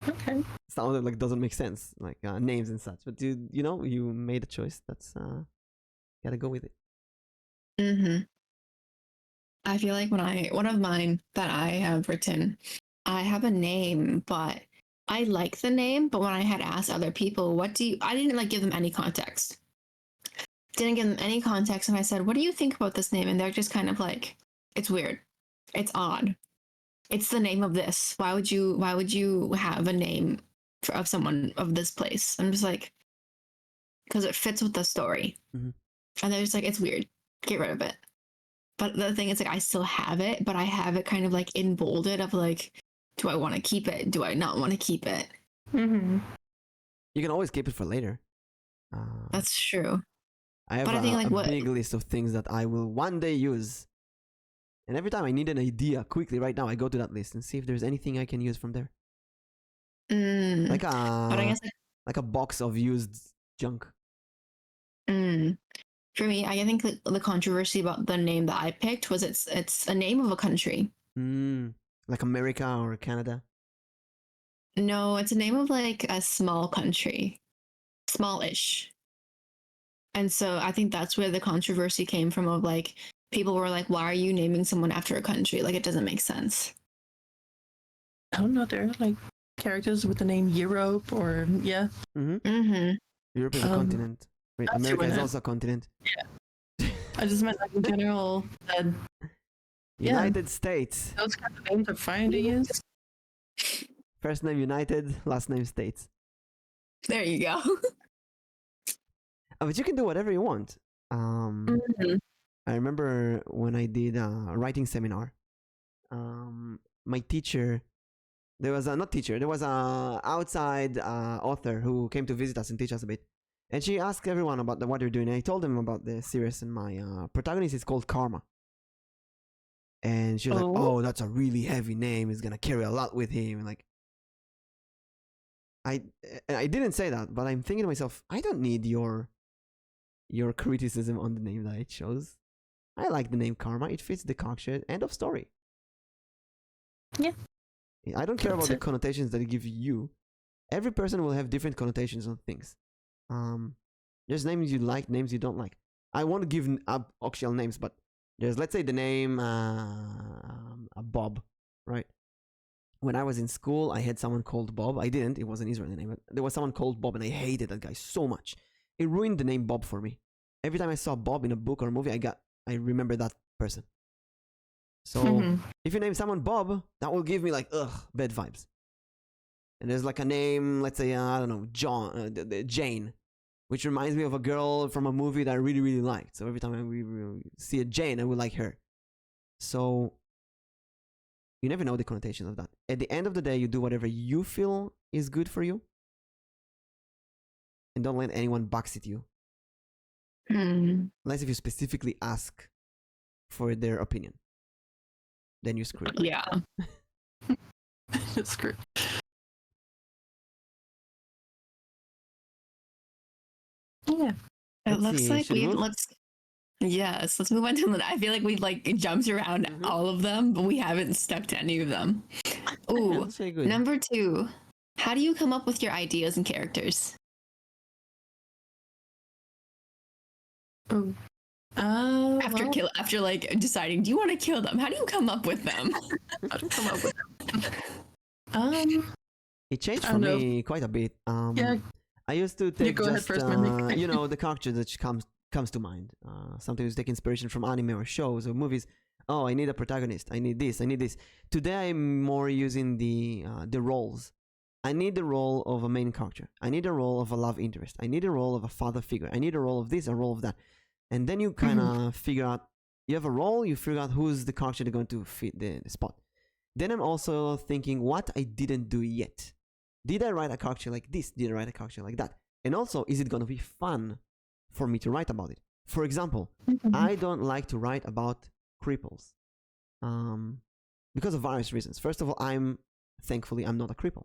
Okay. Some of it like doesn't make sense, like names and such. But you know, you made a choice. That's gotta go with it. Mm-hmm. I feel like one of mine that I have written, I have a name, but I like the name. But when I had asked other people, I didn't like give them any context. Didn't give them any context, and I said, "What do you think about this name?" And they're just kind of like, "It's weird. It's odd. It's the name of this. Why would you have a name of someone of this place?" I'm just like, because it fits with the story. Mm-hmm. And they're just like, "It's weird. Get rid of it." But the thing is, like, I still have it, but I have it kind of like in bolded of like, do I want to keep it? Do I not want to keep it? Mm-hmm. You can always keep it for later. That's true. I have But I think, like, a big list of things that I will one day use. And every time I need an idea quickly right now, I go to that list and see if there's anything I can use from there. Like but I guess like a box of used junk. For me, I think the controversy about the name that I picked was it's a name of a country. Like America or Canada. No, it's a name of like a small country, smallish. And so I think that's where the controversy came from. Of like, people were like, "Why are you naming someone after a country? Like, it doesn't make sense." I don't know. There are like characters with the name Europe or yeah. Europe is a continent. Wait, America is also a continent. Yeah. I just meant like in general. United States. Those kind of names are fine to use. First name United, last name States. There you go. But you can do whatever you want. I remember when I did a writing seminar. My teacher, there was a outside author who came to visit us and teach us a bit. And she asked everyone about what they're doing. And I told them about the series, and my protagonist is called Karma. And she was like, "Oh, that's a really heavy name. He's gonna carry a lot with him." And like, I didn't say that, but I'm thinking to myself, I don't need your criticism on the name that I chose. I like the name Karma. It fits the character. End of story. Yeah. I don't care about the connotations that it gives you. Every person will have different connotations on things. There's names you like, names you don't like. I won't give actual names, but there's, let's say, the name Bob, right? When I was in school, I had someone called Bob. I didn't. It was an Israeli name. But there was someone called Bob, and I hated that guy so much. It ruined the name Bob for me. Every time I saw Bob in a book or a movie, I remember that person. So if you name someone Bob, that will give me like bad vibes. And there's like a name, let's say I don't know, Jane, which reminds me of a girl from a movie that I really, really liked. So every time we see a Jane, I would like her. So you never know the connotation of that. At the end of the day, you do whatever you feel is good for you. And don't let anyone backseat you. Unless if you specifically ask for their opinion. Then you're screwed. Yeah. You're screwed. Yeah. It looks like let's move on to I feel like we've like jumped around all of them, but we haven't stuck to any of them. Ooh, number 2. How do you come up with your ideas and characters? After like deciding, do you want to kill them? How do you come up with them? It changed for me quite a bit. I used to take just the character that comes to mind. Sometimes take inspiration from anime or shows or movies. Oh, I need a protagonist. I need this. Today I'm more using the roles. I need the role of a main character. I need a role of a love interest. I need a role of a father figure. I need a role of this, a role of that. And then you kind of figure out, you have a role, you figure out who's the character that's going to fit the spot. Then I'm also thinking what I didn't do yet. Did I write a character like this? Did I write a character like that? And also, is it going to be fun for me to write about it? For example, I don't like to write about cripples because of various reasons. First of all, thankfully, I'm not a cripple.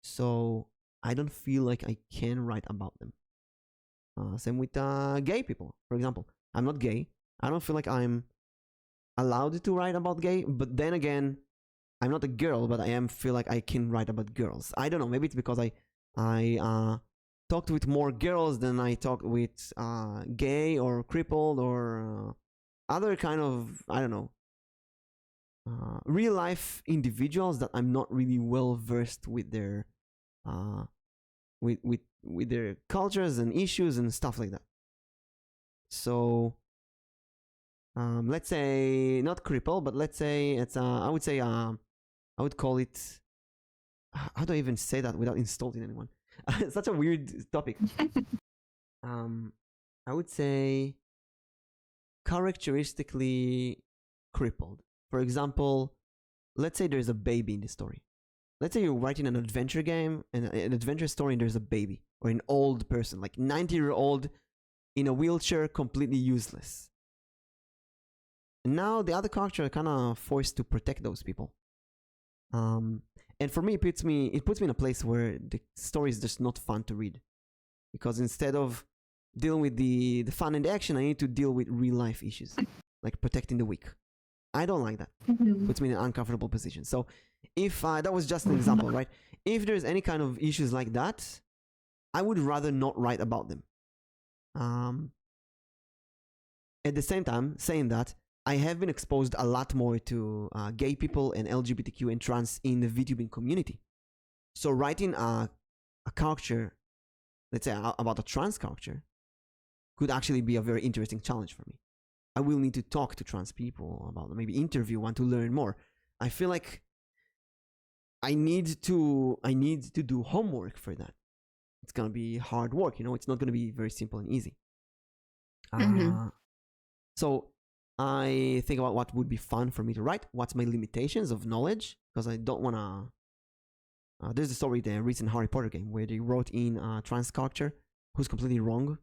So I don't feel like I can write about them. Same with gay people, for example. I'm not gay. I don't feel like I'm allowed to write about gay, but then again, I'm not a girl, but I feel like I can write about girls. I don't know, maybe it's because I talked with more girls than I talked with gay or crippled or other kind of, I don't know, real life individuals that I'm not really well versed with their with their cultures and issues and stuff like that. So let's say not cripple, but let's say it's I would call it, how do I even say that without insulting anyone? It's such a weird topic. I would say characteristically crippled. For example, let's say there's a baby in the story. Let's say you're writing an adventure game and an adventure story and there's a baby or an old person, like 90-year-old in a wheelchair, completely useless. And now the other character are kind of forced to protect those people. And for me, it puts me in a place where the story is just not fun to read, because instead of dealing with the fun and the action, I need to deal with real life issues like protecting the weak. I don't like that. Puts me in an uncomfortable position. So if that was just an example, right? If there's any kind of issues like that, I would rather not write about them. At the same time, saying that, I have been exposed a lot more to gay people and LGBTQ and trans in the vTubing community. So writing a character, let's say about a trans character, could actually be a very interesting challenge for me. I will need to talk to trans people about them, maybe interview one to learn more. I feel like I need to do homework for that. It's gonna be hard work, it's not gonna be very simple and easy. So I think about what would be fun for me to write, what's my limitations of knowledge, because I don't want to... there's a story, the recent Harry Potter game, where they wrote in a trans character who's completely wrong.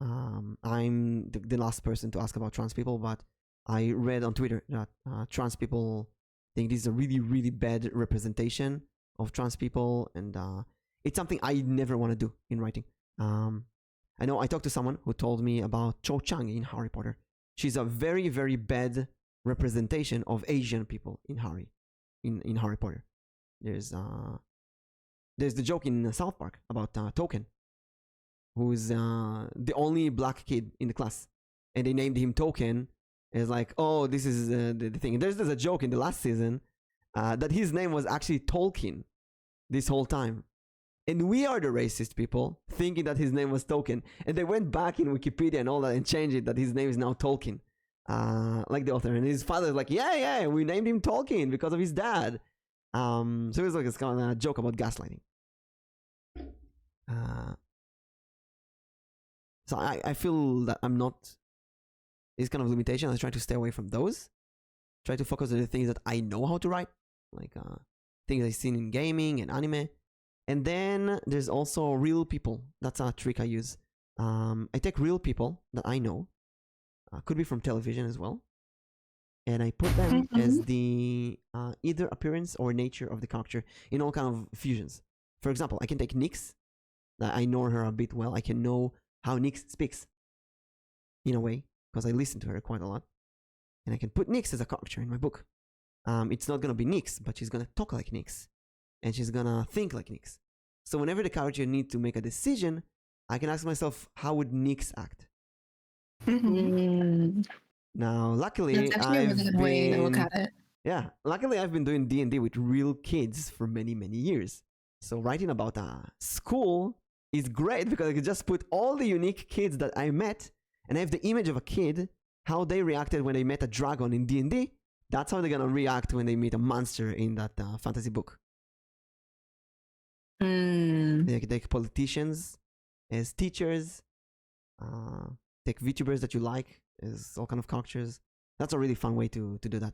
I'm the last person to ask about trans people, but I read on Twitter that trans people think this is a really, really bad representation of trans people, and it's something I never want to do in writing. I know I talked to someone who told me about Cho Chang in Harry Potter. She's a very, very bad representation of Asian people in Harry Potter. There's the joke in South Park about Token, who's the only black kid in the class, and they named him Token. It's like, oh, this is the thing. And there's a joke in the last season that his name was actually Tolkien this whole time. And we are the racist people thinking that his name was Token. And they went back in Wikipedia and all that and changed it that his name is now Tolkien. Like the author. And his father's like, yeah, we named him Tolkien because of his dad. So it was like, it's kind of a joke about gaslighting. So I feel that I'm not... This kind of limitation, I try to stay away from those. Try to focus on the things that I know how to write. Like things I've seen in gaming and anime. And then there's also real people. That's a trick I use. I take real people that I know, could be from television as well, and I put them as the either appearance or nature of the character in all kind of fusions. For example, I can take Nyx, that I know her a bit well. I can know how Nyx speaks, in a way, because I listen to her quite a lot. And I can put Nyx as a character in my book. It's not going to be Nyx, but she's going to talk like Nyx. And she's gonna think like Nyx. So whenever the character needs to make a decision, I can ask myself, how would Nyx act? Now, luckily, That's actually a really good way to look at it. Yeah, luckily I've been doing D&D with real kids for many, many years. So writing about a school is great because I can just put all the unique kids that I met, and I have the image of a kid, how they reacted when they met a dragon in D&D. That's how they're gonna react when they meet a monster in that fantasy book. They take politicians as teachers, take VTubers that you like as all kind of characters. That's a really fun way to do that.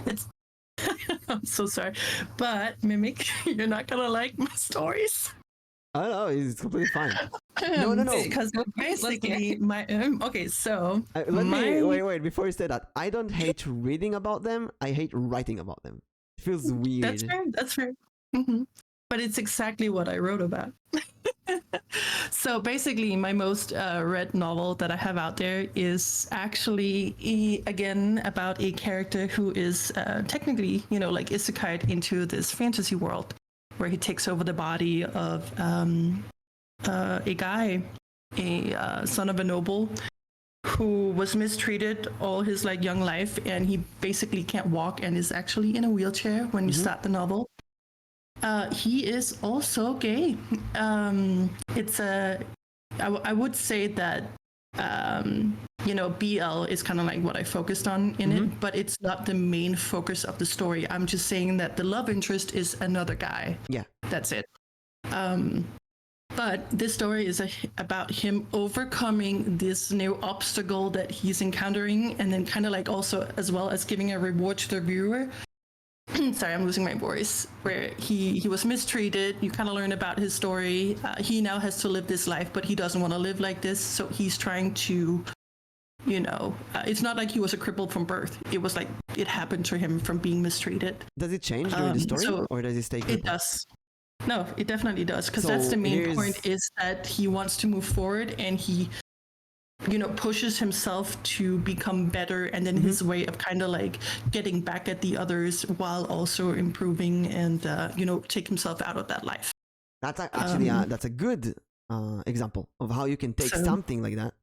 It's I'm so sorry, but Mimic, you're not gonna like my stories. Oh no, it's completely fine. No. Because basically, my okay, so Let me wait before you say that. I don't hate reading about them. I hate writing about them. It feels weird. That's fair. That's fair. But it's exactly what I wrote about. So basically, my most read novel that I have out there is actually again about a character who is technically, like isekai'd into this fantasy world where he takes over the body of a guy, a son of a noble, who was mistreated all his young life, and he basically can't walk and is actually in a wheelchair when you start the novel. He is also gay. I would say that BL is kind of what I focused on in it, but it's not the main focus of the story. I'm just saying that the love interest is another guy. Yeah, that's it. But this story is about him overcoming this new obstacle that he's encountering, and then kind of also as well as giving a reward to the viewer. Sorry, I'm losing my voice. Where he was mistreated. You kind of learn about his story. He now has to live this life, but he doesn't want to live like this. So he's trying to, it's not like he was a cripple from birth. It was it happened to him from being mistreated. Does it change during the story, or does it stay crippled? It does. No, it definitely does, because that's the main point, is that he wants to move forward, and he pushes himself to become better, and then his way of kind of getting back at the others while also improving and take himself out of that life. That's actually that's a good example of how you can take something like that.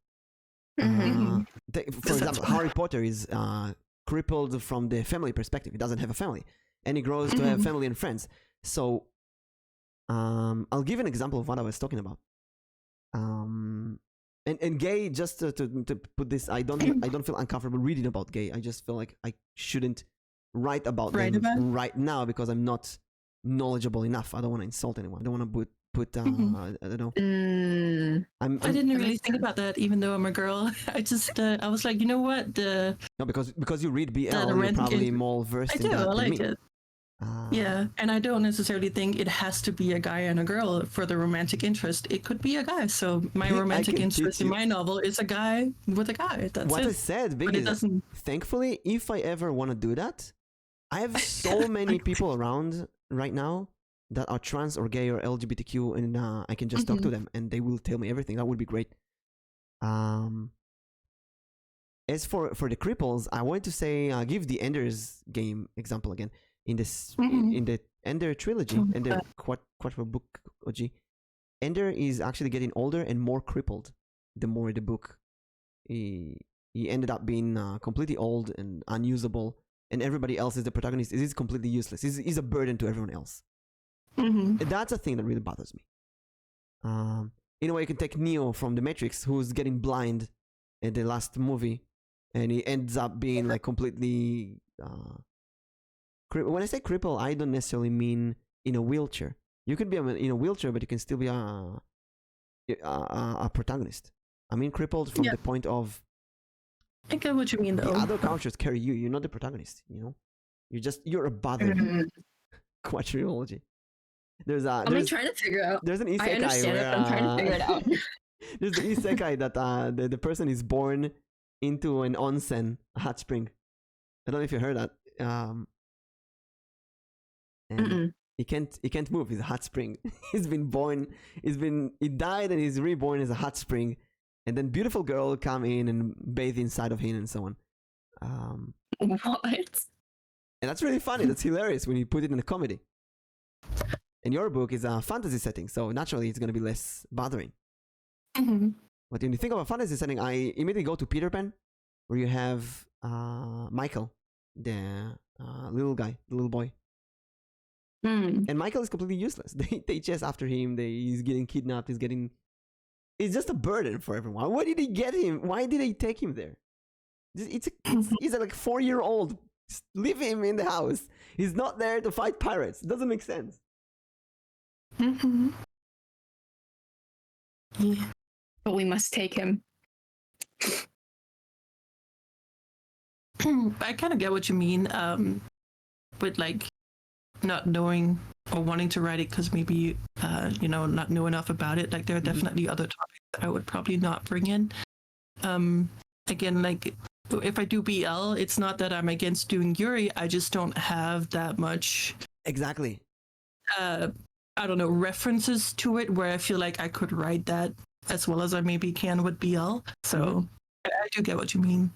For example, Harry Potter is crippled from the family perspective. He doesn't have a family, and he grows to have family and friends. So I'll give an example of what I was talking about. And gay, just to put this, I don't feel uncomfortable reading about gay. I just feel like I shouldn't write about them right now because I'm not knowledgeable enough. I don't want to insult anyone. I don't want to put I don't know. I didn't really think about that, even though I'm a girl. I just I was like, you know what? No, because you read BL, you're probably more versed in that. I like me. it. Yeah, and I don't necessarily think it has to be a guy and a girl for the romantic interest. It could be a guy. So my romantic interest in my novel is a guy with a guy. That's what it. I said, because thankfully, if I ever want to do that, I have so many people around right now that are trans or gay or LGBTQ, and I can just talk to them and they will tell me everything. That would be great. As for the cripples, I want to say give the Ender's Game example again. In this, in the Ender trilogy, Ender Quattro book OG, Ender is actually getting older and more crippled. The more the book, he ended up being completely old and unusable, and everybody else is the protagonist. He's completely useless. He's a burden to everyone else. And that's a thing that really bothers me. In a way, you can take Neo from The Matrix, who's getting blind in the last movie, and he ends up being completely. When I say cripple, I don't necessarily mean in a wheelchair. You could be in a wheelchair, but you can still be a protagonist. I mean crippled from the point of... I get what you mean, though. The other characters carry you. You're not the protagonist, You're a bother. Quadrilogy. I'm trying to figure out. There's an isekai I understand it, but I'm trying to figure it out. There's the isekai that the person is born into an onsen, a hot spring. I don't know if you heard that. And he can't move. He's a hot spring. He died and he's reborn as a hot spring, and then beautiful girl come in and bathe inside of him and so on. What? And that's really funny. That's hilarious when you put it in a comedy. And your book is a fantasy setting, so naturally it's going to be less bothering. But when you think of a fantasy setting, I immediately go to Peter Pan, where you have Michael, the little guy, the little boy. And Michael is completely useless. They chase after him. He's getting kidnapped. It's just a burden for everyone. Why did they get him? Why did they take him there? He's a 4-year-old Just leave him in the house. He's not there to fight pirates. It doesn't make sense. Mm-hmm. Yeah. But we must take him. I kind of get what you mean. With like not knowing or wanting to write it because maybe not know enough about it. Like there are definitely other topics that I would probably not bring in. Again, like if I do BL, it's not that I'm against doing Yuri. I just don't have that much. Exactly. I don't know, references to it where I feel like I could write that as well as I maybe can with BL. So I do get what you mean.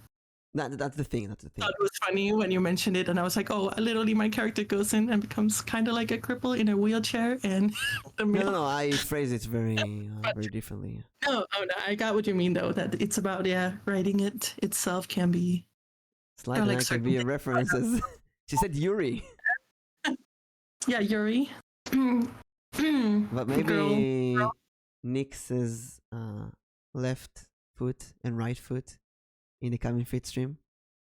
That's the thing. That's the thing. I thought it was funny when you mentioned it, and I was like, oh, literally my character goes in and becomes kind of like a cripple in a wheelchair, and No. I phrase it very differently. No, I got what you mean though. That it's about writing it itself can be. Slight like can be references. She said Yuri. Yeah, Yuri. But maybe Nix's left foot and right foot in the coming fit stream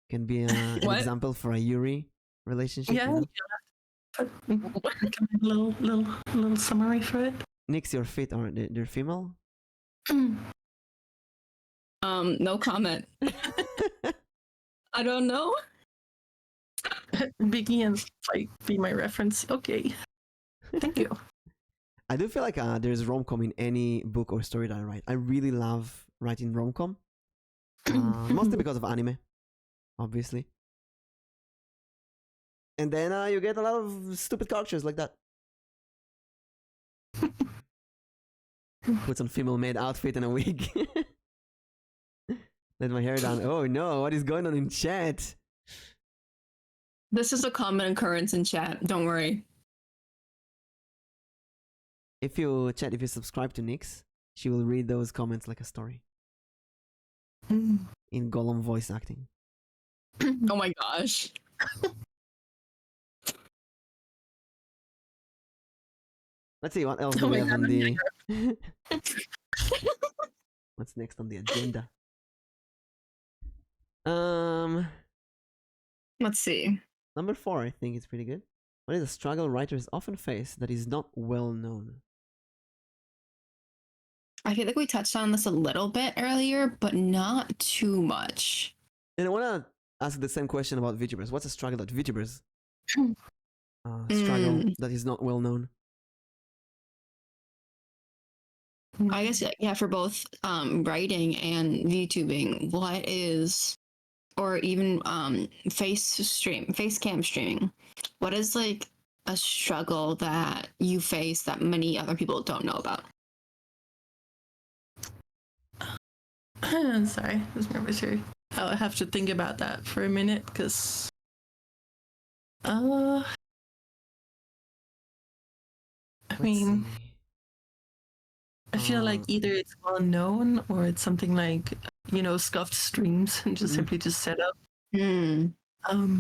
can be an example for a Yuri relationship. Yeah, little summary for it. Nix, your feet are they're female? No comment. I don't know. Biggie and like be my reference. Okay, thank you. I do feel like there's rom-com in any book or story that I write. I really love writing rom-com, mostly because of anime, obviously. And then you get a lot of stupid characters like that. Puts on female maid outfit and a wig. Let my hair down. Oh no, what is going on in chat? This is a common occurrence in chat. Don't worry. If you subscribe to Nix, she will read those comments like a story. In Gollum voice acting. Oh my gosh. Let's see what else do we have on the. What's next on the agenda? Let's see. Number 4, I think it's pretty good. What is a struggle writers often face that is not well known? I feel like we touched on this a little bit earlier, but not too much. And I want to ask the same question about VTubers. What's a struggle that VTubers struggle that is not well known? I guess for both writing and VTubing, what is, or even face cam streaming, what is like a struggle that you face that many other people don't know about? Sorry, I was nervous here. I'll have to think about that for a minute because I mean, I feel like either it's well known or it's something like, scuffed streams and just simply just set up. The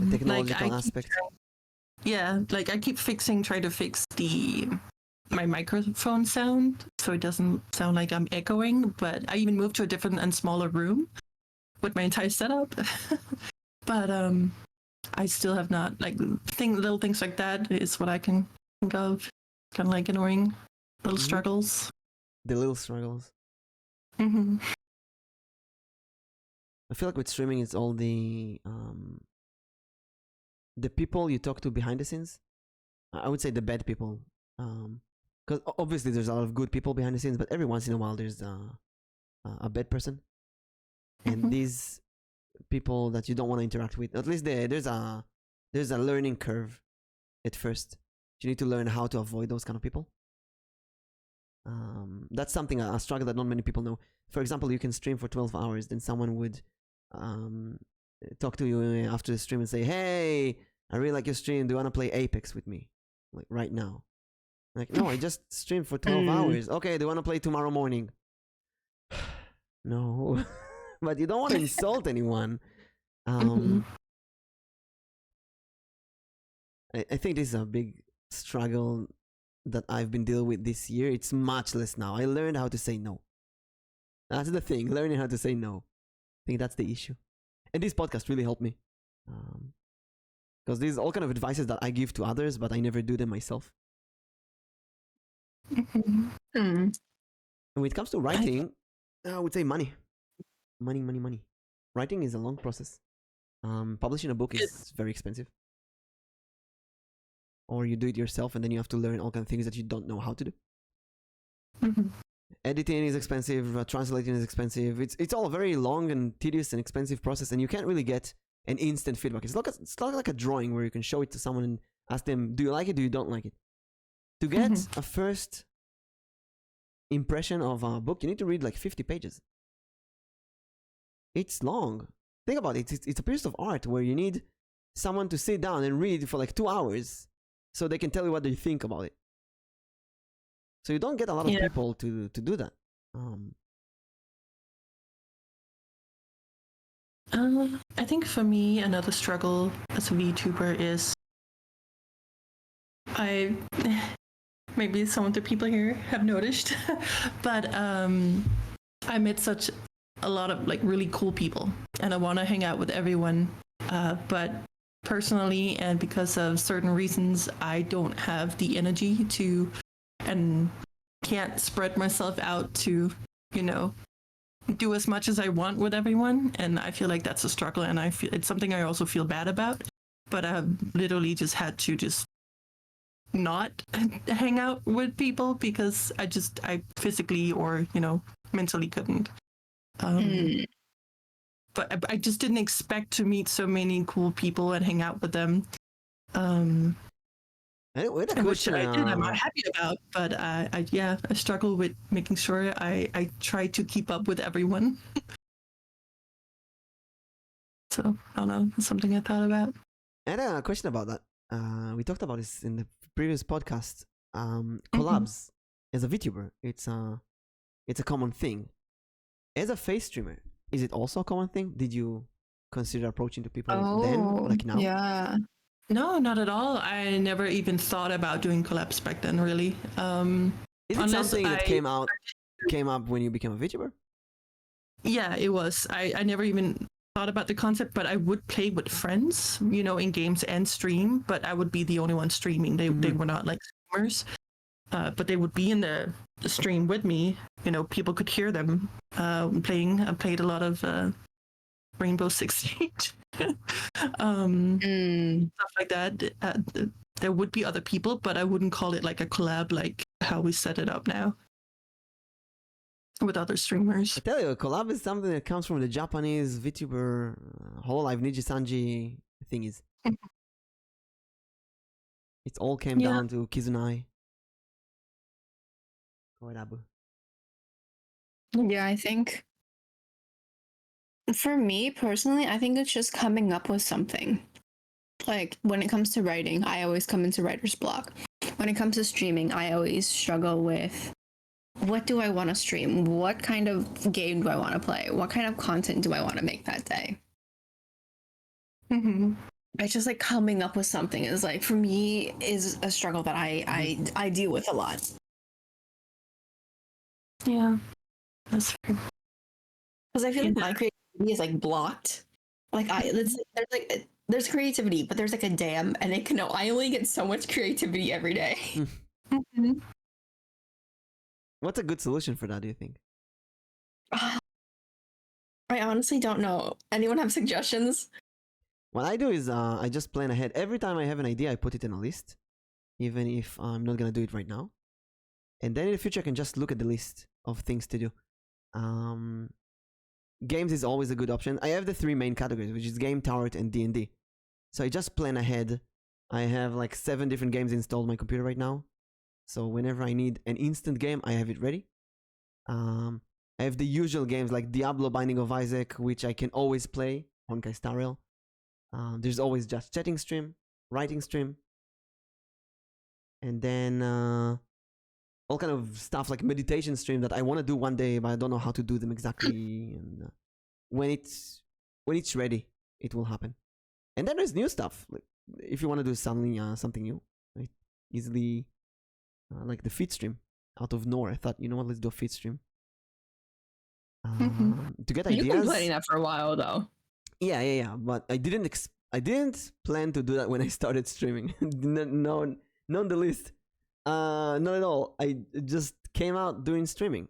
technological like aspect. Like I keep trying to fix my microphone sound so it doesn't sound like I'm echoing, but I even moved to a different and smaller room with my entire setup. But I still have not, like, little things like that is what I can think of. Kind of like annoying little struggles. The little struggles. Mm-hmm. I feel like with streaming, it's all the people you talk to behind the scenes. I would say the bad people. Because obviously there's a lot of good people behind the scenes, but every once in a while there's a bad person. And these people that you don't want to interact with, at least there's a learning curve at first. You need to learn how to avoid those kind of people. That's something, a struggle that not many people know. For example, you can stream for 12 hours, then someone would talk to you after the stream and say, hey, I really like your stream, do you want to play Apex with me? Like right now. Like, no, I just streamed for 12 hours. Okay, do you want to play tomorrow morning? No. But you don't want to insult anyone. I think this is a big struggle that I've been dealing with this year. It's much less now. I learned how to say no. That's the thing, learning how to say no. I think that's the issue. And this podcast really helped me. because these are all kind of advices that I give to others, but I never do them myself. Mm-hmm. And when it comes to writing, I would say money. Money. Writing is a long process. Publishing a book is very expensive. Or you do it yourself and then you have to learn all kinds of things that you don't know how to do. Mm-hmm. Editing is expensive, translating is expensive. It's all a very long and tedious and expensive process, and you can't really get an instant feedback. It's not like a drawing where you can show it to someone and ask them, do you like it, do you don't like it? To get a first impression of a book, you need to read like 50 pages. It's long. Think about it. It's a piece of art where you need someone to sit down and read for like 2 hours so they can tell you what they think about it. So you don't get a lot of people to do that. I think for me, another struggle as a VTuber is maybe some of the people here have noticed, but I met such a lot of like really cool people, and I want to hang out with everyone. But personally, and because of certain reasons, I don't have the energy to, and can't spread myself out to, do as much as I want with everyone. And I feel like that's a struggle, and I feel it's something I also feel bad about. But I've literally just had to just not hang out with people because I physically or mentally couldn't. But I just didn't expect to meet so many cool people and hang out with them. Which I did. I'm not happy about, but I struggle with making sure I try to keep up with everyone. So I don't know. It's something I thought about. I had a question about that. We talked about this in the previous podcast. Collabs as a VTuber, it's a common thing. As a face streamer, is it also a common thing? Did you consider approaching the people then, like now? Yeah. No, not at all. I never even thought about doing collabs back then, really. Is it something that came up when you became a VTuber? Yeah, it was. I never even thought about the concept, but I would play with friends, in games and stream, but I would be the only one streaming. They were not like streamers, but they would be in the stream with me. People could hear them playing. I played a lot of Rainbow Six Siege. Stuff like that. There would be other people, but I wouldn't call it like a collab like how we set it up now with other streamers. I tell you, a collab is something that comes from the Japanese VTuber Hololive Niji-sanji thingies. It all came down to Kizunai. Yeah, I think for me personally, I think it's just coming up with something. Like when it comes to writing, I always come into writer's block. When it comes to streaming, I always struggle with what do I want to stream? What kind of game do I want to play? What kind of content do I want to make that day? It's just like coming up with something is like, for me, is a struggle that I deal with a lot. Yeah, that's fair. Because I feel like my creativity is like blocked. Like there's creativity, but there's like a dam, and I only get so much creativity every day. What's a good solution for that, do you think? I honestly don't know. Anyone have suggestions? What I do is I just plan ahead. Every time I have an idea, I put it in a list, even if I'm not gonna do it right now. And then in the future, I can just look at the list of things to do. Games is always a good option. I have the 3 main categories, which is game, tower, and D&D. So I just plan ahead. I have like 7 different games installed on my computer right now. So whenever I need an instant game, I have it ready. I have the usual games like Diablo Binding of Isaac, which I can always play, Honkai Star Rail. There's always just chatting stream, writing stream. And then all kind of stuff like meditation stream that I want to do one day, but I don't know how to do them exactly. And when it's ready, it will happen. And then there's new stuff. Like if you want to do something new, right? Easily, like the feed stream out of nowhere. I thought, you know what, let's do a feed stream. To get ideas. You've been planning that for a while, though. Yeah. But I didn't I didn't plan to do that when I started streaming. No, not the least. Not at all. I just came out doing streaming.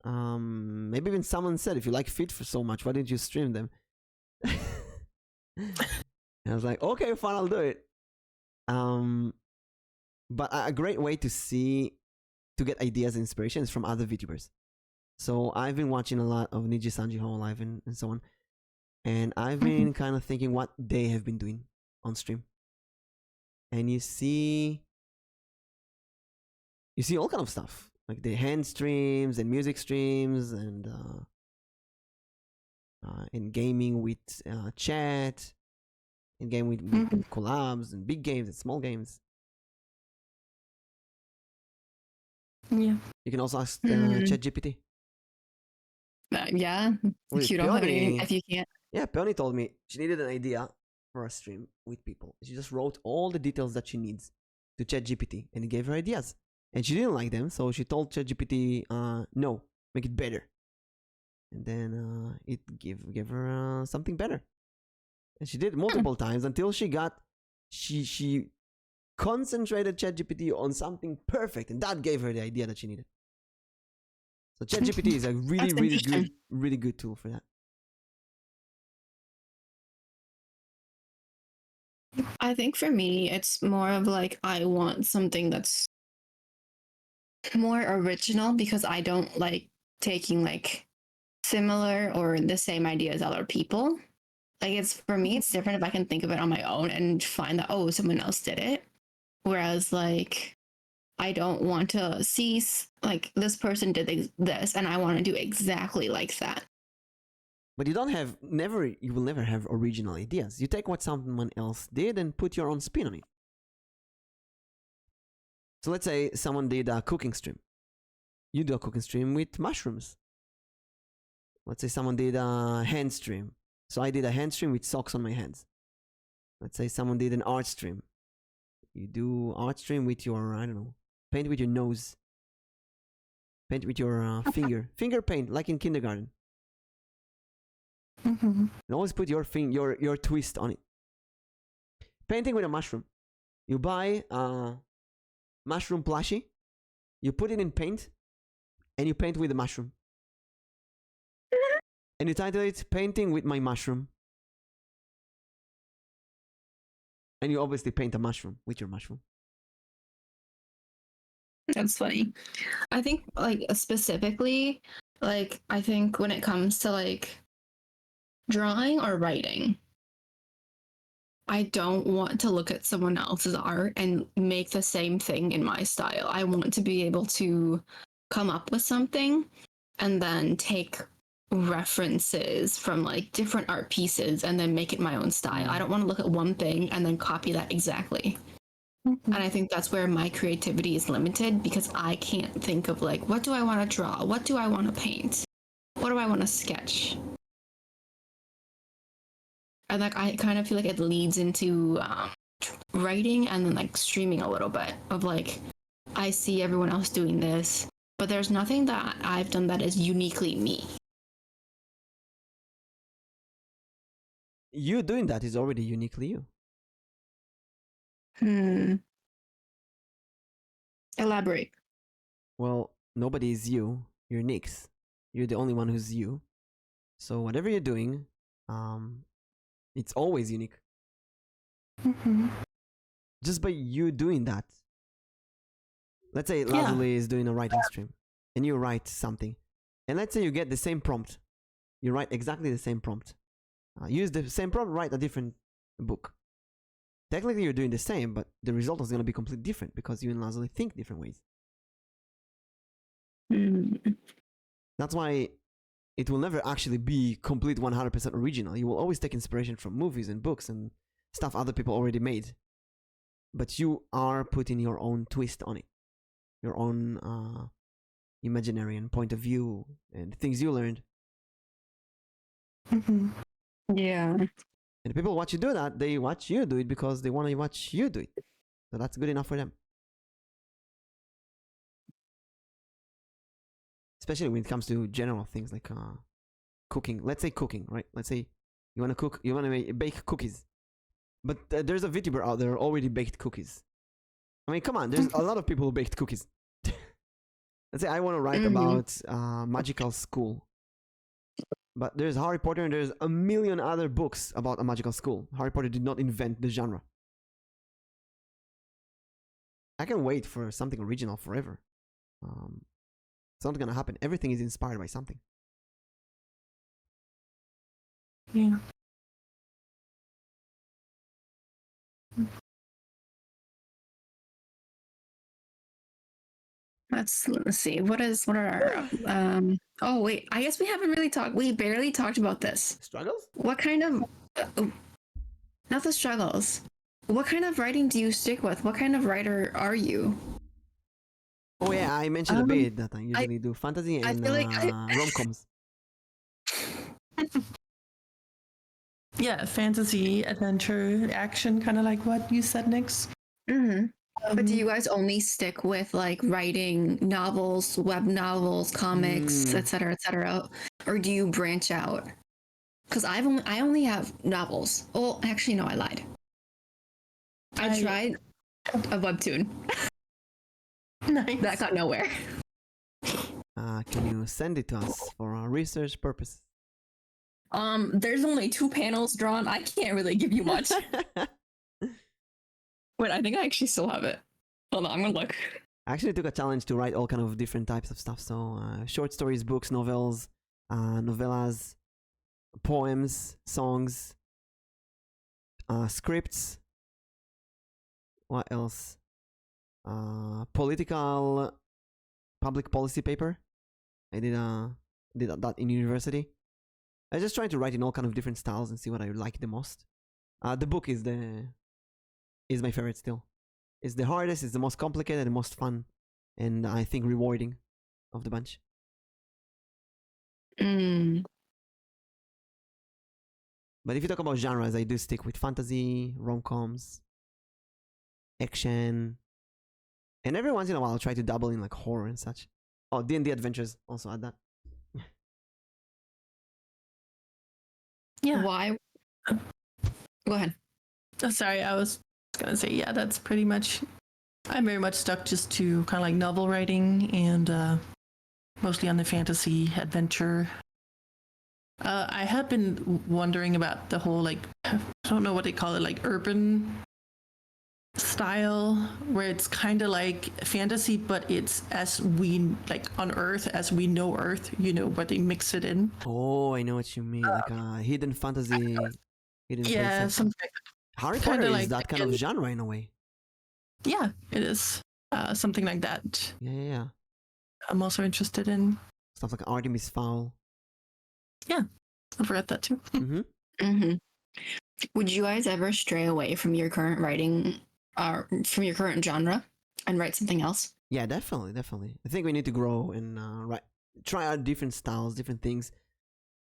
Maybe even someone said, if you like Fit for so much, why didn't you stream them? And I was like, okay, fine, I'll do it. But a great way to get ideas and inspirations from other VTubers. So I've been watching a lot of Niji Sanji Home Live and so on. And I've been kind of thinking what they have been doing on stream. And you see all kind of stuff. Like the hand streams and music streams and in gaming with chat, in game with collabs and big games and small games. Yeah. You can also ask ChatGPT. Yeah, With if you don't have Peony- anything, if you can't. Yeah, Peony told me she needed an idea for a stream with people. She just wrote all the details that she needs to ChatGPT, and it gave her ideas. And she didn't like them, so she told ChatGPT, no, make it better. And then it gave her something better. And she did it multiple times until she concentrated ChatGPT on something perfect, and that gave her the idea that she needed. So ChatGPT is a really good tool for that. I think for me, it's more of like I want something that's more original because I don't like taking like similar or the same idea as other people. Like it's for me, it's different if I can think of it on my own and find that, oh, someone else did it. Whereas like I don't want to see like this person did this and I want to do exactly like that. But you will never have original ideas. You take what someone else did and put your own spin on it. So let's say someone did a cooking stream. You do a cooking stream with mushrooms. Let's say someone did a hand stream. So I did a hand stream with socks on my hands. Let's say someone did an art stream. You do art stream with your, I don't know, paint with your nose. Paint with your finger. Finger paint, like in kindergarten. And always put your twist on it. Painting with a mushroom. You buy a mushroom plushie. You put it in paint. And you paint with the mushroom. And you title it Painting with My Mushroom. And you obviously paint a mushroom with your mushroom. That's funny. I think like specifically, like I think when it comes to like drawing or writing, I don't want to look at someone else's art and make the same thing in my style. I want to be able to come up with something and then take references from like different art pieces and then make it my own style. I don't want to look at one thing and then copy that exactly. And I think that's where my creativity is limited because I can't think of like, what do I want to draw? What do I want to paint? What do I want to sketch? And like, I kind of feel like it leads into writing and then like streaming a little bit of like, I see everyone else doing this, but there's nothing that I've done that is uniquely me. You doing that is already uniquely you. Elaborate. Well, nobody is you. You're Nyx. You're the only one who's you. So whatever you're doing, it's always unique. Just by you doing that. Let's say Lazuli is doing a writing stream, and you write something, and let's say you get the same prompt. You write exactly the same prompt. Use the same prompt, write a different book. Technically, you're doing the same, but the result is going to be completely different because you and Lazuli think different ways. That's why it will never actually be complete 100% original. You will always take inspiration from movies and books and stuff other people already made. But you are putting your own twist on it. Your own imaginary and point of view and things you learned. Yeah. And people watch you do that, they watch you do it because they want to watch you do it. So that's good enough for them. Especially when it comes to general things like cooking. Let's say cooking, right? Let's say you want to cook, you want to bake cookies. But there's a VTuber out there already baked cookies. I mean, come on, there's a lot of people who baked cookies. Let's say I want to write about magical school. But there's Harry Potter and there's a million other books about a magical school. Harry Potter did not invent the genre. I can wait for something original forever. It's not gonna happen. Everything is inspired by something. Yeah. Let's see. What are our oh wait, I guess we haven't really talked. We barely talked about this. Struggles? What kind of not the struggles. What kind of writing do you stick with? What kind of writer are you? Oh yeah, I mentioned a bit that I usually do fantasy and rom-coms. Yeah, fantasy, adventure, action, kind of like what you said, Nix. But do you guys only stick with like writing novels, web novels, comics, etc., or do you branch out? Because I only have novels. Oh, actually, no, I lied. I tried a webtoon. Nice. That got nowhere. Can you send it to us for our research purposes? There's only 2 panels drawn. I can't really give you much. Wait, I think I actually still have it. Hold on, I'm gonna look. I actually took a challenge to write all kind of different types of stuff. So short stories, books, novels, novellas, poems, songs, scripts. What else? Political, public policy paper. I did that in university. I just tried to write in all kind of different styles and see what I like the most. The book is my favorite still. It's the hardest, it's the most complicated, the most fun, and I think rewarding of the bunch. But if you talk about genres, I do stick with fantasy, rom-coms, action, and every once in a while I'll try to dabble in like horror and such. Oh, D&D Adventures, also add that. Yeah. Why? Go ahead. Oh, sorry, I was gonna say, yeah, that's pretty much. I'm very much stuck just to kind of like novel writing and mostly on the fantasy adventure. I had been wondering about the whole like, I don't know what they call it, like urban style, where it's kind of like fantasy, but it's as we like on Earth as we know Earth, you know, where they mix it in. Oh, I know what you mean, like a hidden fantasy, hidden Yeah, places. something like that. Harry Potter is like that kind of genre in a way. Yeah, it is. Something like that. Yeah. I'm also interested in. Stuff like Artemis Fowl. Yeah, I've read that too. Would you guys ever stray away from your current writing, from your current genre, and write something else? Yeah, definitely. I think we need to grow and try out different styles, different things,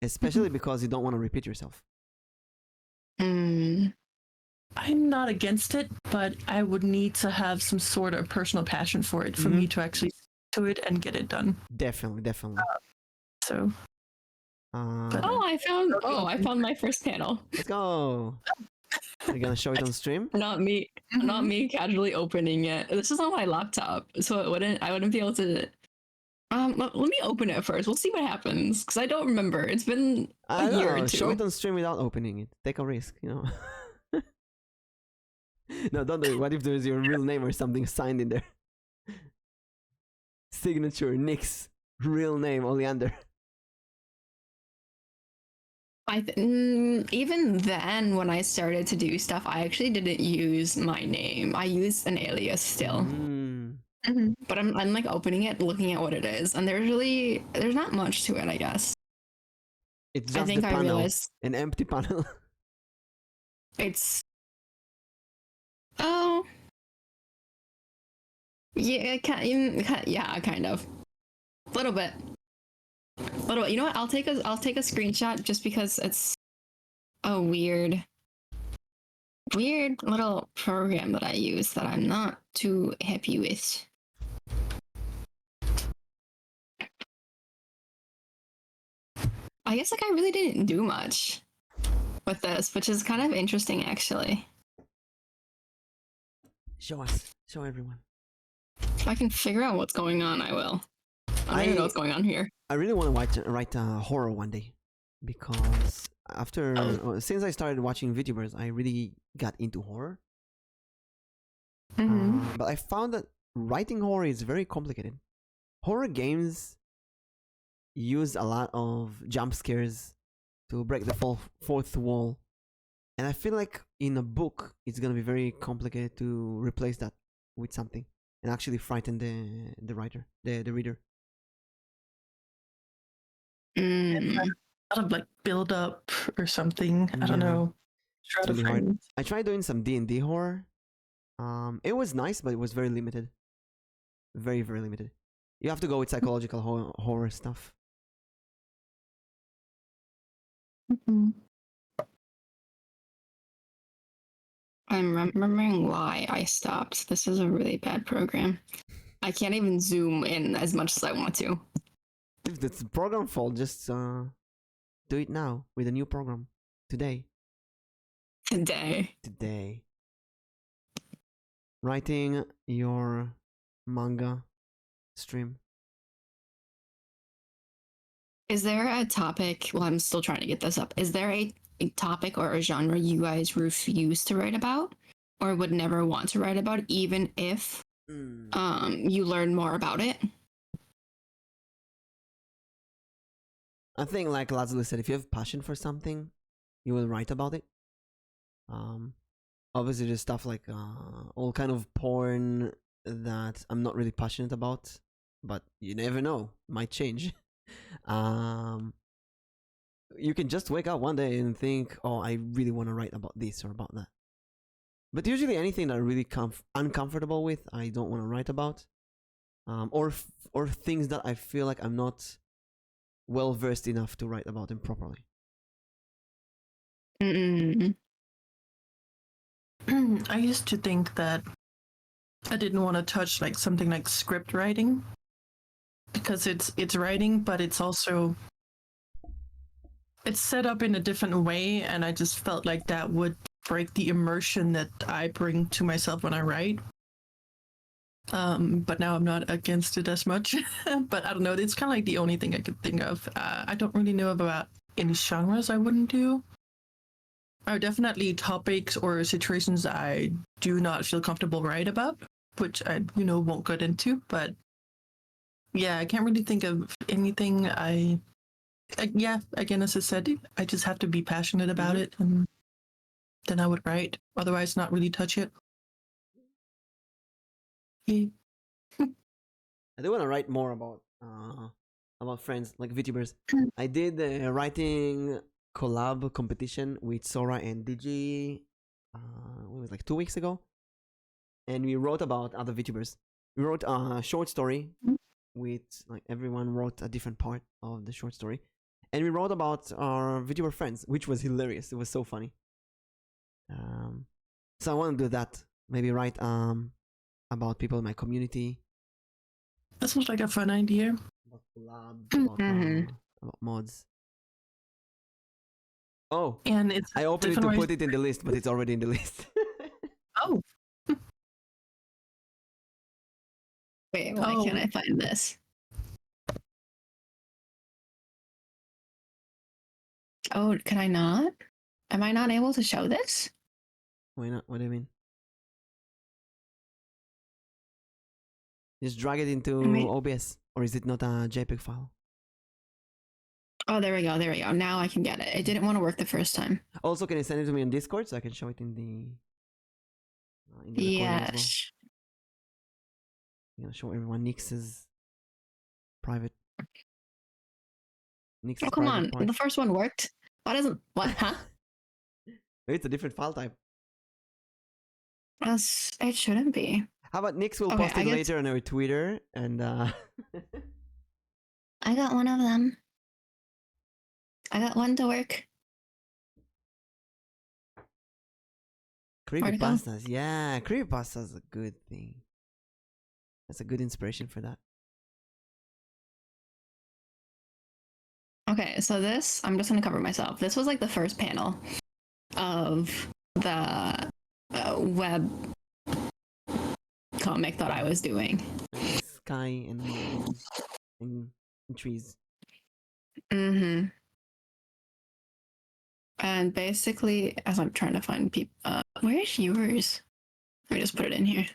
especially because you don't want to repeat yourself. I'm not against it, but I would need to have some sort of personal passion for it for me to actually do it and get it done. Definitely. So. I found my first panel. Let's go. You're gonna show it on stream? Not me casually opening it. This is on my laptop, so I wouldn't be able to. Let me open it first. We'll see what happens, because I don't remember. It's been a year or two. Show it on stream without opening it. Take a risk, you know. No, don't do it. What if there's your real name or something signed in there? Signature, Nick's real name, Oleander. Even then, when I started to do stuff, I actually didn't use my name. I used an alias still. But I'm like opening it, looking at what it is, and there's not much to it, I guess. It's just the panel, realized an empty panel. It's yeah, kind of, a little bit. You know what? I'll take a screenshot just because it's a weird little program that I use that I'm not too happy with. I guess like I really didn't do much with this, which is kind of interesting actually. Show us. Show everyone. If I can figure out what's going on, I will. I don't even know what's going on here. I really want to write horror one day, because since I started watching VTubers, I really got into horror. But I found that writing horror is very complicated. Horror games use a lot of jump scares to break the fourth wall, and I feel like in a book it's gonna be very complicated to replace that with something and actually frighten the writer, the reader. It's like a lot of like build up or something. I don't know. It's really hard. I tried doing some D&D horror. It was nice, but it was very limited. Very, very limited. You have to go with psychological horror stuff. I'm remembering why I stopped. This is a really bad program. I can't even zoom in as much as I want to. If it's program fault, just do it now with a new program. Today. Writing your manga stream. Is there a topic? Well, I'm still trying to get this up. Is there a topic or a genre you guys refuse to write about or would never want to write about, even if you learn more about it? I think, like Lazarus said, if you have passion for something, you will write about it. Obviously, there's stuff like all kind of porn that I'm not really passionate about, but you never know, might change. You can just wake up one day and think, oh, I really want to write about this or about that. But usually anything that I'm really uncomfortable with, I don't want to write about. Or things that I feel like I'm not well versed enough to write about them properly. I used to think that I didn't want to touch like something like script writing, because it's writing, but it's also it's set up in a different way, and I just felt like that would break the immersion that I bring to myself when I write. But now I'm not against it as much. But I don't know, it's kind of like the only thing I could think of. I don't really know about any genres I wouldn't do. Are definitely topics or situations I do not feel comfortable write about, which I won't get into. But yeah, I can't really think of anything. Again, as I said, I just have to be passionate about it, and then I would write. Otherwise, not really touch it. Yeah. I do want to write more about friends like VTubers. I did a writing collab competition with Sora and Digi. It was like 2 weeks ago, and we wrote about other VTubers. We wrote a short story with like everyone wrote a different part of the short story, and we wrote about our VTuber friends, which was hilarious. It was so funny. So I want to do that. Maybe write about people in my community. That sounds like a fun idea. About collabs, about mods. Oh, and it's I opened it to put it in the list, but it's already in the list. Oh. Wait, why can't I find this? Oh, can I not? Am I not able to show this? Why not? What do you mean? Just drag it into OBS, or is it not a JPEG file? Oh, there we go. There we go. Now I can get it. It didn't want to work the first time. Also, can you send it to me on Discord so I can show it in the yes. I'm gonna show everyone Nix's private. Oh, come on. Part. The first one worked. Why doesn't... What? Huh? It's a different file type. It shouldn't be. How about Nix will post it later on our Twitter and... I got one of them. I got one to work. Creepypastas. Yeah, creepypastas is a good thing. That's a good inspiration for that. Okay, so this, I'm just going to cover myself. This was like the first panel of the web comic that I was doing. Sky and trees. Mm-hmm. And basically, as I'm trying to find people, where's yours? Let me just put it in here.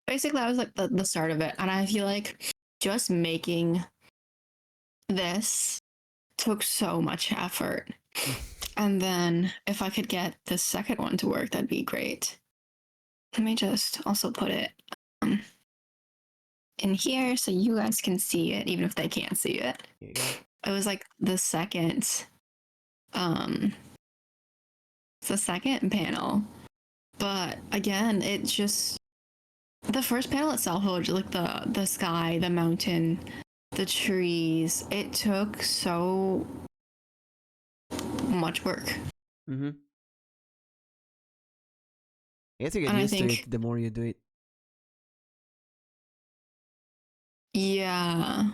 Basically, that was like the start of it, and I feel like just making this took so much effort. And then if I could get the second one to work, that'd be great. Let me just also put it in here so you guys can see it, even if they can't see it. It was like the second panel. But again, it just the first panel itself was like the sky, the mountain, the trees. It took so much work. Mm-hmm. I guess you get And I used to think- it the more you do it. Yeah.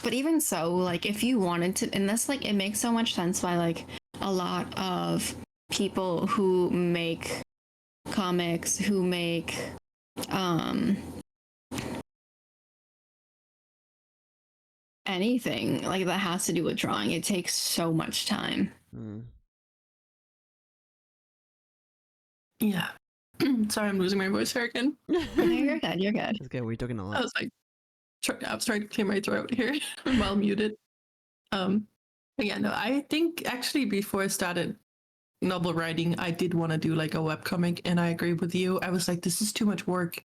But even so, like if you wanted to, and that's like it makes so much sense by like a lot of people who make comics, who make anything like that has to do with drawing. It takes so much time. Yeah. Sorry, I'm losing my voice here again. No, you're good. You're good. It's okay. We're talking a lot. I was like, I was trying to clear my throat here while muted. Yeah, no, I think actually before I started novel writing, I did want to do like a webcomic, and I agree with you. I was like, this is too much work,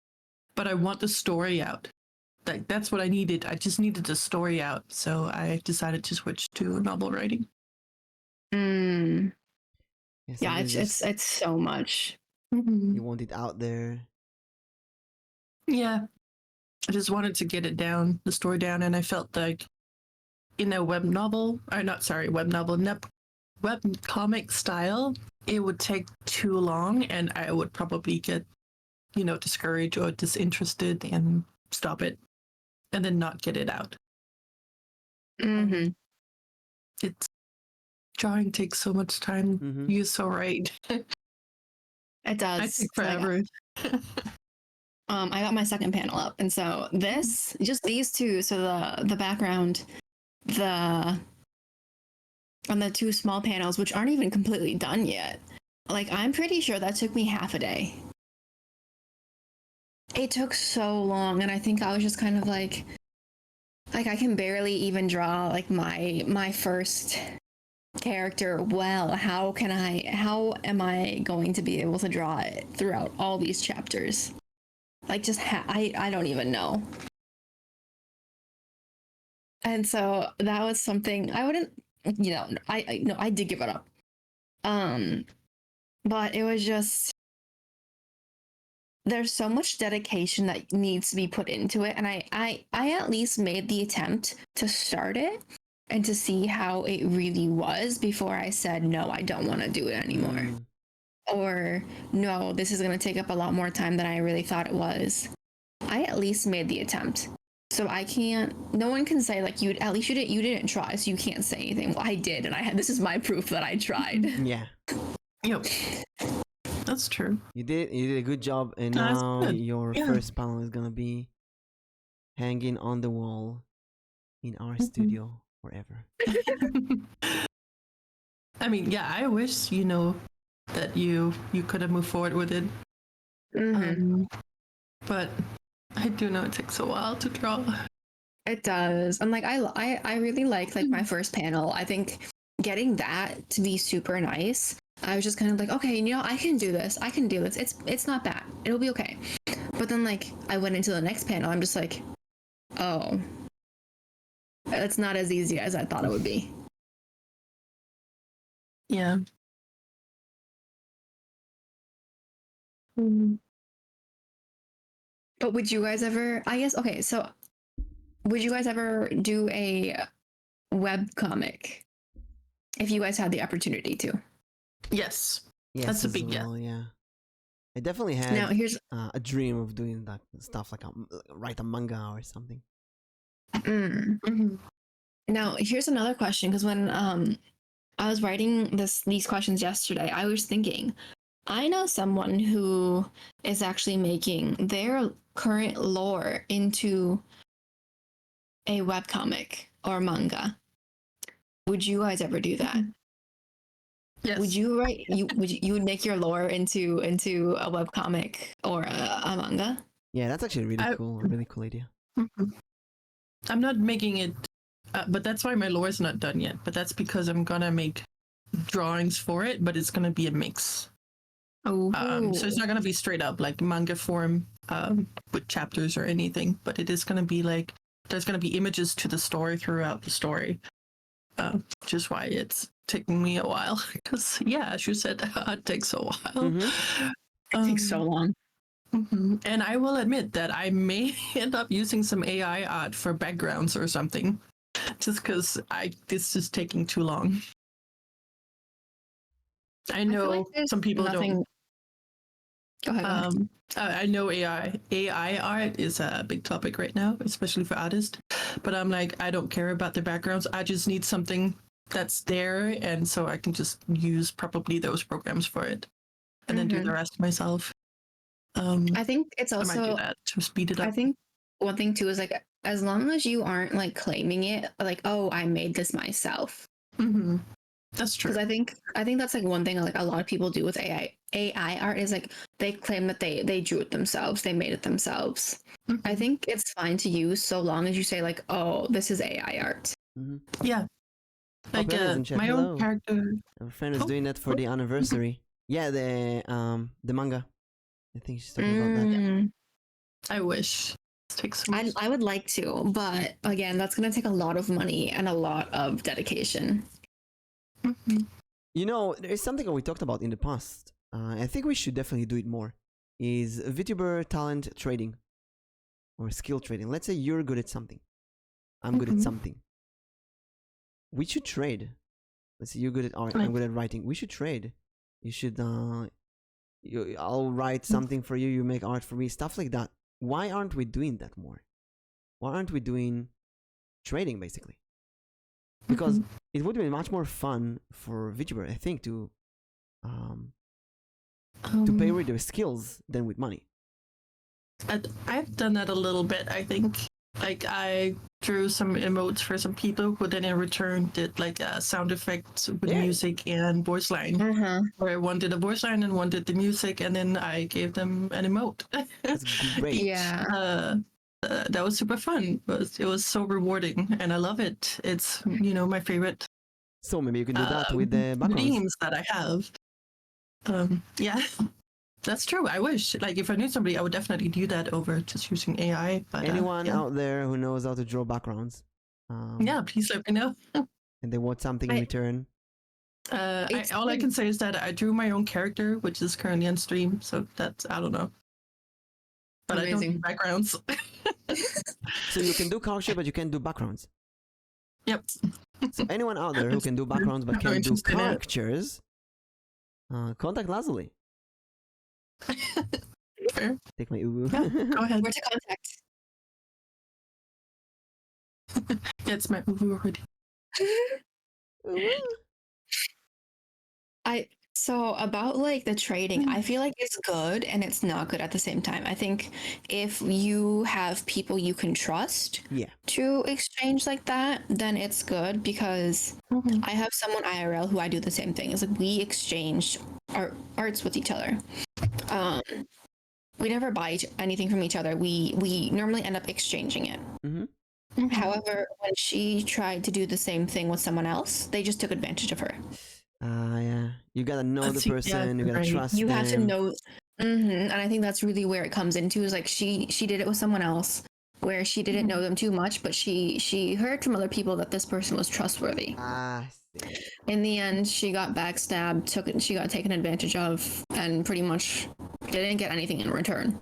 but I want the story out. Like that's what I needed. I just needed the story out, so I decided to switch to novel writing. Yeah, it's so much. You want it out there. Yeah, I just wanted to get it down, the story down, and I felt like in a web comic style, it would take too long, and I would probably get, discouraged or disinterested and stop it, and then not get it out. Mm-hmm. It's drawing takes so much time. You're so right. It does. I take forever. I got my second panel up, and so just these two. So the background, and the two small panels, which aren't even completely done yet. Like I'm pretty sure that took me half a day. It took so long, and I think I was just kind of like I can barely even draw like my first character well. How am I going to be able to draw it throughout all these chapters? Like just I don't even know. And so that was something I wouldn't, I did give it up. But it was just there's so much dedication that needs to be put into it, and I at least made the attempt to start it and to see how it really was before I said no, I don't want to do it anymore. Or no, this is going to take up a lot more time than I really thought it was. I at least made the attempt. So no one can say like you didn't try, so you can't say anything. Well, I did, and this is my proof that I tried. Yeah. Yep. That's true. You did a good job, and now your first panel is gonna be hanging on the wall in our studio forever. I mean, yeah, I wish that you could have moved forward with it. But I do know it takes a while to draw. It does. And like I really like my first panel. I think getting that to be super nice. I was just kind of like, okay, I can do this. I can do this. It's not bad. It'll be okay. But then like I went into the next panel. I'm just like, oh, it's not as easy as I thought it would be. Yeah. But would you guys ever, I guess, okay, so would you guys ever do a web comic if you guys had the opportunity to? Yes. Yes, That's a as big well, yeah. I definitely had Now here's a dream of doing that stuff, like write a manga or something. Now here's another question, because when I was writing these questions yesterday, I was thinking, I know someone who is actually making their current lore into a webcomic or manga. Would you guys ever do that? Yes. Would you write you would make your lore into a webcomic or a manga? Yeah, that's actually really cool. A really cool idea. I'm not making it, but that's why my lore is not done yet. But that's because I'm gonna make drawings for it, but it's gonna be a mix. Oh, So it's not gonna be straight up like manga form with chapters or anything, but it is gonna be like there's gonna be images to the story throughout the story, which is why it's taking me a while. Because yeah, as you said, it takes a while. it takes so long. And I will admit that I may end up using some AI art for backgrounds or something, just because this is taking too long. I know like some people don't. Go ahead. I know AI art is a big topic right now, especially for artists. But I'm like, I don't care about the backgrounds. I just need something that's there, and so I can just use probably those programs for it, and then do the rest myself. I think it's I might do also that to speed it up. I think one thing too is like as long as you aren't like claiming it like, oh, I made this myself. That's true. Because I think that's like one thing like a lot of people do with AI art is like they claim that they drew it themselves, they made it themselves. I think it's fine to use so long as you say like, oh, this is AI art. Yeah. Like my Hello. own character. Our friend is doing that for the anniversary. Yeah, the manga. I think she's talking about that. I wish. I would like to, but again, that's gonna take a lot of money and a lot of dedication. You know, there is something that we talked about in the past. I think we should definitely do it more. Is VTuber talent trading or skill trading. Let's say you're good at something. I'm good at something. We should trade. Let's say you're good at art. I'm good at writing. We should trade. You should. I'll write something for you. You make art for me. Stuff like that. Why aren't we doing that more? Why aren't we doing trading basically? Because it would be much more fun for VTuber, I think, to pay with their skills than with money. I've done that a little bit, I think. Like I drew some emotes for some people who then in return did like sound effects with music and voice line. Where one did a voice line and one did the music, and then I gave them an emote. That's great. Yeah. That was super fun. It was so rewarding, and I love it. It's my favorite. So maybe you can do that with the backgrounds. Themes that I have. Yeah, that's true. I wish, like, if I knew somebody, I would definitely do that over just using AI. But anyone out there who knows how to draw backgrounds, yeah, please let me know. And they want something in return. All I can say is that I drew my own character, which is currently on stream. So that's I don't know. But I don't do backgrounds. So you can do character, but you can't do backgrounds. Yep. So anyone out there who can do backgrounds but can't do characters, contact Lazuli. Fair. Take my uwu. Yeah, go ahead. Where to contact? Yeah, it's my uwu already. So about like the trading, I feel like it's good and it's not good at the same time. I think if you have people you can trust to exchange like that, then it's good because I have someone IRL who I do the same thing. It's like we exchange our arts with each other. We never buy anything from each other. We normally end up exchanging it. However, when she tried to do the same thing with someone else, they just took advantage of her. Yeah. You gotta know the person. You gotta trust them. You have to know. And I think that's really where it comes into is like she did it with someone else where she didn't know them too much, but she heard from other people that this person was trustworthy. In the end, she got backstabbed, she got taken advantage of, and pretty much didn't get anything in return.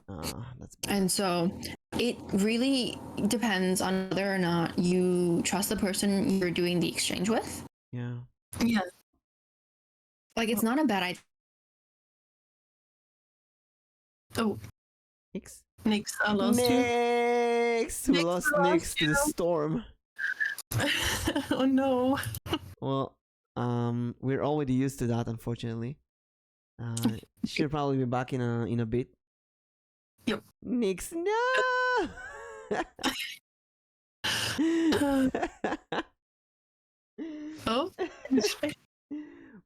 And so it really depends on whether or not you trust the person you're doing the exchange with. Yeah. Yeah. Like, it's not a bad idea. Oh. Nix, I lost you. Nix! We lost Nix to the storm. Oh no. Well, we're already used to that, unfortunately. She'll probably be back in a bit. Yep. Nix, no. Oh,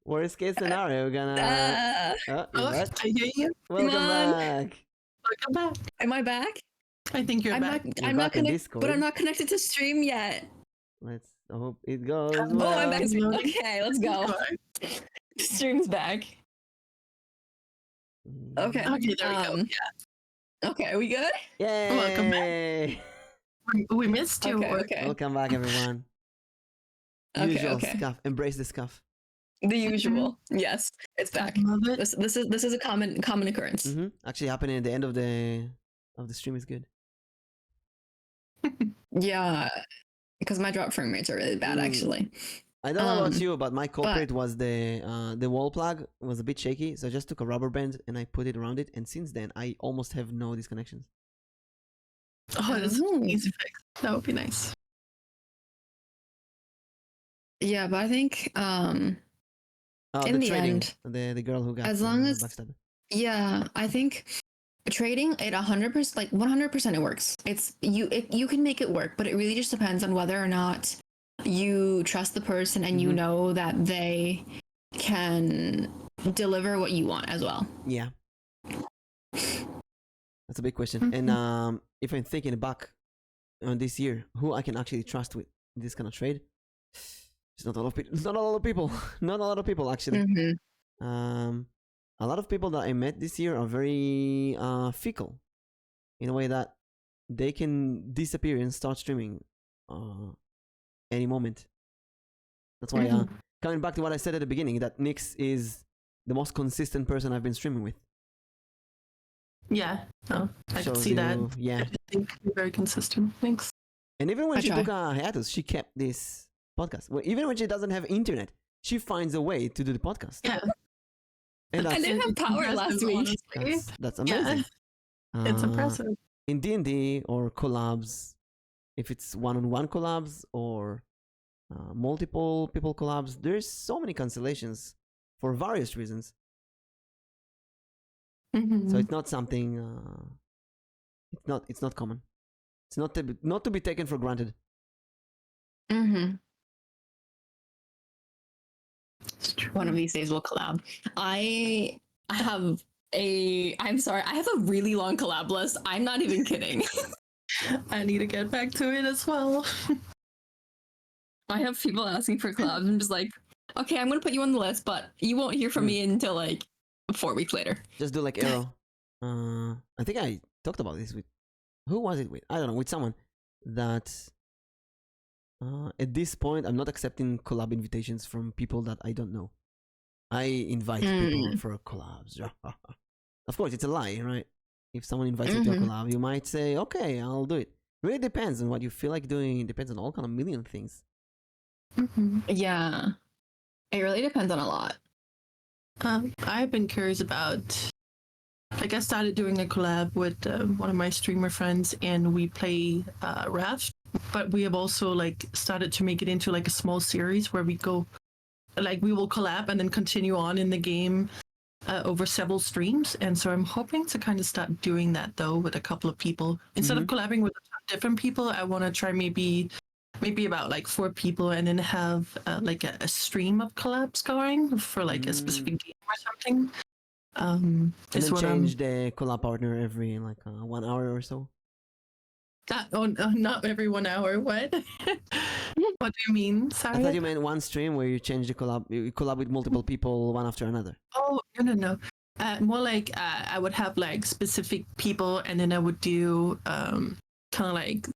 Worst case scenario, we're gonna. You're oh, back. I hear you. Welcome on. back. Welcome back. Am I back? I think you're I'm back. not. You're I'm not back in connected, Discord. but I'm not connected to stream yet. Let's hope it goes Oh, well. Oh, I'm back. Loading. Okay, let's go. Stream's back. Okay. Okay, there we go. Okay, are we good? Yay! Welcome back. We missed you. Okay. Welcome back, everyone. Okay, Usual okay. scuff. Embrace the scuff. The usual. Yes, it's back. I love it. This is a common occurrence. Actually, happening at the end of the stream is good. Yeah, because my drop frame rates are really bad, actually. I don't know about Um, you, but my culprit was the wall plug was a bit shaky, so I just took a rubber band and I put it around it, and since then I almost have no disconnections. Oh, that's Ooh. an easy fix. That would be nice. Yeah, but I think in the trading, end, the girl who got as long as backstabbed. yeah, I think trading it 100%, like 100%, it works. It's you can make it work, but it really just depends on whether or not you trust the person and you know that they can deliver what you want as well. Yeah, that's a big question. And if I'm thinking back on this year, who I can actually trust with this kind of trade, it's not a lot of people. Not a lot of people. Not a lot of people actually. A lot of people that I met this year are very fickle, in a way that they can disappear and start streaming any moment. That's why coming back to what I said at the beginning, that Nix is the most consistent person I've been streaming with. Yeah, no, I can Shows see that. you- Yeah. I think you're very consistent. Thanks. And even when I she try. took a hiatus, she kept this podcast. Well, even when she doesn't have internet, she finds a way to do the podcast. Yeah. And I that's, didn't have power last week. that's amazing. It's impressive. In D&D or collabs, if it's one-on-one collabs or multiple people collabs, there's so many cancellations for various reasons. So it's not something. It's not common. It's not to be taken for granted. One of these days we'll collab. I'm sorry, I have a really long collab list. I'm not even kidding. I need to get back to it as well. I have people asking for collabs. I'm just like, okay, I'm gonna put you on the list, but you won't hear from me until like 4 weeks later. Just do like Arrow. I think I talked about this with who was it with? I don't know, with someone that at this point I'm not accepting collab invitations from people that I don't know. I invite people for collabs. Of course, it's a lie, right? If someone invites you to a collab, you might say, "Okay, I'll do it." Really depends on what you feel like doing. It depends on all kind of million things. Yeah, it really depends on a lot. I've been curious about. Like I started doing a collab with one of my streamer friends, and we play Raft. But we have also like started to make it into like a small series where we go, like we will collab and then continue on in the game over several streams. And so I'm hoping to kind of start doing that though with a couple of people. Instead of collabing with different people, I want to try maybe about like 4 people and then have like a stream of collabs going for like a specific game or something. And then change the collab partner every like 1 hour or so. Not every 1 hour. What? What do you mean? Sorry. I thought you meant one stream where you change the collab. You collab with multiple people one after another. Oh no. More like I would have like specific people, and then I would do kind of like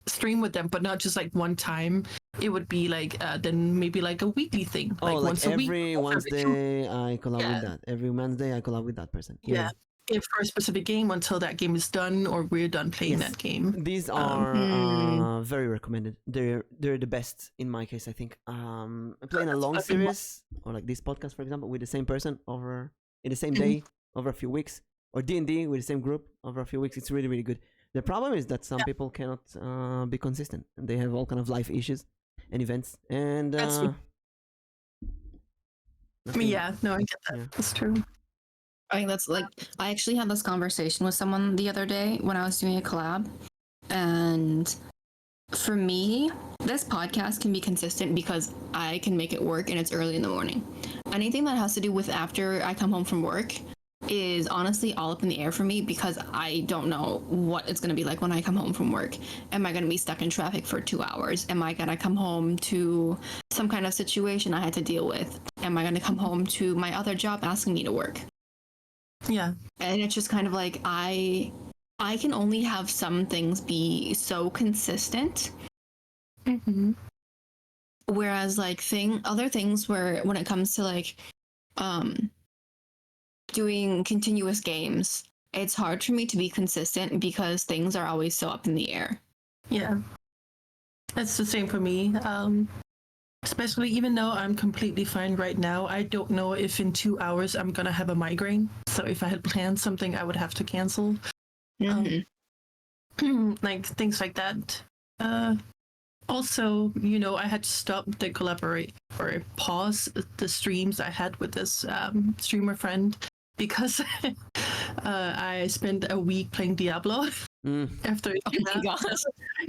stream with them, but not just like one time. It would be like then maybe like a weekly thing. Oh, like once a week. every Wednesday I collab with that. Every Wednesday I collab with that person. Yeah. If for a specific game until that game is done or we're done playing that game. These are very recommended. They're the best in my case, I think. Playing a long series or like this podcast, for example, with the same person over in the same day over a few weeks, or D&D with the same group over a few weeks. It's really, really good. The problem is that some people cannot be consistent, and they have all kind of life issues and events. And Yeah, no, I get that. Yeah. That's true. I think that's like, I actually had this conversation with someone the other day when I was doing a collab. And for me, this podcast can be consistent because I can make it work and it's early in the morning. Anything that has to do with after I come home from work is honestly all up in the air for me because I don't know what it's going to be like when I come home from work. Am I going to be stuck in traffic for 2 hours? Am I going to come home to some kind of situation I had to deal with? Am I going to come home to my other job asking me to work? Yeah. And it's just kind of like I can only have some things be so consistent. Mm-hmm. Whereas like other things where when it comes to like doing continuous games, it's hard for me to be consistent because things are always so up in the air. Yeah. It's the same for me. Especially even though I'm completely fine right now, I don't know if in 2 hours I'm gonna have a migraine. So if I had planned something, I would have to cancel. Like things like that. Also, I had to stop the collaborate or pause the streams I had with this streamer friend because I spent a week playing Diablo after Oh my gosh.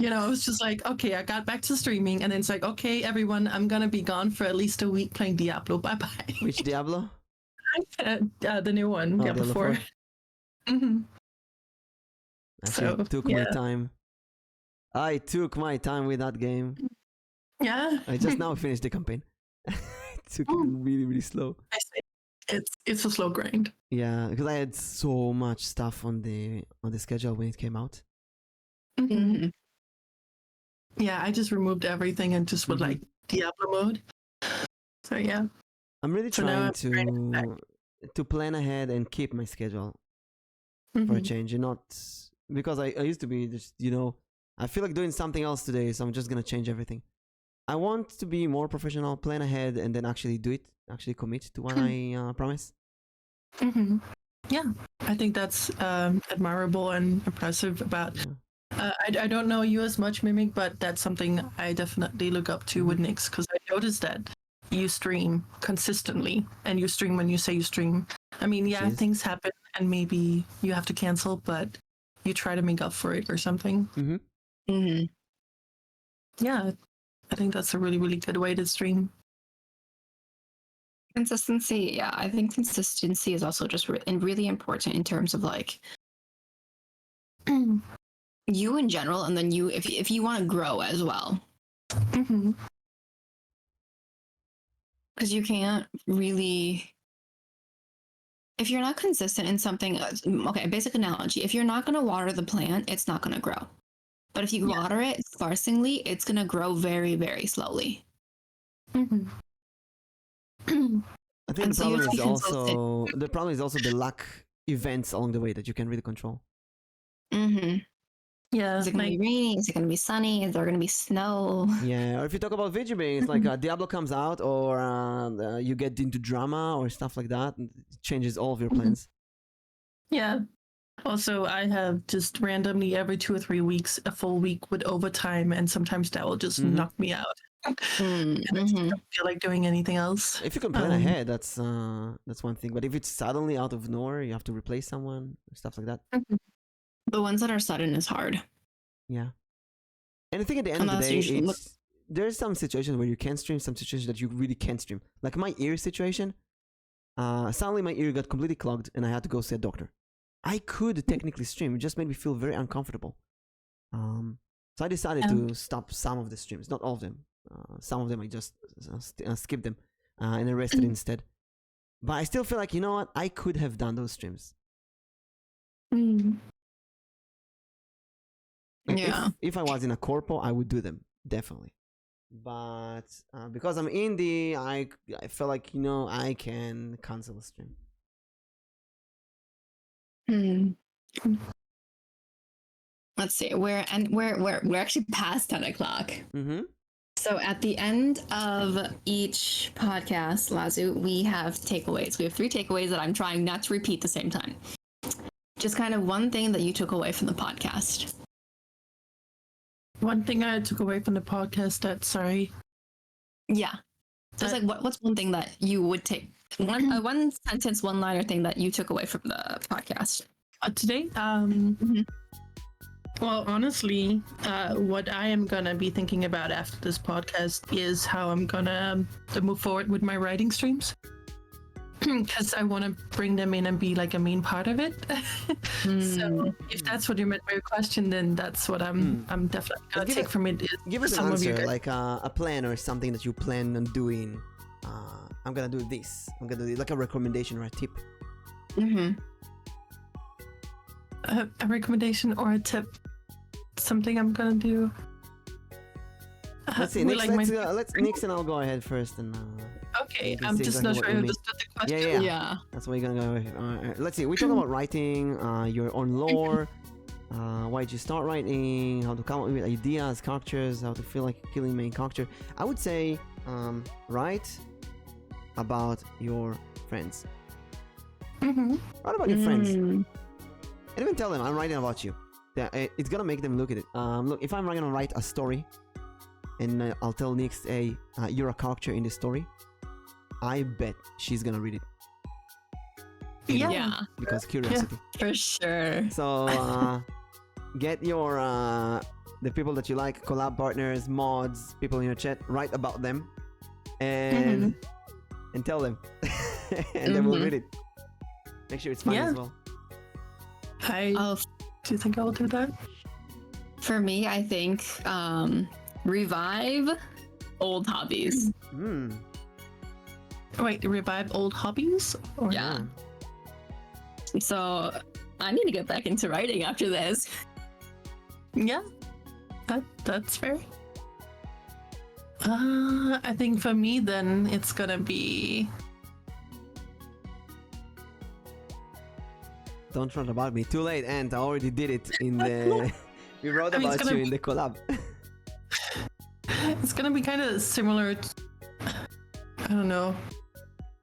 I was just like, okay, I got back to streaming, and then it's like, okay, everyone, I'm gonna be gone for at least a week playing Diablo. Bye bye. Which Diablo? The new one, Diablo before. 4? Mm-hmm. Actually, took my time. I took my time with that game. Yeah. I just now finished the campaign. It took it really, really slow. I see. It's a slow grind. Yeah, because I had so much stuff on the schedule when it came out. Mm-hmm. Yeah, I just removed everything and just with like Diablo mode. So yeah. I'm really trying to plan ahead and keep my schedule for a change, and not because I used to be just I feel like doing something else today, so I'm just gonna change everything. I want to be more professional, plan ahead, and then actually do it, actually commit to what I promise. Mm-hmm. Yeah, I think that's admirable and impressive about. Yeah. I don't know you as much, Mimic, but that's something I definitely look up to with Nix, because I noticed that you stream consistently and you stream when you say you stream. I mean, yeah, things happen and maybe you have to cancel, but you try to make up for it or something. Yeah, I think that's a really, really good way to stream. Consistency, yeah. I think consistency is also just really important in terms of like you in general, and then you if you want to grow as well. Because you can't really, if you're not consistent in something. Okay, basic analogy: if you're not going to water the plant, it's not going to grow. But if you water it sparsely, it's going to grow very, very slowly. I think the problem is also the luck events along the way that you can really control. Yeah. Is it going to be rainy? Is it going to be sunny? Is there going to be snow? Yeah, or if you talk about vTubing, it's like Diablo comes out, or you get into drama or stuff like that, and it changes all of your plans. Yeah. Also, I have just randomly every 2 or 3 weeks a full week with overtime, and sometimes that will just knock me out. And I just don't feel like doing anything else. If you can plan ahead, that's one thing. But if it's suddenly out of nowhere, you have to replace someone, stuff like that. The ones that are sudden is hard. Yeah. And I think at the end of the day, there's some situations where you can stream, some situations that you really can't stream. Like my ear situation, suddenly my ear got completely clogged and I had to go see a doctor. I could technically stream, it just made me feel very uncomfortable. So I decided to stop some of the streams, not all of them. Some of them I just skipped them and I rested instead. But I still feel like, you know what, I could have done those streams. Like if I was in a corpo, I would do them, definitely. But because I'm indie, I feel like, I can cancel a stream. Let's see. We're actually past 10 o'clock. So at the end of each podcast, Lazu, we have takeaways. We have 3 takeaways that I'm trying not to repeat the same time. Just kind of one thing that you took away from the podcast. One thing I took away from the podcast, sorry. Yeah. Just like what's one thing that you would take one sentence, one liner thing that you took away from the podcast. Today, well, honestly, what I am gonna be thinking about after this podcast is how I'm gonna move forward with my writing streams. Because I want to bring them in and be like a main part of it. So if that's what you meant by your question, then that's what I'm definitely gonna take from it. Give us an answer, like a plan or something that you plan on doing. I'm gonna do this. I'm gonna do like a recommendation or a tip. A recommendation or a tip. Something I'm gonna do. Let's see. Let's Nix and I'll go ahead first and. Okay, I'm just not sure I understood the question. Yeah. That's why you're gonna go with. Let's see. We talk about writing, your own lore, why did you start writing, how to come up with ideas, characters, how to feel like killing main character. I would say, write about your friends. Write about your friends. And even tell them I'm writing about you. It's gonna make them look at it. Look, if I'm gonna write a story, and I'll tell Nix, hey, you're a character in this story. I bet she's gonna read it. Yeah. Because curiosity. For sure. So get your the people that you like, collab partners, mods, people in your chat, write about them and tell them. And then we'll read it. Make sure it's fun as well. Do you think I will do that? For me, I think revive old hobbies. Wait, revive old hobbies? Or Yeah. So I need to get back into writing after this. Yeah, that's fair. I think for me then it's gonna be. Don't write about me. Too late, and I already did it in the. We wrote about you in the collab. It's gonna be kind of similar. I don't know.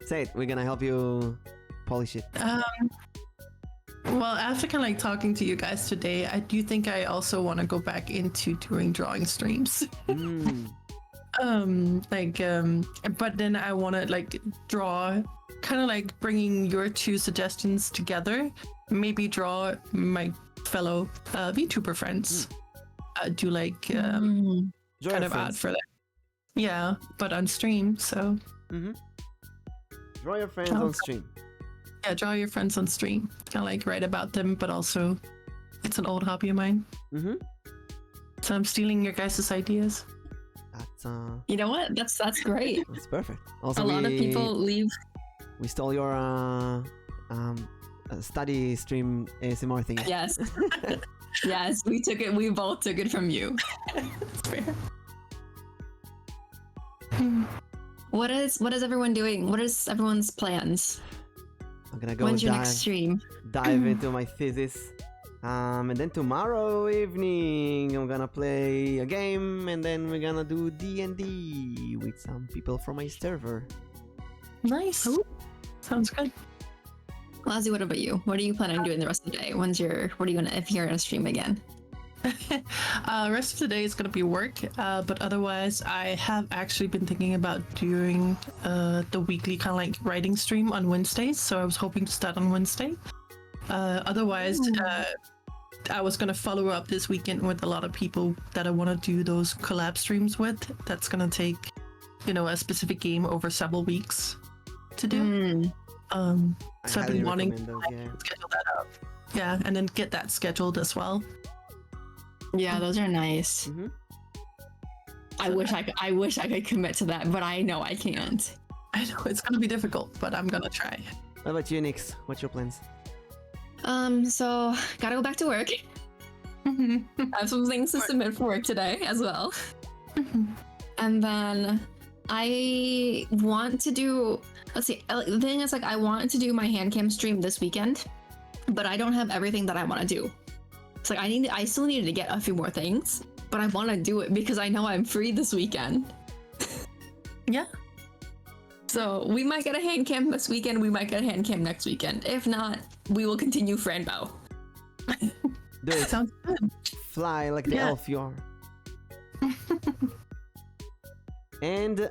Say it. We're gonna help you polish it. Well, after kind of like talking to you guys today, I do think I also want to go back into doing drawing streams. But then I want to like draw, kind of like bringing your two suggestions together. Maybe draw my fellow VTuber friends. Do like kind of art for that. Yeah, but on stream. So. Draw your friends on stream. Yeah, draw your friends on stream. Kind of like write about them, but also it's an old hobby of mine. So I'm stealing your guys' ideas. That's You know what? That's great. That's perfect. Also, a lot of people leave. We stole your study stream ASMR thing. Yes. Yes, we took it. We both took it from you. That's fair. What is everyone doing? What is everyone's plans? I'm gonna go When's your next stream? dive into my thesis. And then tomorrow evening I'm gonna play a game, and then we're gonna do D&D with some people from my server. Nice. Ooh. Sounds good. Lazzy, what about you? What are you planning on doing the rest of the day? What are you gonna, if you're gonna stream again? Rest of the day is gonna be work, but otherwise I have actually been thinking about doing the weekly kind of like writing stream on Wednesdays, so I was hoping to start on Wednesday. Otherwise I was gonna follow up this weekend with a lot of people that I want to do those collab streams with. That's gonna take, a specific game over several weeks to do. So I've been wanting to schedule that up. Yeah, and then get that scheduled as well. Yeah, those are nice. I wish I could commit to that, but I know I can't. I know it's gonna be difficult, but I'm gonna try. What about you, Nix? What's your plans? So gotta go back to work. I have some things to submit for work today as well. And then I want to do. Let's see. The thing is, like, I want to do my hand cam stream this weekend, but I don't have everything that I want to do. It's like I still needed to get a few more things, but I want to do it because I know I'm free this weekend. Yeah. So we might get a hand cam this weekend. We might get a hand cam next weekend. If not, we will continue Franbow. Do it. Sounds good. Fly like the elf you are. And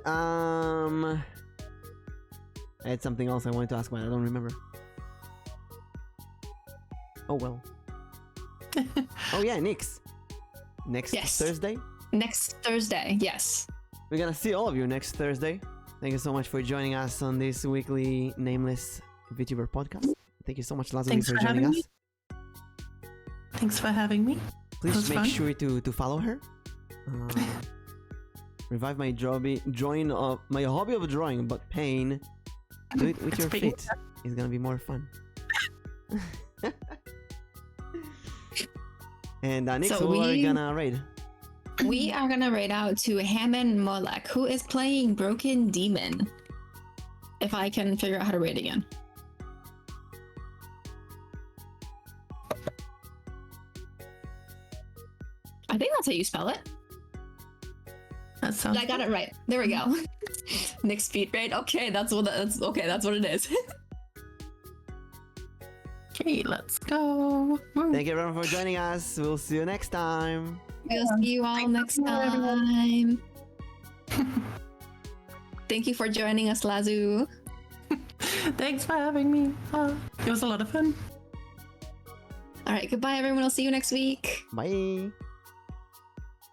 I had something else I wanted to ask, but I don't remember. Oh well. Oh yeah, Nix. Next Yes. Thursday? Next Thursday, yes. We're gonna see all of you next Thursday. Thank you so much for joining us on this weekly Nameless vTuber podcast. Thank you so much, Lazuli, Thanks for for joining having us. me. Thanks for having me. Please was make fun. sure to follow her. Revive my join my hobby of drawing, but pain. Do it with It's your pain. feet. It's gonna be more fun. And Nix, So who are you we- gonna raid? We are gonna raid out to Hammond Molek, who is playing Broken Demon. If I can figure out how to raid again. I think that's how you spell it. That sounds I got it right. There we go. Nick's speed raid. Okay, that's what it is. Okay, let's go. Thank you everyone for joining us. We'll see you next time. We'll see you all next time. Thank you for joining us, Lazu. Thanks for having me. It was a lot of fun. All right, goodbye, everyone. I'll see you next week. Bye.